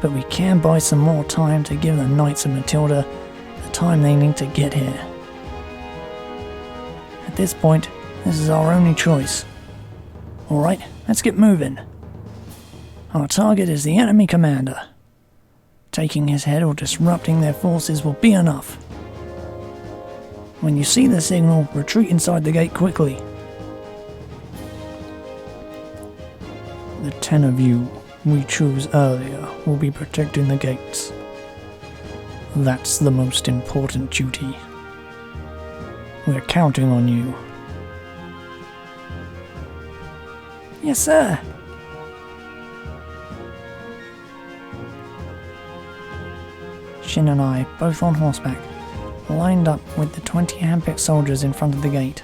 But we can buy some more time to give the Knights of Matilda the time they need to get here. At this point, this is our only choice. Alright, let's get moving. Our target is the enemy commander. Taking his head or disrupting their forces will be enough. When you see the signal, retreat inside the gate quickly. The 10 of you we choose earlier will be protecting the gates. That's the most important duty. We're counting on you. Yes, sir. Shin and I, both on horseback, lined up with the 20 handpicked soldiers in front of the gate.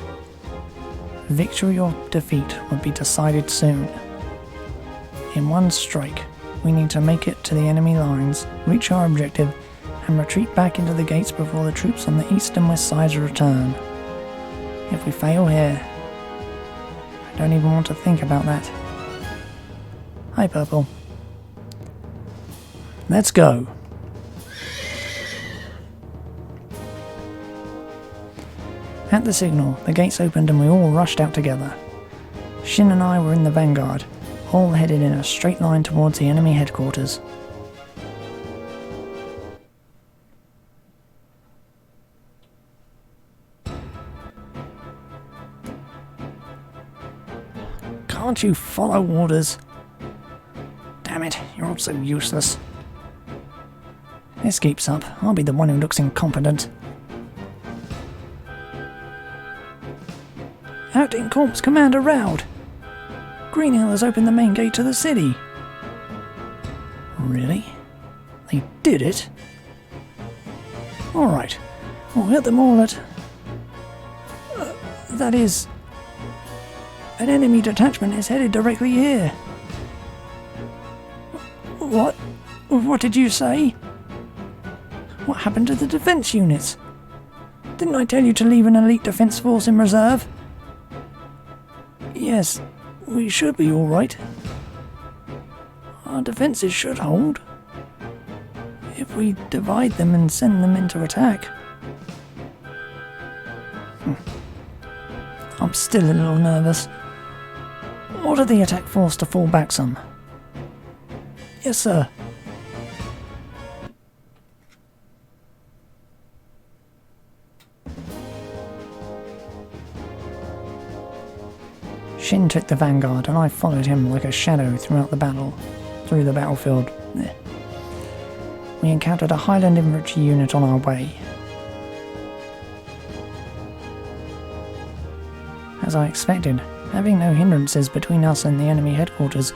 Victory or defeat would be decided soon. In one strike, we need to make it to the enemy lines, reach our objective, and retreat back into the gates before the troops on the east and west sides return. If we fail here, I don't even want to think about that. Hi, Purple. Let's go. At the signal, the gates opened and we all rushed out together. Shin and I were in the vanguard, all headed in a straight line towards the enemy headquarters. Can't you follow orders? Damn it, you're all so useless. This keeps up, I'll be the one who looks incompetent. Acting Corps Commander Roud! Greenhill has opened the main gate to the city. Really? They did it? Alright, we'll hit them all at... that is... an enemy detachment is headed directly here. What? What did you say? What happened to the defence units? Didn't I tell you to leave an elite defence force in reserve? Yes, we should be alright. Our defences should hold. If we divide them and send them into attack. I'm still a little nervous. Order the attack force to fall back some. Yes, sir. Shin took the vanguard and I followed him like a shadow through the battlefield. We encountered a Highland infantry unit on our way. As I expected, having no hindrances between us and the enemy headquarters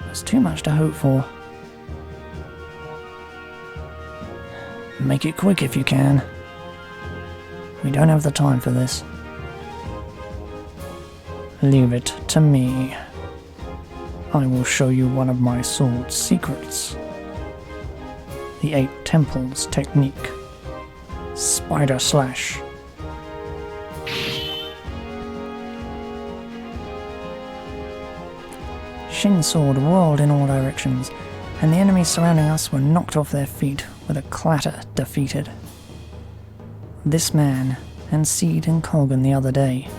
was too much to hope for. Make it quick if you can. We don't have the time for this. Leave it to me. I will show you one of my sword's secrets. The 8 Temples technique. Spider Slash. Shin's sword whirled in all directions, and the enemies surrounding us were knocked off their feet with a clatter defeated. This man, and Seed and Colgan the other day.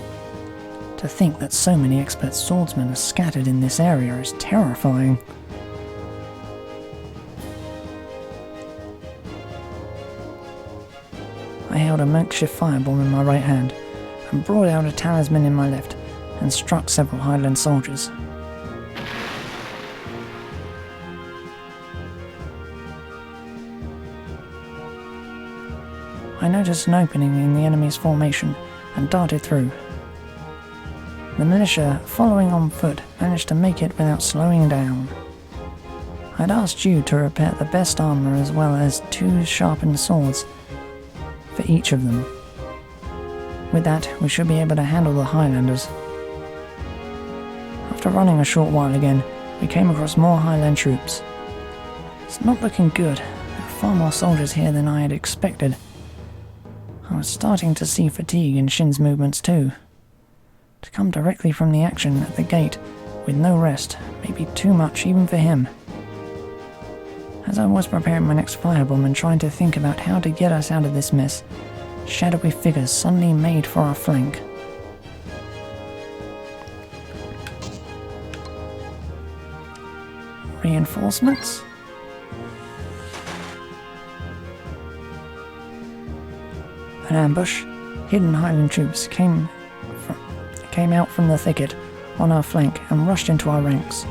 To think that so many expert swordsmen are scattered in this area is terrifying. I held a makeshift firebomb in my right hand, and brought out a talisman in my left, and struck several Highland soldiers. I noticed an opening in the enemy's formation and darted through. The militia, following on foot, managed to make it without slowing down. I'd asked Jude to repair the best armor as well as 2 sharpened swords for each of them. With that, we should be able to handle the Highlanders. After running a short while again, we came across more Highland troops. It's not looking good. There are far more soldiers here than I had expected. I was starting to see fatigue in Shin's movements too. To come directly from the action at the gate with no rest may be too much even for him. As I was preparing my next firebomb and trying to think about how to get us out of this mess, shadowy figures suddenly made for our flank. Reinforcements? An ambush. Hidden Highland troops came out from the thicket on our flank and rushed into our ranks.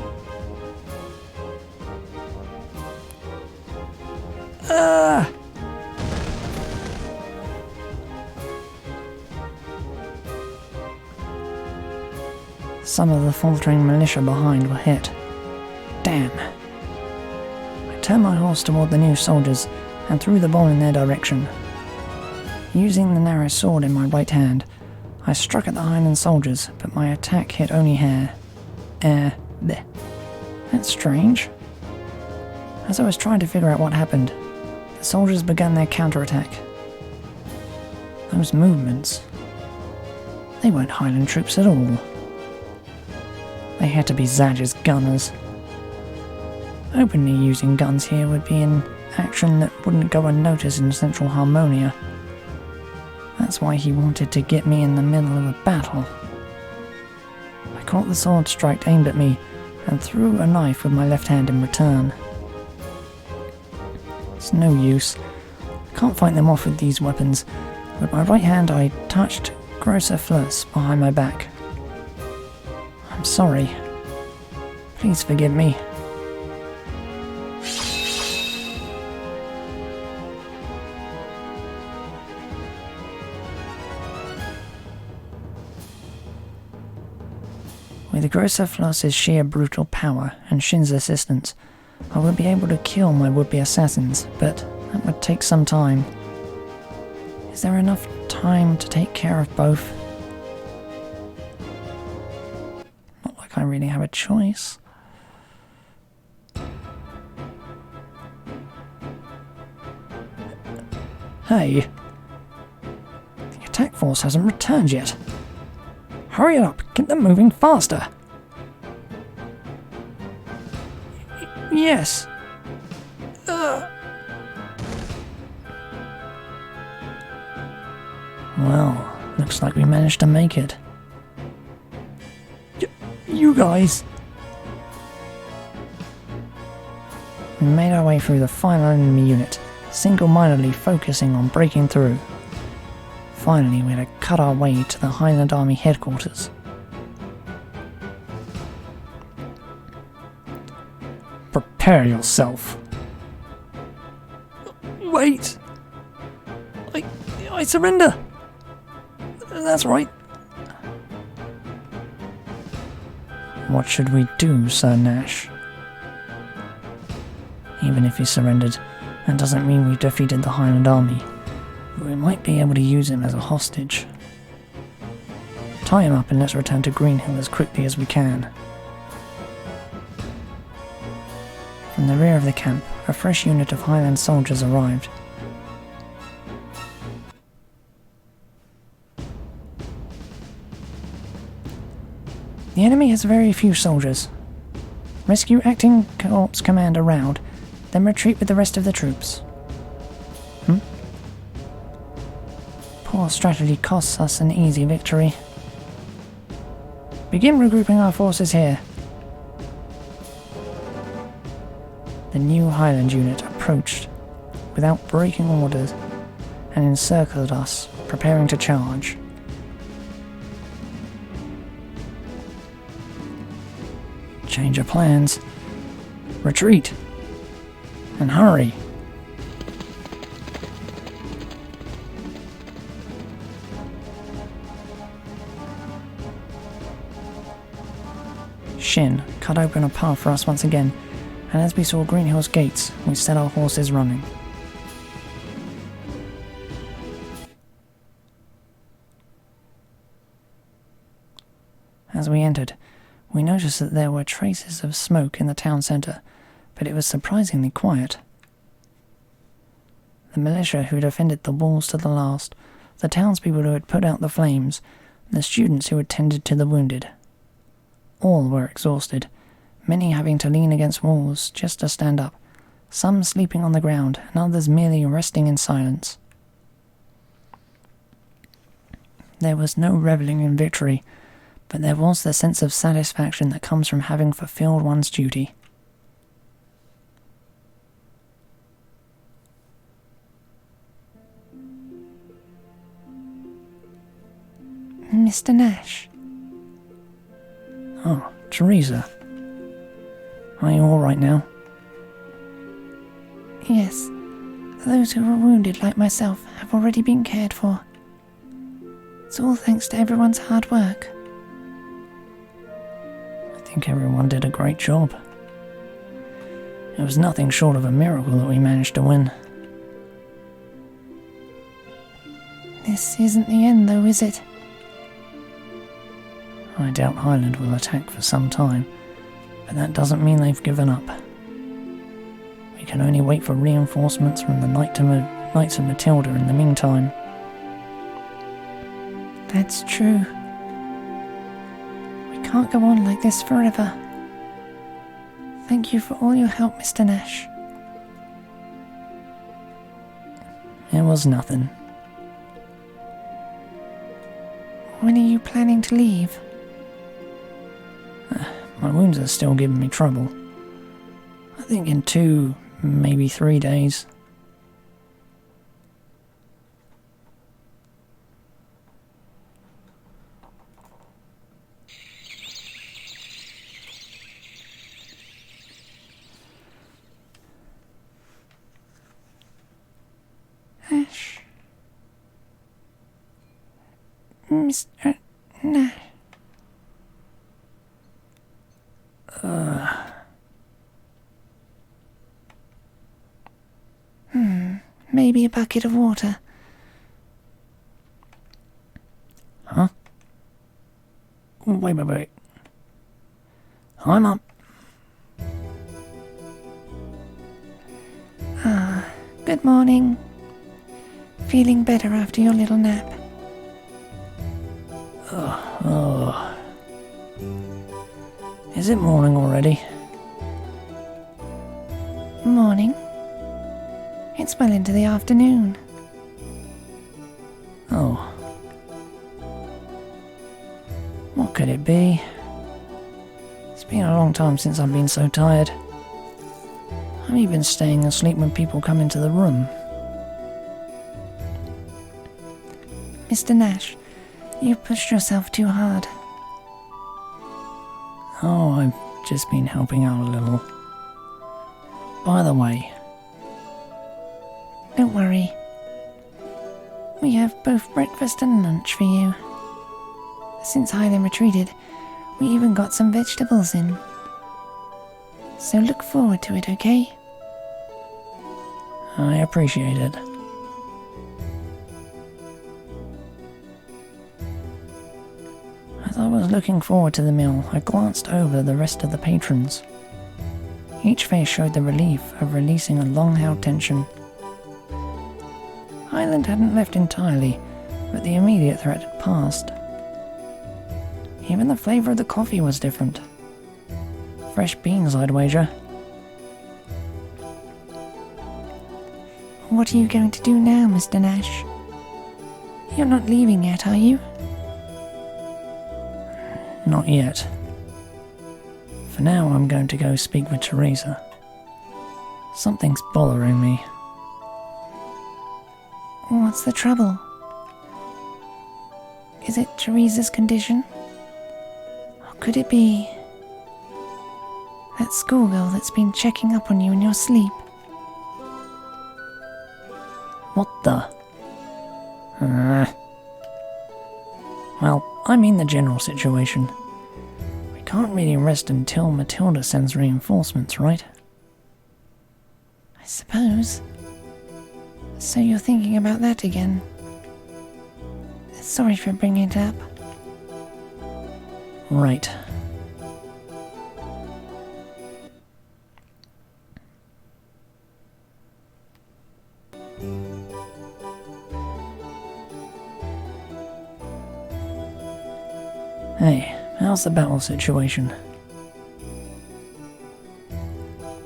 Some of the faltering militia behind were hit. Damn. I turned my horse toward the new soldiers and threw the ball in their direction. Using the narrow sword in my right hand, I struck at the Highland soldiers, but my attack hit only hair. Bleh. That's strange. As I was trying to figure out what happened, the soldiers began their counterattack. Those movements. They weren't Highland troops at all. They had to be Zadge's gunners. Openly using guns here would be an action that wouldn't go unnoticed in Central Harmonia. That's why he wanted to get me in the middle of a battle. I caught the sword strike aimed at me and threw a knife with my left hand in return. It's no use. I can't fight them off with these weapons. With my right hand I touched Grosser Fluss behind my back. I'm sorry. Please forgive me. With Grosser Fluss's sheer brutal power and Shin's assistance, I would be able to kill my would-be assassins, but that would take some time. Is there enough time to take care of both? Not like I really have a choice. Hey! The attack force hasn't returned yet. Hurry up! Get them moving faster! Yes! Well, looks like we managed to make it. You guys! We made our way through the final enemy unit, single-mindedly focusing on breaking through. Finally, we had cut our way to the Highland Army headquarters. Prepare yourself. Wait! I surrender! That's right. What should we do, Sir Nash? Even if he surrendered, that doesn't mean we defeated the Highland Army. But we might be able to use him as a hostage. Tie him up and let's return to Greenhill as quickly as we can. From the rear of the camp, a fresh unit of Highland soldiers arrived. The enemy has very few soldiers. Rescue Acting Corps Commander Round, then retreat with the rest of the troops. Poor strategy costs us an easy victory. Begin regrouping our forces here. The new Highland unit approached without breaking orders and encircled us, preparing to charge. Change of plans. Retreat. And hurry. shin cut open a path for us once again, and as we saw Green Hill's gates, we set our horses running. As we entered, we noticed that there were traces of smoke in the town centre, but it was surprisingly quiet. The militia who defended the walls to the last, the townspeople who had put out the flames, the students who had tended to the wounded. All were exhausted, many having to lean against walls just to stand up, some sleeping on the ground and others merely resting in silence. There was no revelling in victory, but there was the sense of satisfaction that comes from having fulfilled one's duty. Mr. Nash. Oh, Teresa. Are you all right now? Yes. Those who were wounded like myself have already been cared for. It's all thanks to everyone's hard work. I think everyone did a great job. It was nothing short of a miracle that we managed to win. This isn't the end though, is it? I doubt Highland will attack for some time, but that doesn't mean they've given up. We can only wait for reinforcements from the Knights of Matilda in the meantime. That's true. We can't go on like this forever. Thank you for all your help, Mr. Nash. It was nothing. When are you planning to leave? My wounds are still giving me trouble. I think in 2, maybe 3 days. Ash. Mr. Nash. Maybe a bucket of water. Huh? Wait. I'm up. Good morning. Feeling better after your little nap? Is it morning already? Morning? It's well into the afternoon. Oh. What could it be? It's been a long time since I've been so tired. I'm even staying asleep when people come into the room. Mr. Nash, you've pushed yourself too hard. Oh, I've just been helping out a little. By the way, Don't worry. We have both breakfast and lunch for you. Since Highland retreated, we even got some vegetables in. So look forward to it, okay? I appreciate it. As I was looking forward to the meal, I glanced over the rest of the patrons. Each face showed the relief of releasing a long-held tension. Highland hadn't left entirely, but the immediate threat had passed. Even the flavour of the coffee was different. Fresh beans, I'd wager. What are you going to do now, Mr. Nash? You're not leaving yet, are you? Not yet. For now, I'm going to go speak with Teresa. Something's bothering me. What's the trouble? Is it Teresa's condition? Or could it be that schoolgirl that's been checking up on you in your sleep? What the? Well, I mean the general situation. We can't really rest until Matilda sends reinforcements, right? I suppose. So you're thinking about that again? Sorry for bringing it up. Right. Hey, how's the battle situation?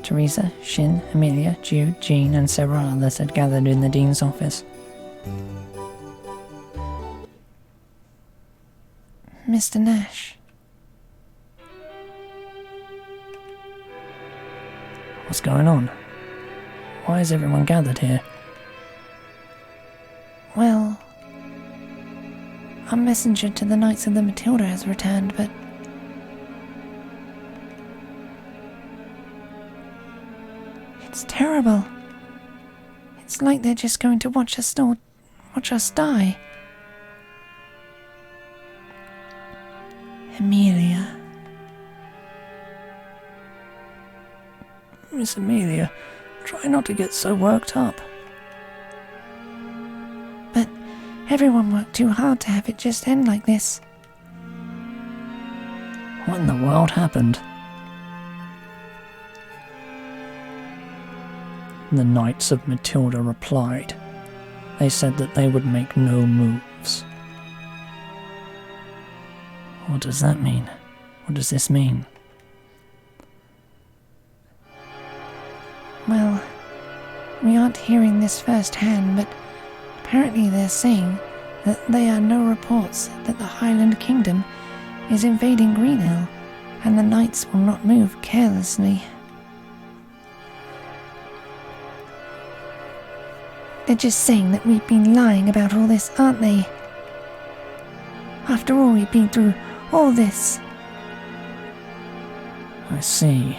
Teresa, Shin, Amelia, Jude, Jean, and several others had gathered in the Dean's office. Mr. Nash. What's going on? Why is everyone gathered here? Well, our messenger to the Knights of the Matilda has returned, but it's terrible. It's like they're just going to watch us die. Amelia. Miss Amelia, try not to get so worked up. But everyone worked too hard to have it just end like this. What in the world happened? The Knights of Matilda replied. They said that they would make no moves. What does that mean? What does this mean? Well, we aren't hearing this firsthand, but apparently they're saying that there are no reports that the Highland Kingdom is invading Greenhill, and the knights will not move carelessly. They're just saying that we've been lying about all this, aren't they? After all, we've been through all this. I see.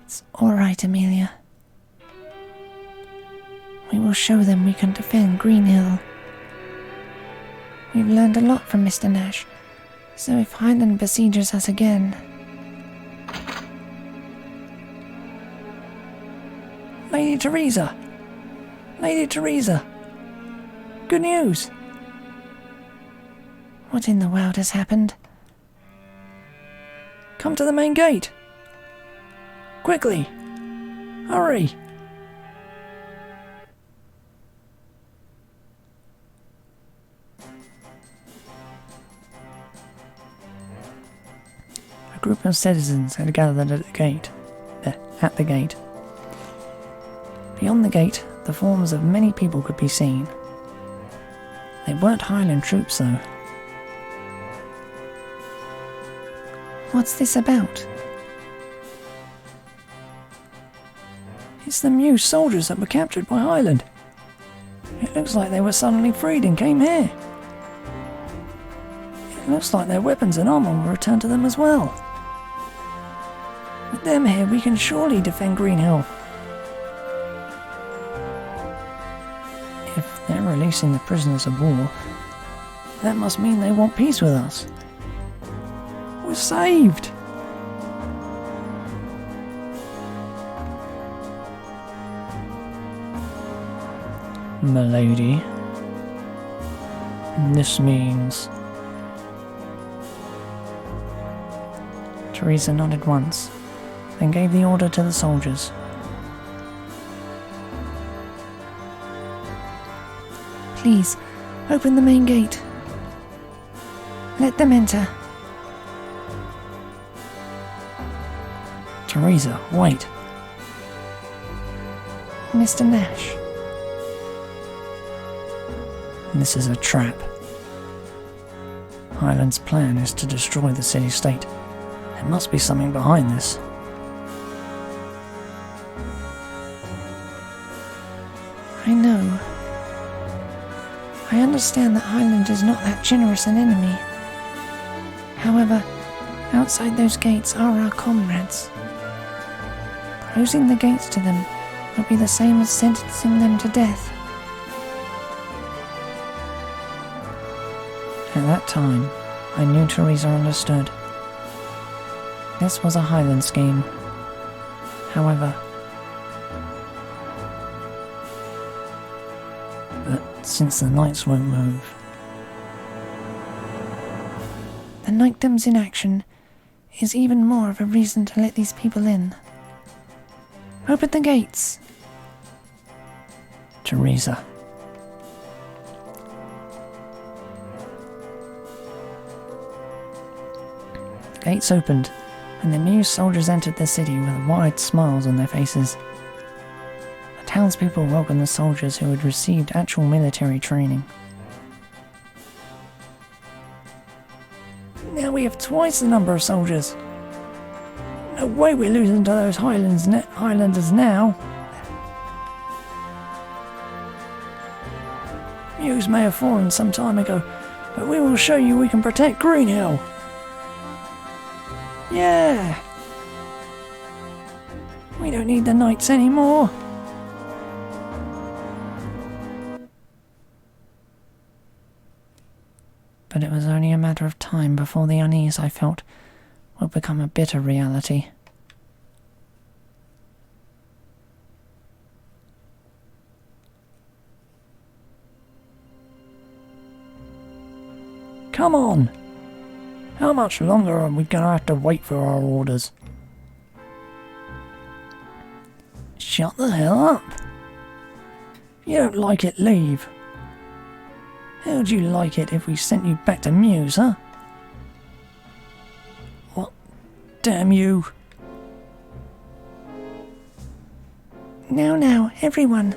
It's all right, Amelia. We will show them we can defend Greenhill. We've learned a lot from Mr. Nash, so if Highland besieges us again... Lady Teresa! Lady Teresa! Good news! What in the world has happened? Come to the main gate! Quickly! Hurry! A group of citizens had gathered at the gate. Beyond the gate, the forms of many people could be seen. They weren't Highland troops, though. What's this about? It's the Meuse soldiers that were captured by Highland. It looks like they were suddenly freed and came here. It looks like their weapons and armor were returned to them as well. With them here, we can surely defend Greenhill. If they're releasing the prisoners of war, that must mean they want peace with us. We're saved! Milady, this means... Teresa nodded once, then gave the order to the soldiers. Please, open the main gate. Let them enter. Teresa, wait. Mr. Nash. This is a trap. Highland's plan is to destroy the city-state. There must be something behind this. I know. I understand that Highland is not that generous an enemy. However, outside those gates are our comrades. Closing the gates to them would be the same as sentencing them to death. At that time, I knew Teresa understood. This was a Highland scheme. However, but since the knights won't move... The knightdom's inaction is even more of a reason to let these people in. Open the gates. Teresa. Gates opened, and the new soldiers entered the city with wide smiles on their faces. The townspeople welcomed the soldiers who had received actual military training. Now we have twice the number of soldiers. No way we're losing to those Highlanders now. Mews may have fallen some time ago, but we will show you we can protect Greenhill. Yeah! We don't need the knights anymore. But it was only a matter of time before the unease I felt would become a bitter reality. Come on! How much longer are we gonna have to wait for our orders? Shut the hell up! If you don't like it, leave. How'd you like it if we sent you back to Mews, huh? What? Damn you! Now, everyone.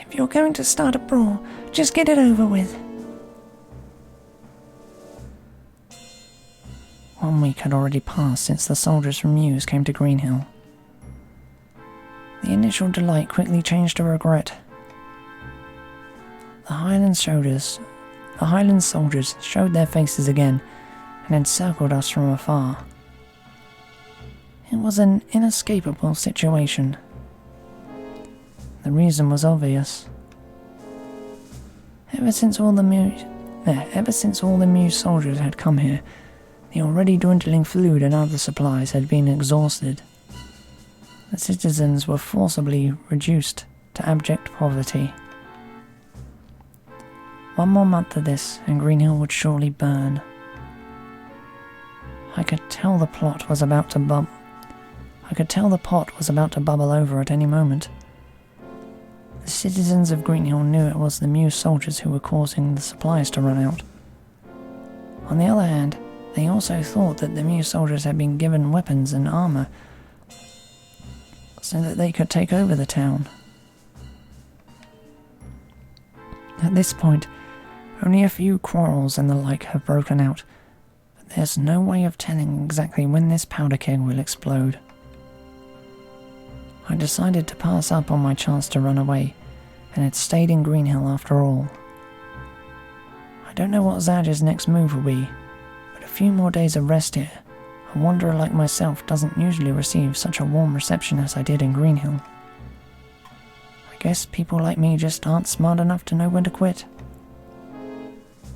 If you're going to start a brawl, just get it over with. 1 week had already passed since the soldiers from Mews came to Greenhill. The initial delight quickly changed to regret. The Highland soldiers showed their faces again and encircled us from afar. It was an inescapable situation. The reason was obvious. Ever since all the Mews soldiers had come here, the already dwindling food and other supplies had been exhausted. The citizens were forcibly reduced to abject poverty. 1 more month of this, and Greenhill would surely burn. I could tell the pot was about to bubble over at any moment. The citizens of Greenhill knew it was the Mews soldiers who were causing the supplies to run out. On the other hand, they also thought that the Mews soldiers had been given weapons and armour so that they could take over the town. At this point, only a few quarrels and the like have broken out, but there's no way of telling exactly when this powder keg will explode. I decided to pass up on my chance to run away, and had stayed in Greenhill after all. I don't know what Zadge's next move will be, but a few more days of rest here, a wanderer like myself doesn't usually receive such a warm reception as I did in Greenhill. I guess people like me just aren't smart enough to know when to quit.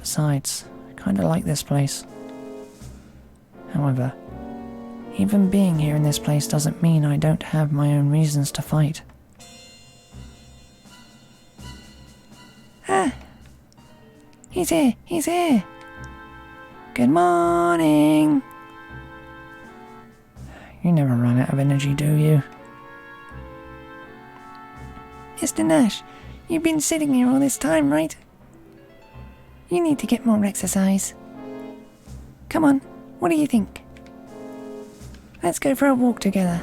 Besides, I kinda like this place. However, even being here in this place doesn't mean I don't have my own reasons to fight. Ah! He's here! Good morning! You never run out of energy, do you? Mr. Nash, you've been sitting here all this time, right? You need to get more exercise. Come on, what do you think? Let's go for a walk together.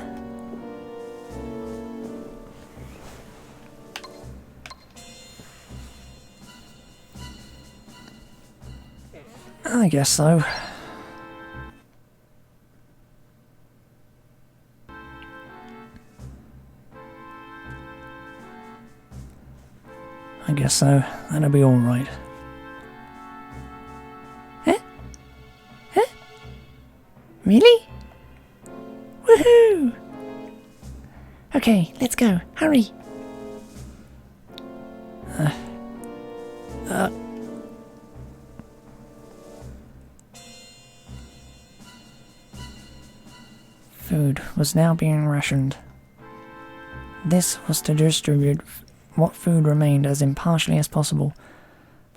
I guess so. I guess so. That'll be alright. Huh? Really? Woohoo! Okay, let's go. Hurry. Food was now being rationed. This was to distribute what food remained as impartially as possible,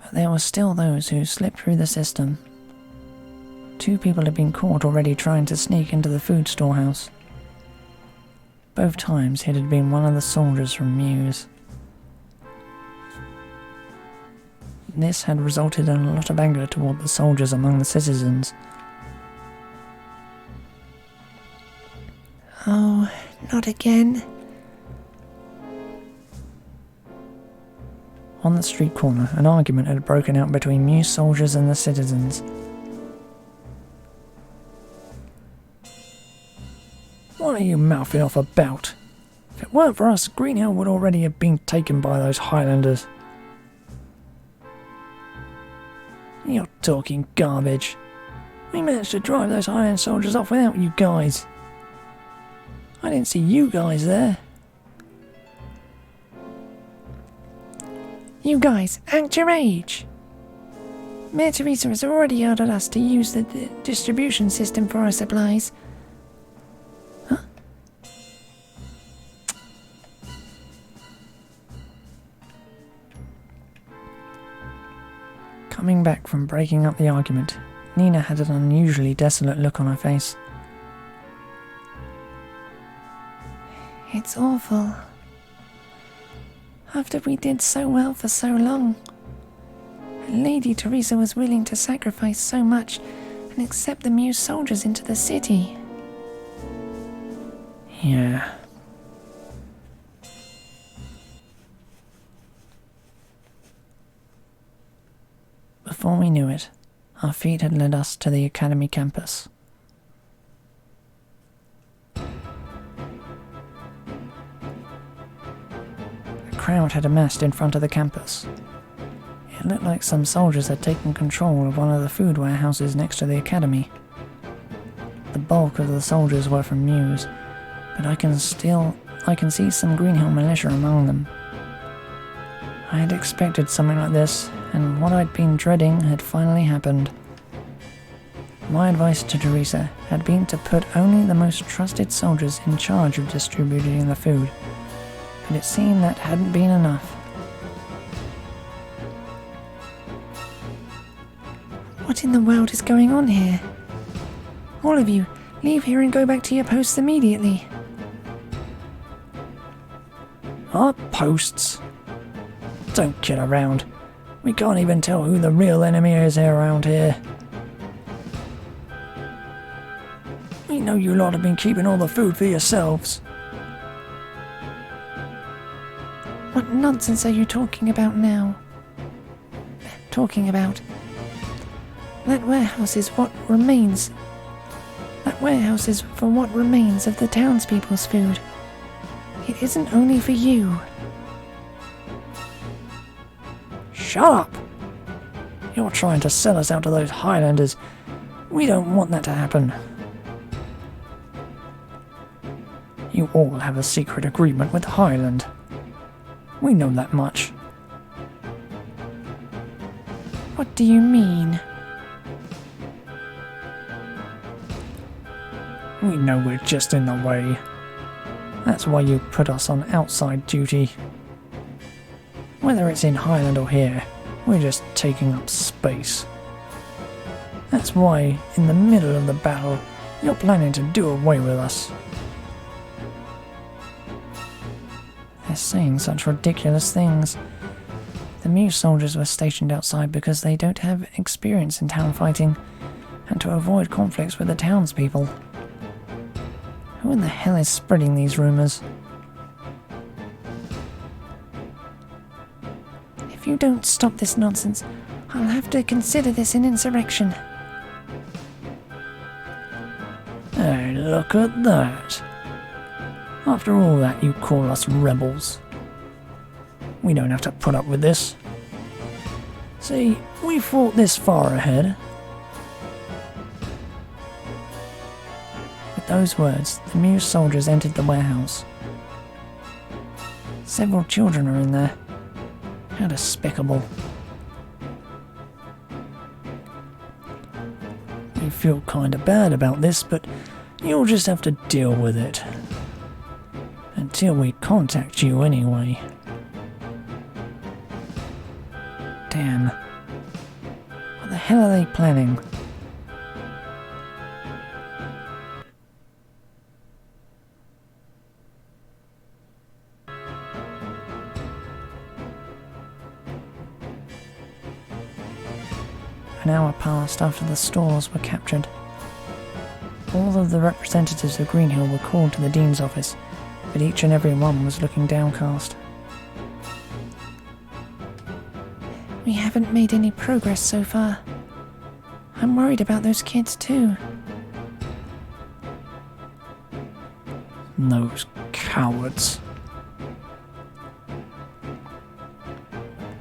but there were still those who slipped through the system. 2 people had been caught already trying to sneak into the food storehouse. Both times it had been one of the soldiers from Muse. This had resulted in a lot of anger toward the soldiers among the citizens. Oh, not again. On the street corner, an argument had broken out between Muse soldiers and the citizens. What are you mouthing off about? If it weren't for us, Green Hill would already have been taken by those Highlanders. You're talking garbage. We managed to drive those Highland soldiers off without you guys. I didn't see you guys there. You guys, act your age. Mayor Teresa has already ordered us to use the distribution system for our supplies. Huh? Coming back from breaking up the argument, Nina had an unusually desolate look on her face. It's awful. After we did so well for so long, and Lady Teresa was willing to sacrifice so much and accept the Muse soldiers into the city. Yeah. Before we knew it, our feet had led us to the Academy campus. A crowd had amassed in front of the campus. It looked like some soldiers had taken control of one of the food warehouses next to the Academy. The bulk of the soldiers were from Muse, but I can see some Greenhill militia among them. I had expected something like this, and what I'd been dreading had finally happened. My advice to Teresa had been to put only the most trusted soldiers in charge of distributing the food, but it seemed that hadn't been enough. What in the world is going on here? All of you, leave here and go back to your posts immediately. Our posts? Don't kid around. We can't even tell who the real enemy is around here. We know you lot have been keeping all the food for yourselves. What nonsense are you talking about now? That warehouse is what remains. That warehouse is for what remains of the townspeople's food. It isn't only for you. Shut up! You're trying to sell us out to those Highlanders. We don't want that to happen. You all have a secret agreement with Highland. We know that much. What do you mean? We know we're just in the way. That's why you put us on outside duty. Whether it's in Highland or here, we're just taking up space. That's why, in the middle of the battle, you're planning to do away with us. They're saying such ridiculous things. The Muse soldiers were stationed outside because they don't have experience in town fighting, and to avoid conflicts with the townspeople. Who in the hell is spreading these rumours? If you don't stop this nonsense, I'll have to consider this an insurrection. Hey, look at that. After all that, you call us rebels. We don't have to put up with this. See, we fought this far ahead. With those words, the Muse soldiers entered the warehouse. Several children are in there. How despicable. We feel kinda bad about this, but You'll just have to deal with it. Until we contact you anyway. Damn. What the hell are they planning? An hour passed after the stores were captured. All of the representatives of Green Hill were called to the Dean's office, but each and every one was looking downcast. We haven't made any progress so far. I'm worried about those kids too. Those cowards.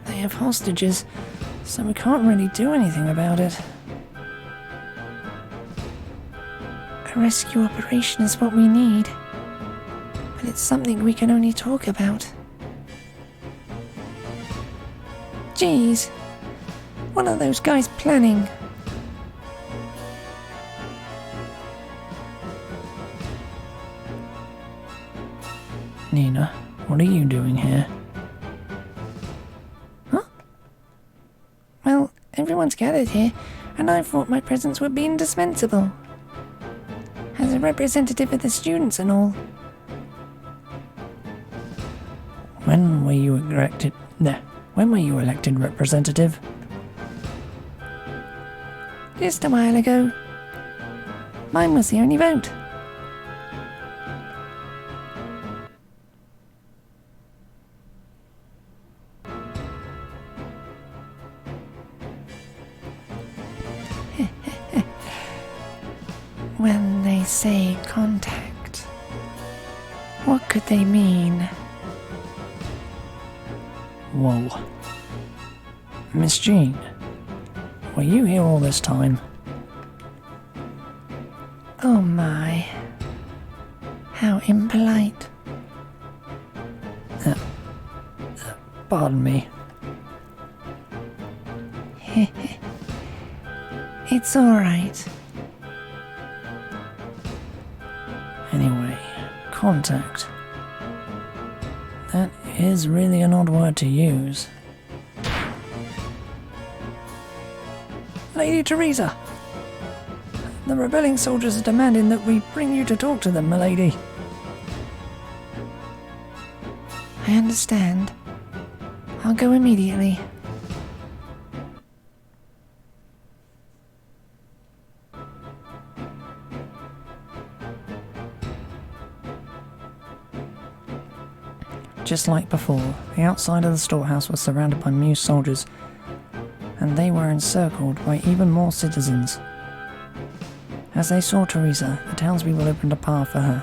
They have hostages, so we can't really do anything about it. A rescue operation is what we need, but it's something we can only talk about. Geez, what are those guys planning? Nina, what are you doing here? Huh? Well, everyone's gathered here, and I thought my presence would be indispensable. As a representative of the students and all. When were you elected? When were you elected representative? Just a while ago. Mine was the only vote. When they say contact, what could they mean? Whoa. Miss Jean, were you here all this time? Oh my. How impolite. Pardon me. It's alright. Anyway, contact. That is really an odd word to use. Lady Teresa! The rebelling soldiers are demanding that we bring you to talk to them, milady. I understand. I'll go immediately. Just like before, the outside of the storehouse was surrounded by Muse soldiers, and they were encircled by even more citizens. As they saw Teresa, the townspeople opened a path for her.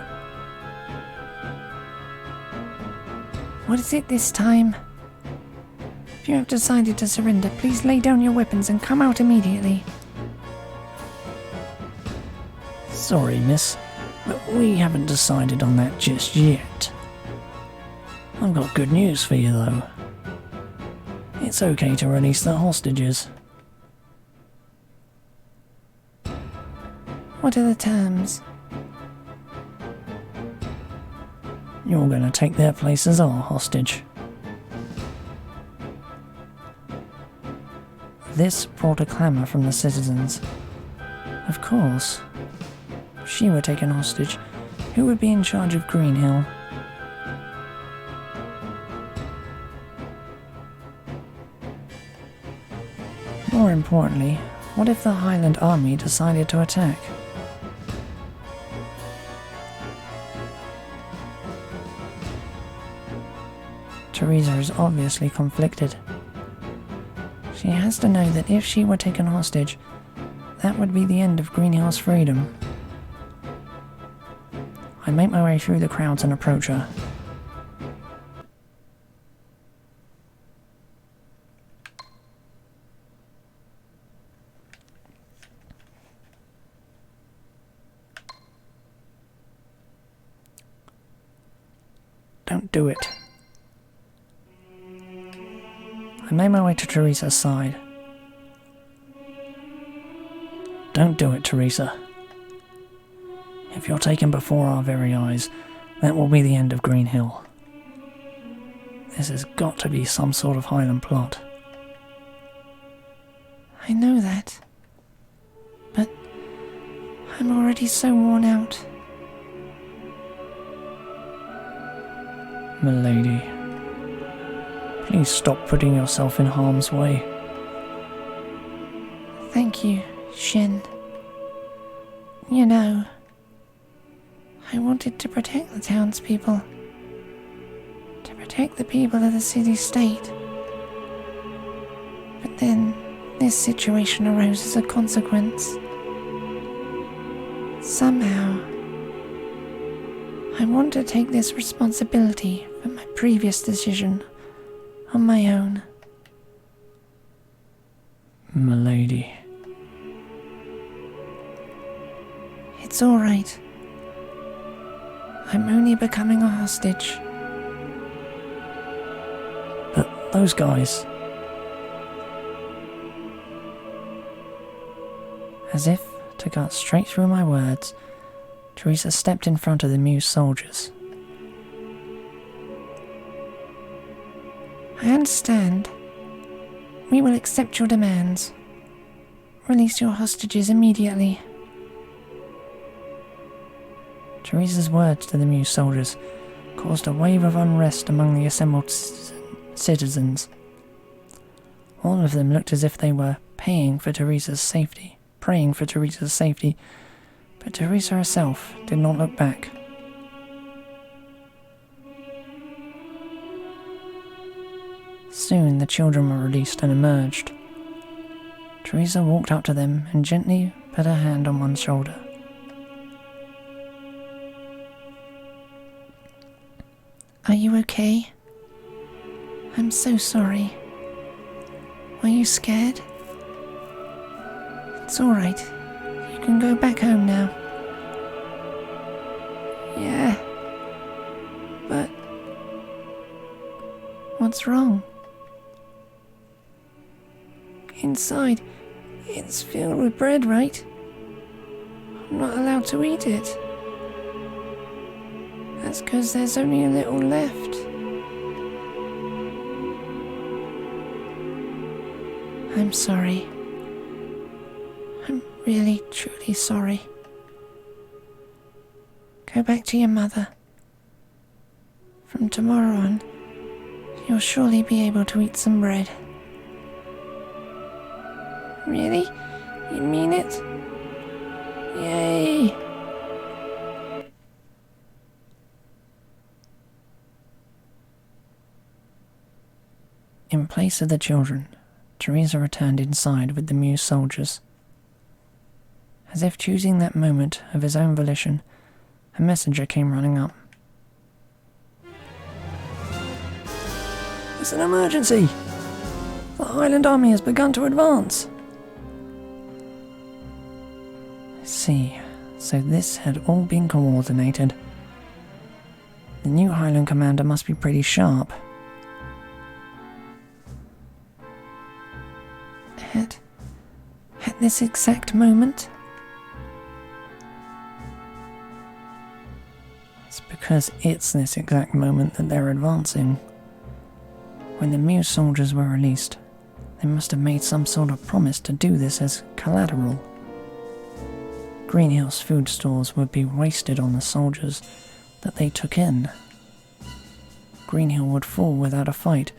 What is it this time? If you have decided to surrender, please lay down your weapons and come out immediately. Sorry, miss, but we haven't decided on that just yet. I've got good news for you, though. It's okay to release the hostages. What are the terms? You're going to take their place as our hostage. This brought a clamour from the citizens. Of course. If she were taken hostage, who would be in charge of Green Hill? More importantly, what if the Highland Army decided to attack? Teresa is obviously conflicted. She has to know that if she were taken hostage, that would be the end of Green Hill's freedom. I make my way through the crowds and approach her. Don't do it. I made my way to Teresa's side. Don't do it, Teresa. If you're taken before our very eyes, that will be the end of Green Hill. This has got to be some sort of Highland plot. I know that. But I'm already so worn out. Milady, please stop putting yourself in harm's way. Thank you, Shin. You know, I wanted to protect the townspeople. To protect the people of the city-state. But then, this situation arose as a consequence. Somehow, I want to take this responsibility for my previous decision on my own. Milady. It's all right. I'm only becoming a hostage. But those guys... As if to cut straight through my words, Teresa stepped in front of the Muse soldiers. I understand. We will accept your demands. Release your hostages immediately. Teresa's words to the Muse soldiers caused a wave of unrest among the assembled citizens. All of them looked as if they were praying for Teresa's safety, but Teresa herself did not look back. Soon the children were released and emerged. Teresa walked up to them and gently put her hand on one shoulder. Are you okay? I'm so sorry. Were you scared? It's all right. You can go back home now. Yeah. But... what's wrong? Inside, it's filled with bread, right? I'm not allowed to eat it. That's 'cause there's only a little left. I'm sorry. I'm really, truly sorry. Go back to your mother. From tomorrow on, you'll surely be able to eat some bread. Really? You mean it? Yay! In place of the children, Teresa returned inside with the Muse soldiers. As if choosing that moment of his own volition, a messenger came running up. It's an emergency! The Highland army has begun to advance! I see, so this had all been coordinated. The new Highland commander must be pretty sharp. At this exact moment? It's because it's this exact moment that they're advancing. When the Muse soldiers were released, they must have made some sort of promise to do this as collateral. Green Hill's food stores would be wasted on the soldiers that they took in. Green Hill would fall without a fight,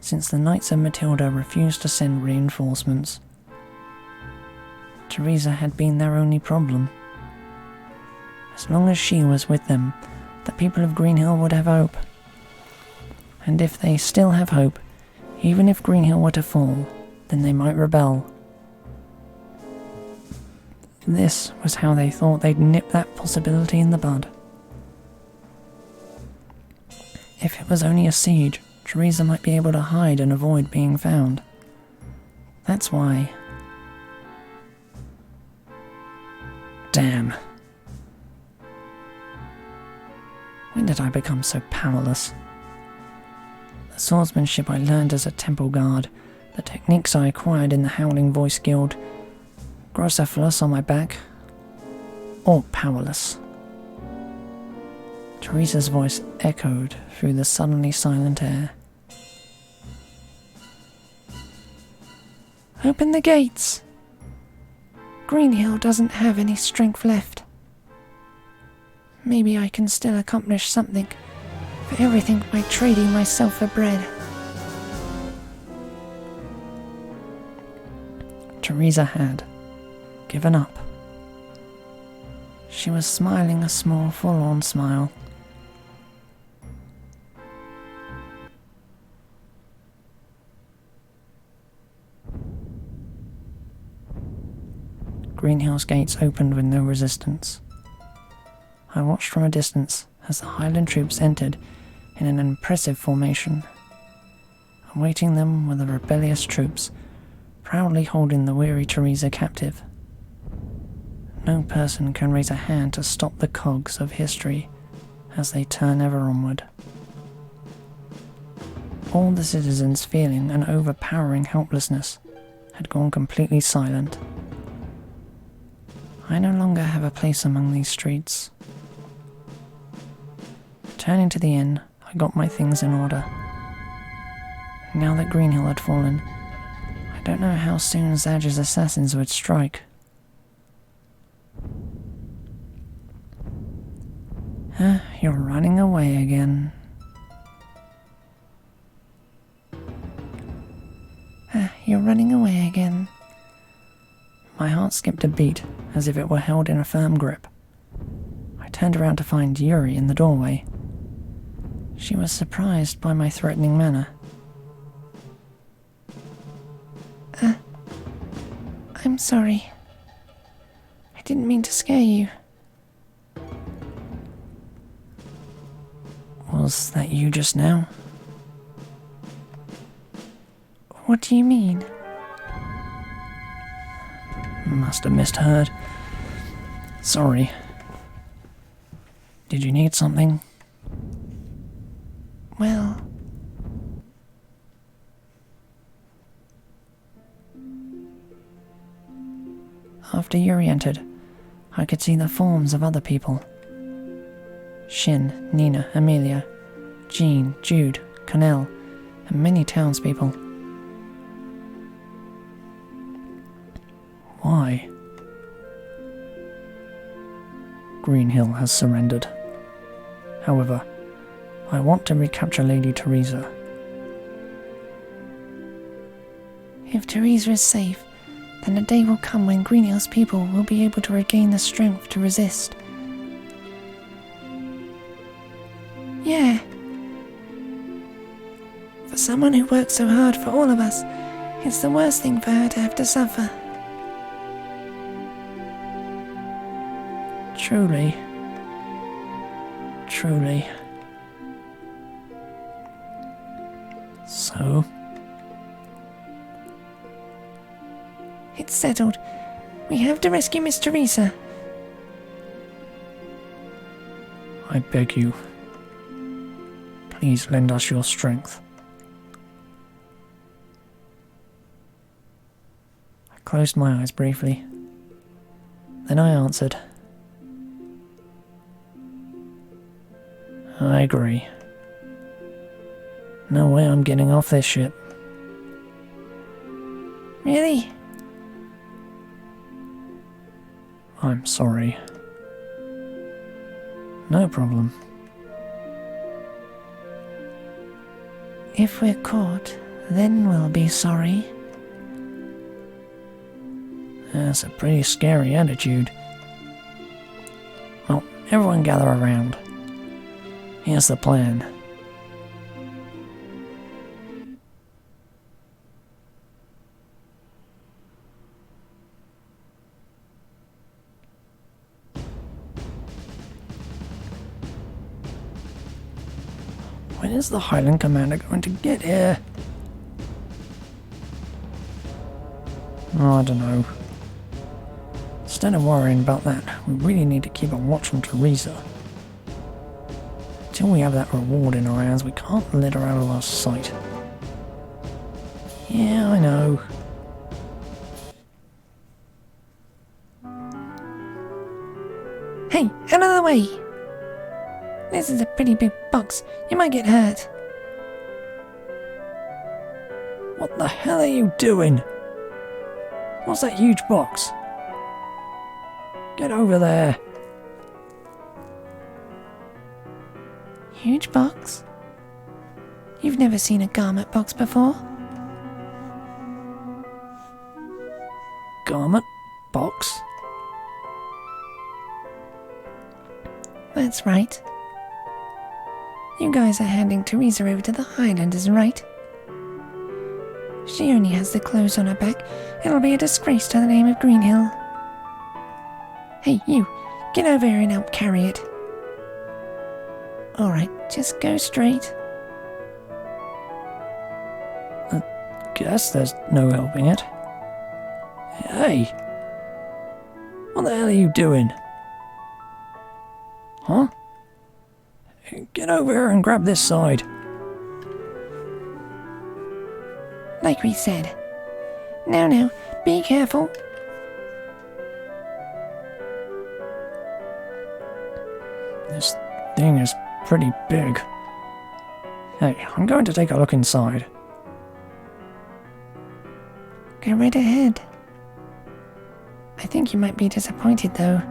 since the Knights of Matilda refused to send reinforcements. Teresa had been their only problem. As long as she was with them, the people of Green Hill would have hope. And if they still have hope, even if Green Hill were to fall, then they might rebel. This was how they thought they'd nip that possibility in the bud. If it was only a siege, Teresa might be able to hide and avoid being found. That's why... Damn. When did I become so powerless? The swordsmanship I learned as a temple guard, the techniques I acquired in the Howling Voice Guild, Groscephalus on my back, all powerless. Teresa's voice echoed through the suddenly silent air. Open the gates! Greenhill doesn't have any strength left. Maybe I can still accomplish something for everything by trading myself for bread. Teresa had given up. She was smiling a small, forlorn smile. Greenhill's gates opened with no resistance. I watched from a distance as the Highland troops entered in an impressive formation. Awaiting them were the rebellious troops, proudly holding the weary Teresa captive. No person can raise a hand to stop the cogs of history as they turn ever onward. All the citizens feeling an overpowering helplessness had gone completely silent. I no longer have a place among these streets. Turning to the inn, I got my things in order. Now that Greenhill had fallen, I don't know how soon Zadge's assassins would strike. You're running away again. You're running away again. My heart skipped a beat, as if it were held in a firm grip. I turned around to find Yuri in the doorway. She was surprised by my threatening manner. I'm sorry. I didn't mean to scare you. Was that you just now? What do you mean? Must have misheard. Sorry. Did you need something? Well... After Yuri entered, I could see the forms of other people. Shin, Nina, Amelia, Jean, Jude, Connell, and many townspeople. Why? Greenhill has surrendered. However, I want to recapture Lady Teresa. If Teresa is safe, then a day will come when Greenhill's people will be able to regain the strength to resist. Yeah. For someone who worked so hard for all of us, it's the worst thing for her to have to suffer. Truly. Truly. So? It's settled. We have to rescue Miss Teresa. I beg you. Please lend us your strength. I closed my eyes briefly. Then I answered. I agree. No way I'm getting off this ship. Really? I'm sorry. No problem. If we're caught, then we'll be sorry. That's a pretty scary attitude. Well, everyone gather around. Here's the plan. When is the Highland Commander going to get here? Oh, I don't know. Instead of worrying about that, we really need to keep a watch on Teresa. Until we have that reward in our hands, we can't let her out of our sight. Yeah, I know. Hey, out of the way! This is a pretty big box. You might get hurt. What the hell are you doing? What's that huge box? Get over there. Huge box? You've never seen a garment box before? Garment box? That's right. You guys are handing Teresa over to the Highlanders, right? She only has the clothes on her back. It'll be a disgrace to the name of Greenhill. Hey, you, get over here and help carry it. Alright, just go straight. Guess there's no helping it. Hey! What the hell are you doing? Huh? Get over here and grab this side. Like we said. Now, be careful. This thing is pretty big. Hey, I'm going to take a look inside. Go right ahead. I think you might be disappointed, though.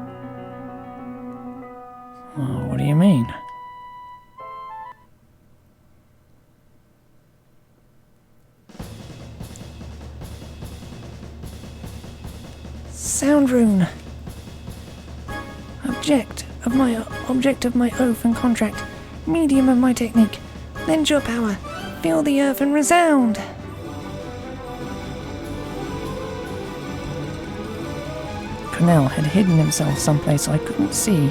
Oh, what do you mean? Sound rune. Object of my oath and contract. Medium of my technique. Lend your power. Feel the earth and resound. Cornell had hidden himself someplace I couldn't see.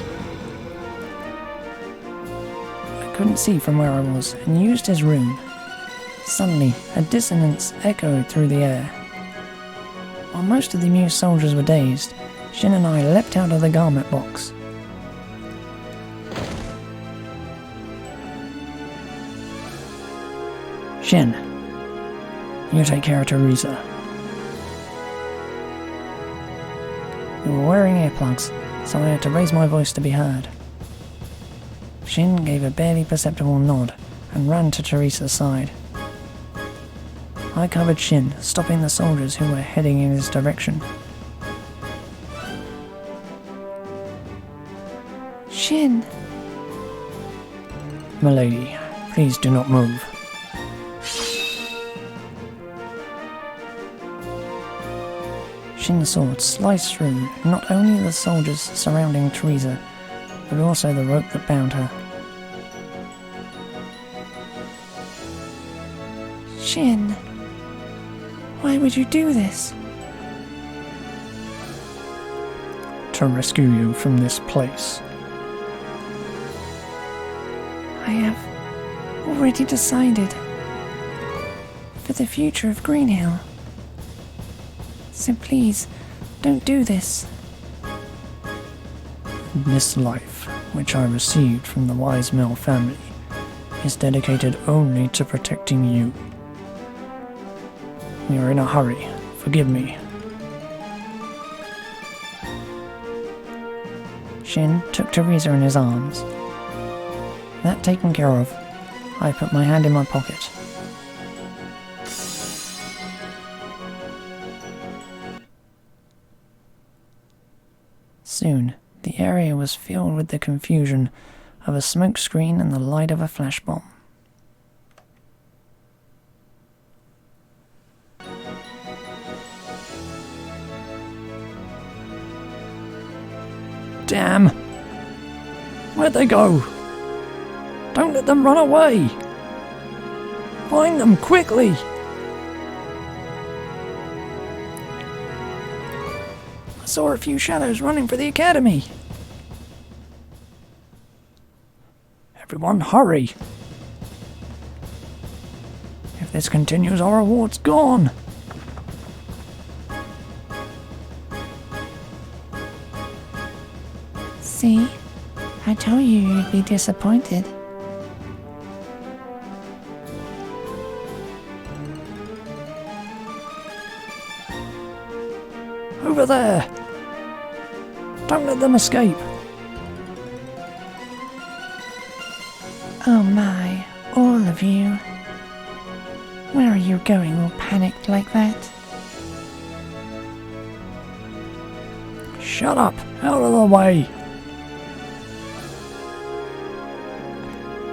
From where I was, and used his rune. Suddenly, a dissonance echoed through the air. While most of the amused soldiers were dazed, Shin and I leapt out of the garment box. Shin, you take care of Teresa. We were wearing earplugs, so I had to raise my voice to be heard. Shin gave a barely perceptible nod and ran to Teresa's side. I covered Shin, stopping the soldiers who were heading in his direction. Shin! Milady, please do not move. Shin's sword sliced through not only the soldiers surrounding Teresa, but also the rope that bound her. Shin, why would you do this? To rescue you from this place. I have already decided for the future of Greenhill. So please, don't do this. This life, which I received from the Wise Mill family, is dedicated only to protecting you. You're in a hurry. Forgive me. Shin took Teresa in his arms. That taken care of, I put my hand in my pocket. Soon, the area was filled with the confusion of a smoke screen and the light of a flash bomb. Damn! Where'd they go? Don't let them run away! Find them quickly! I saw a few shadows running for the academy. Everyone, hurry! If this continues, our reward's gone! See? I told you you'd be disappointed. Over there! Don't let them escape! Oh my, all of you. Where are you going all panicked like that? Shut up! Out of the way!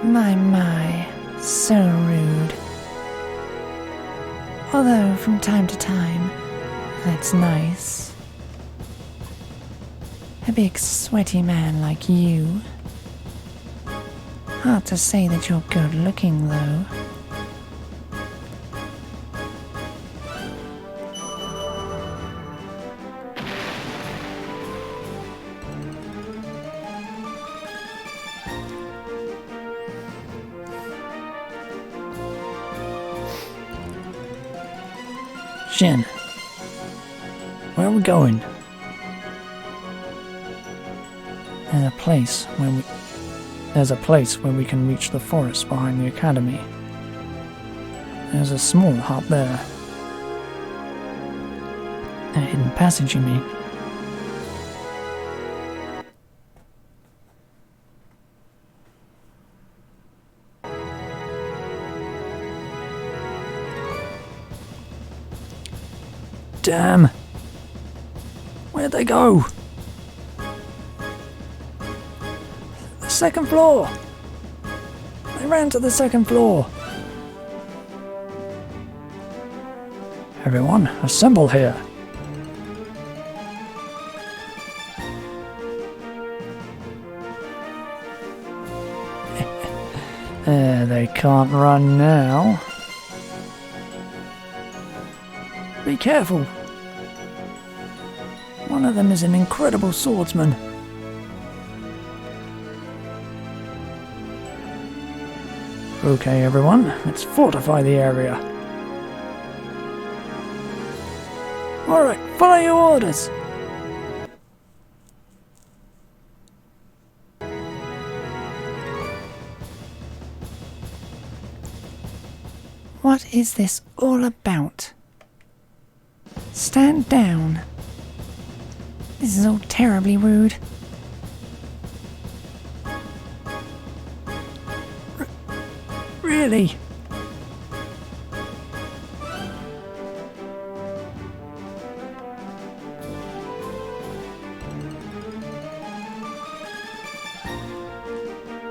My, so rude. Although, from time to time, that's nice. A big sweaty man like you. Hard to say that you're good looking, though. Shin, where are we going? There's a place where we can reach the forest behind the academy. There's a small hut there. A hidden passage, you mean? Damn! Where'd they go? The second floor! They ran to the second floor! Everyone, assemble here! They can't run now. Be careful! One of them is an incredible swordsman. Okay, everyone, let's fortify the area. Alright, follow your orders! What is this all about? Stand down. This is all terribly rude. Really?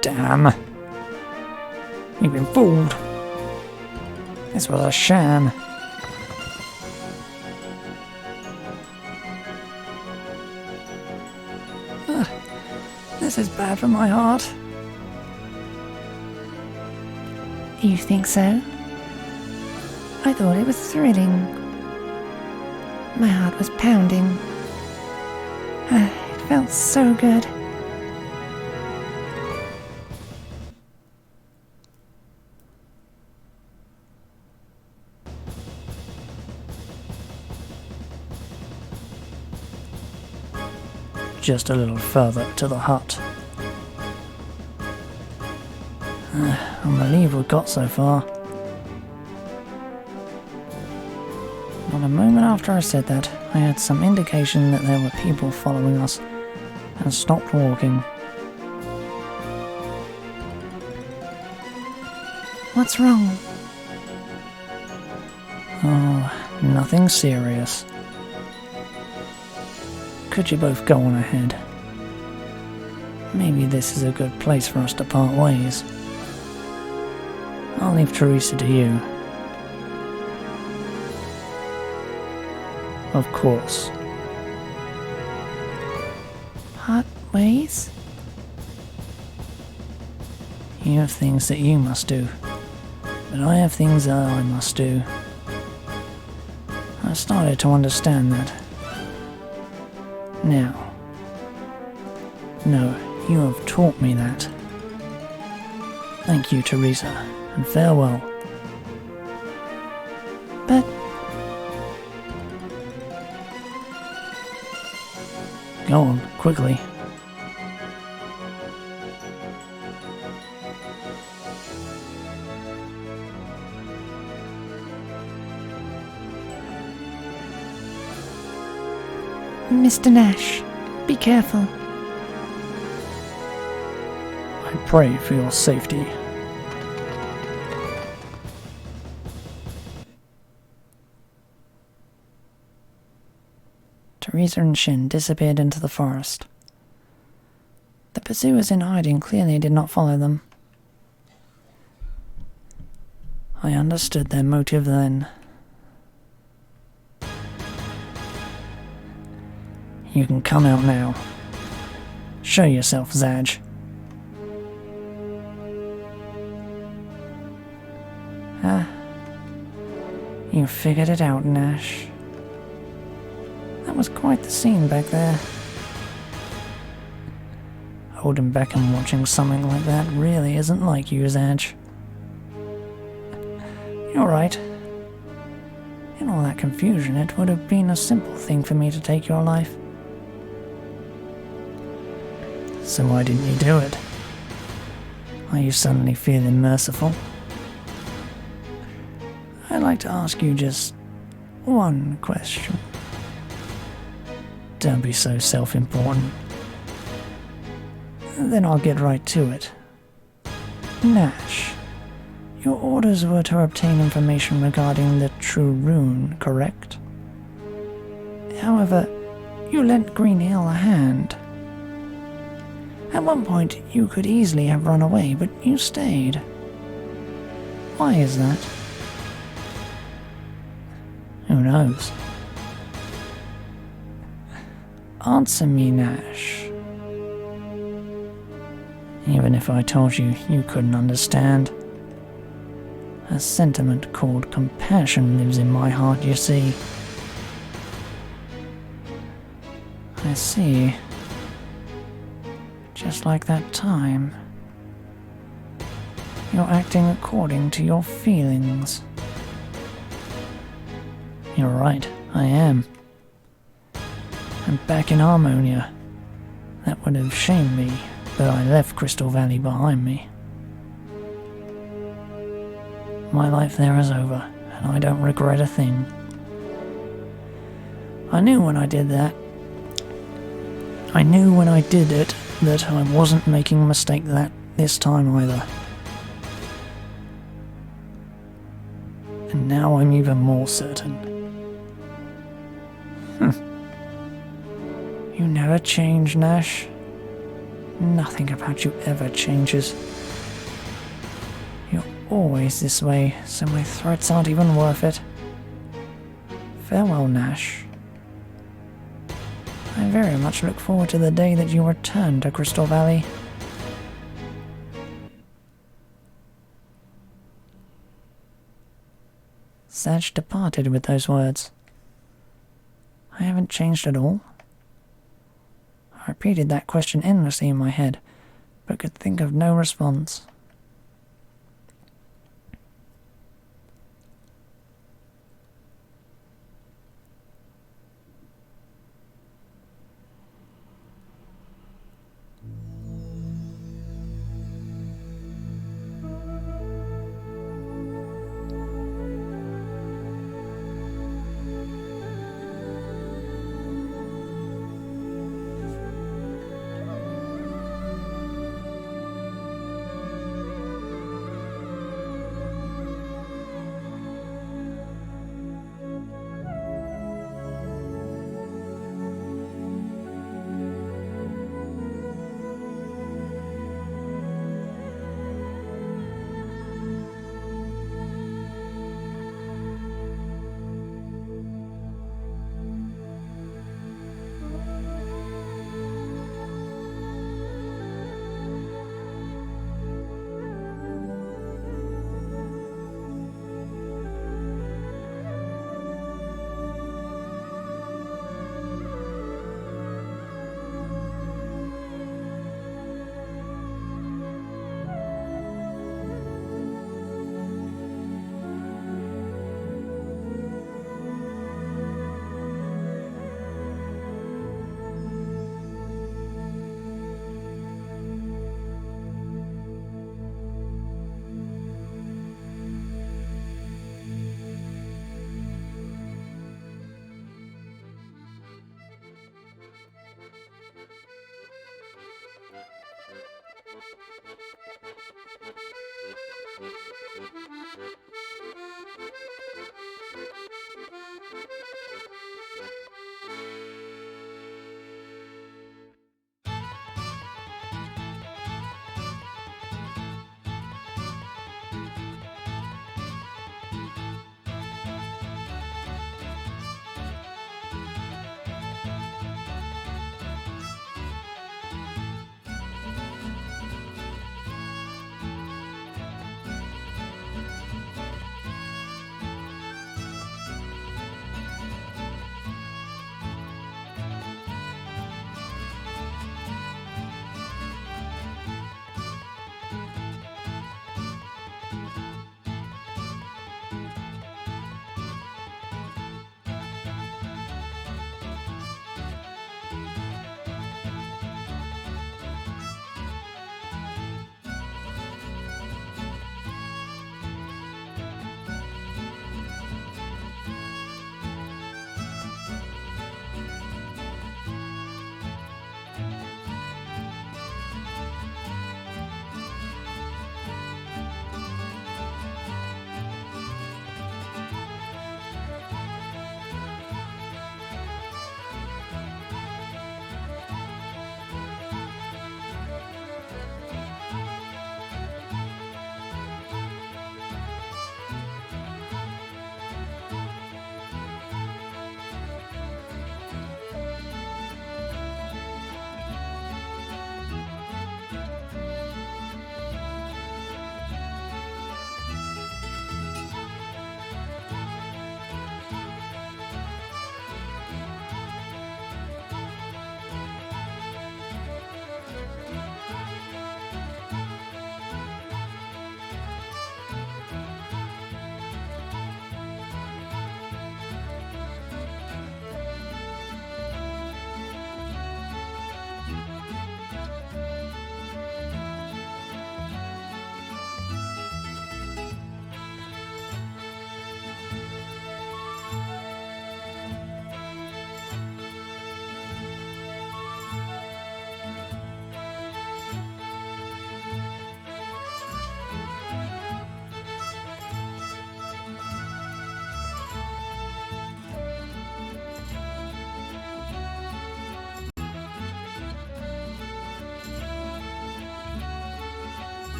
Damn. We've been fooled. This was a sham. This is bad for my heart. You think so? I thought it was thrilling. My heart was pounding. It felt so good. Just a little further to the hut. I'm relieved we got so far. Not a moment after I said that, I had some indication that there were people following us and stopped walking. What's wrong? Oh, nothing serious. Could you both go on ahead? Maybe this is a good place for us to part ways. I'll leave Teresa to you. Of course. Part ways? You have things that you must do, but I have things that I must do. I started to understand that. Now. No, you have taught me that. Thank you, Teresa, and farewell. But go on, quickly. Mr. Nash, be careful. I pray for your safety. Teresa and Shin disappeared into the forest. The pursuers in hiding clearly did not follow them. I understood their motive then. You can come out now. Show yourself, Zaj. You figured it out, Nash. That was quite the scene back there. Holding back and watching something like that really isn't like you, Zaj. You're right. In all that confusion, it would have been a simple thing for me to take your life. So why didn't you do it? Are you suddenly feeling merciful? I'd like to ask you just one question. Don't be so self-important. Then I'll get right to it. Nash, your orders were to obtain information regarding the true rune, correct? However, you lent Green Hill a hand. At one point, you could easily have run away, but you stayed. Why is that? Who knows? Answer me, Nash. Even if I told you, you couldn't understand. A sentiment called compassion lives in my heart, you see. I see. Just like that time. You're acting according to your feelings. You're right, I am. I'm back in Harmonia. That would have shamed me, but I left Crystal Valley behind me. My life there is over, and I don't regret a thing. I knew when I did it that I wasn't making a mistake this time either. And now I'm even more certain. You never change, Nash. Nothing about you ever changes. You're always this way, so my threats aren't even worth it. Farewell, Nash. I very much look forward to the day that you return to Crystal Valley. Zaj departed with those words. I haven't changed at all. I repeated that question endlessly in my head, but could think of no response.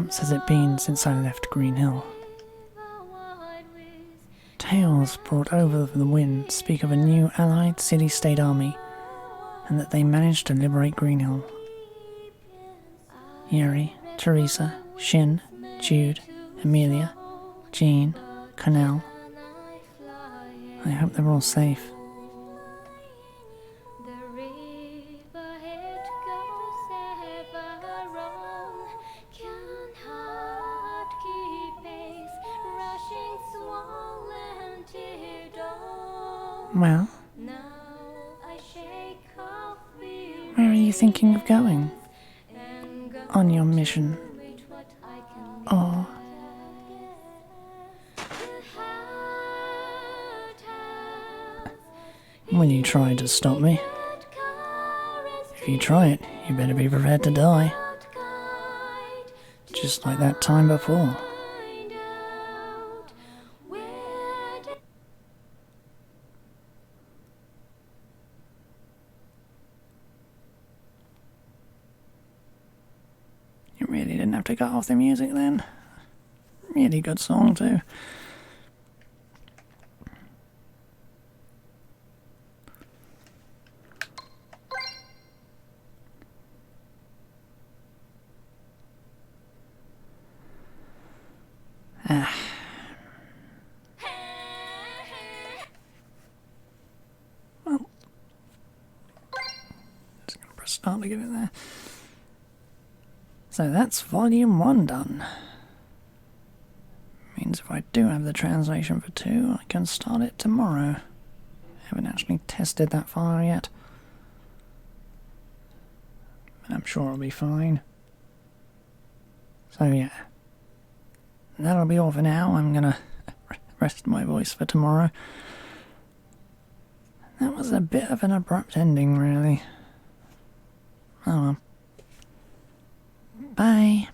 months has it been since I left Green Hill? Tales brought over the wind speak of a new allied city-state army, and that they managed to liberate Green Hill. Yuri, Teresa, Shin, Jude, Amelia, Jean, Cornell. I hope they're all safe. Well, where are you thinking of going? On your mission? Or... will you try to stop me? If you try it, you better be prepared to die. Just like that time before. You really didn't have to cut off the music then. Really good song too. Well, just gonna press start to get it there. So that's volume 1 done. Means if I do have the translation for 2, I can start it tomorrow. Haven't actually tested that file yet. But I'm sure it'll be fine. So yeah. That'll be all for now. I'm gonna rest my voice for tomorrow. That was a bit of an abrupt ending, really. Oh well. Bye.